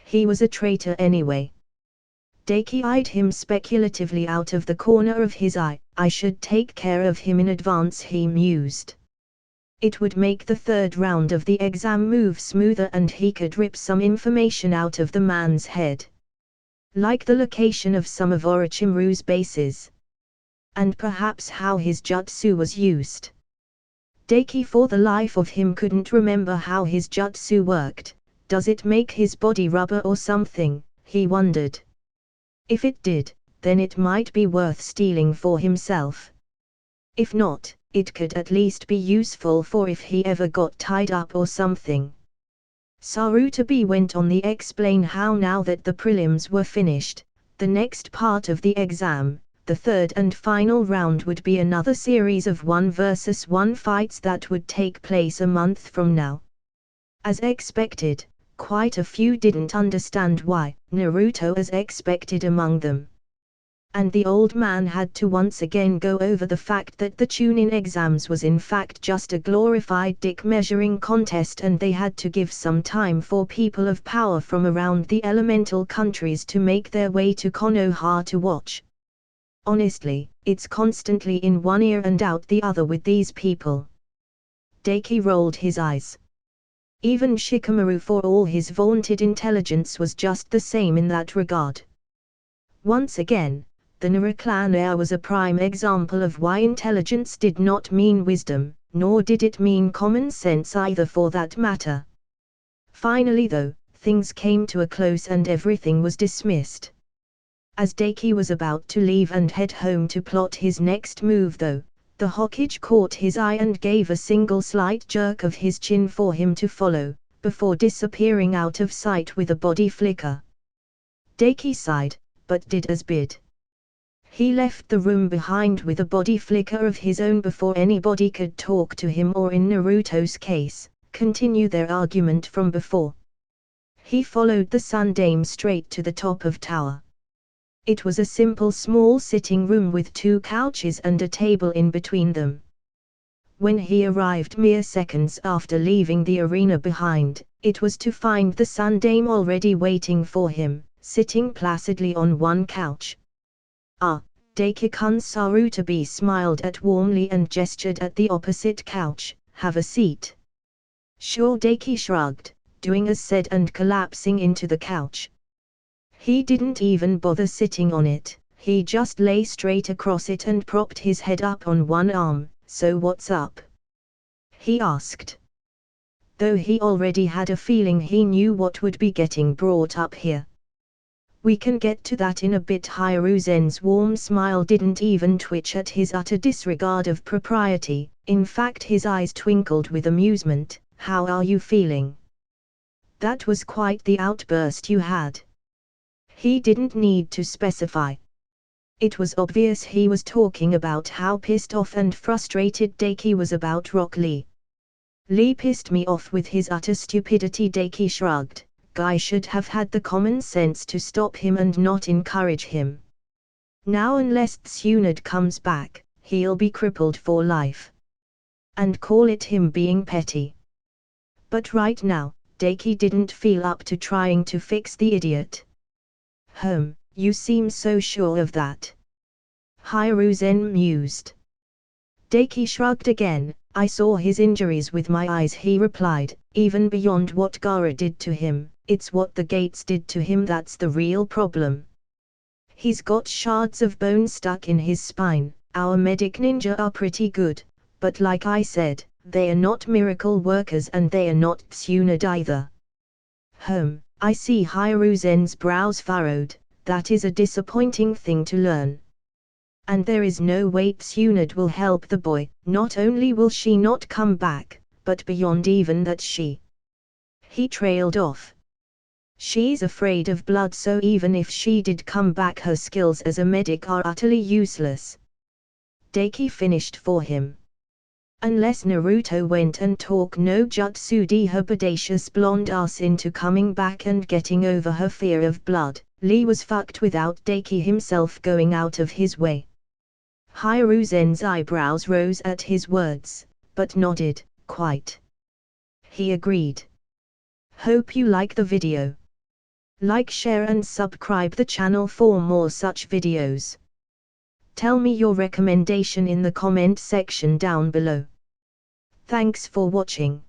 He was a traitor anyway. Daiki eyed him speculatively out of the corner of his eye. I should take care of him in advance, he mused. It would make the third round of the exam move smoother and he could rip some information out of the man's head. Like the location of some of Orochimaru's bases. And perhaps how his jutsu was used. Deki for the life of him couldn't remember how his jutsu worked. Does it make his body rubber or something, he wondered. If it did, then it might be worth stealing for himself. If not, it could at least be useful for if he ever got tied up or something. Sarutobi went on to explain how now that the prelims were finished, the next part of the exam, the third and final round would be another series of 1 versus 1 fights that would take place a month from now. As expected, quite a few didn't understand why, Naruto as expected among them. And the old man had to once again go over the fact that the Chunin exams was in fact just a glorified dick measuring contest and they had to give some time for people of power from around the elemental countries to make their way to Konoha to watch. Honestly, it's constantly in one ear and out the other with these people. Deki rolled his eyes. Even Shikamaru for all his vaunted intelligence was just the same in that regard. Once again, the Naraclan heir was a prime example of why intelligence did not mean wisdom, nor did it mean common sense either for that matter. Finally though, things came to a close and everything was dismissed. As Deki was about to leave and head home to plot his next move though, the Hokage caught his eye and gave a single slight jerk of his chin for him to follow, before disappearing out of sight with a body flicker. Deki sighed, but did as bid. He left the room behind with a body flicker of his own before anybody could talk to him or in Naruto's case, continue their argument from before. He followed the Sun Dame straight to the top of tower. It was a simple small sitting room with 2 couches and a table in between them. When he arrived mere seconds after leaving the arena behind, it was to find the Sun Dame already waiting for him, sitting placidly on one couch. Ah, Deki-kun. Sarutobi smiled at warmly and gestured at the opposite couch, have a seat. Sure. Deki shrugged, doing as said and collapsing into the couch. He didn't even bother sitting on it, he just lay straight across it and propped his head up on one arm. So what's up? He asked. Though he already had a feeling he knew what would be getting brought up here. We can get to that in a bit. Hiruzen's warm smile didn't even twitch at his utter disregard of propriety, in fact his eyes twinkled with amusement. How are you feeling? That was quite the outburst you had. He didn't need to specify. It was obvious he was talking about how pissed off and frustrated Deki was about Rock Lee. Lee pissed me off with his utter stupidity. Deki shrugged. Guy should have had the common sense to stop him and not encourage him. Now unless Tsunade comes back, he'll be crippled for life. And call it him being petty. But right now, Deki didn't feel up to trying to fix the idiot. You seem so sure of that. Hiruzen mused. Deki shrugged again. I saw his injuries with my eyes, he replied. Even beyond what Gaara did to him, it's what the gates did to him that's the real problem. He's got shards of bone stuck in his spine. Our medic ninja are pretty good, but like I said, they are not miracle workers and they are not Tsunade either. I see. Hiruzen's brows furrowed. That is a disappointing thing to learn. And there is no way Tsunade will help the boy. Not only will she not come back, but beyond even that He trailed off. She's afraid of blood, so even if she did come back her skills as a medic are utterly useless. Deki finished for him. Unless Naruto went and talked no Jutsu her bodacious blonde ass into coming back and getting over her fear of blood, Lee was fucked without Deki himself going out of his way. Hiruzen's eyebrows rose at his words, but nodded, quite. He agreed. Hope you like the video. Like, share and subscribe the channel for more such videos. Tell me your recommendation in the comment section down below. Thanks for watching.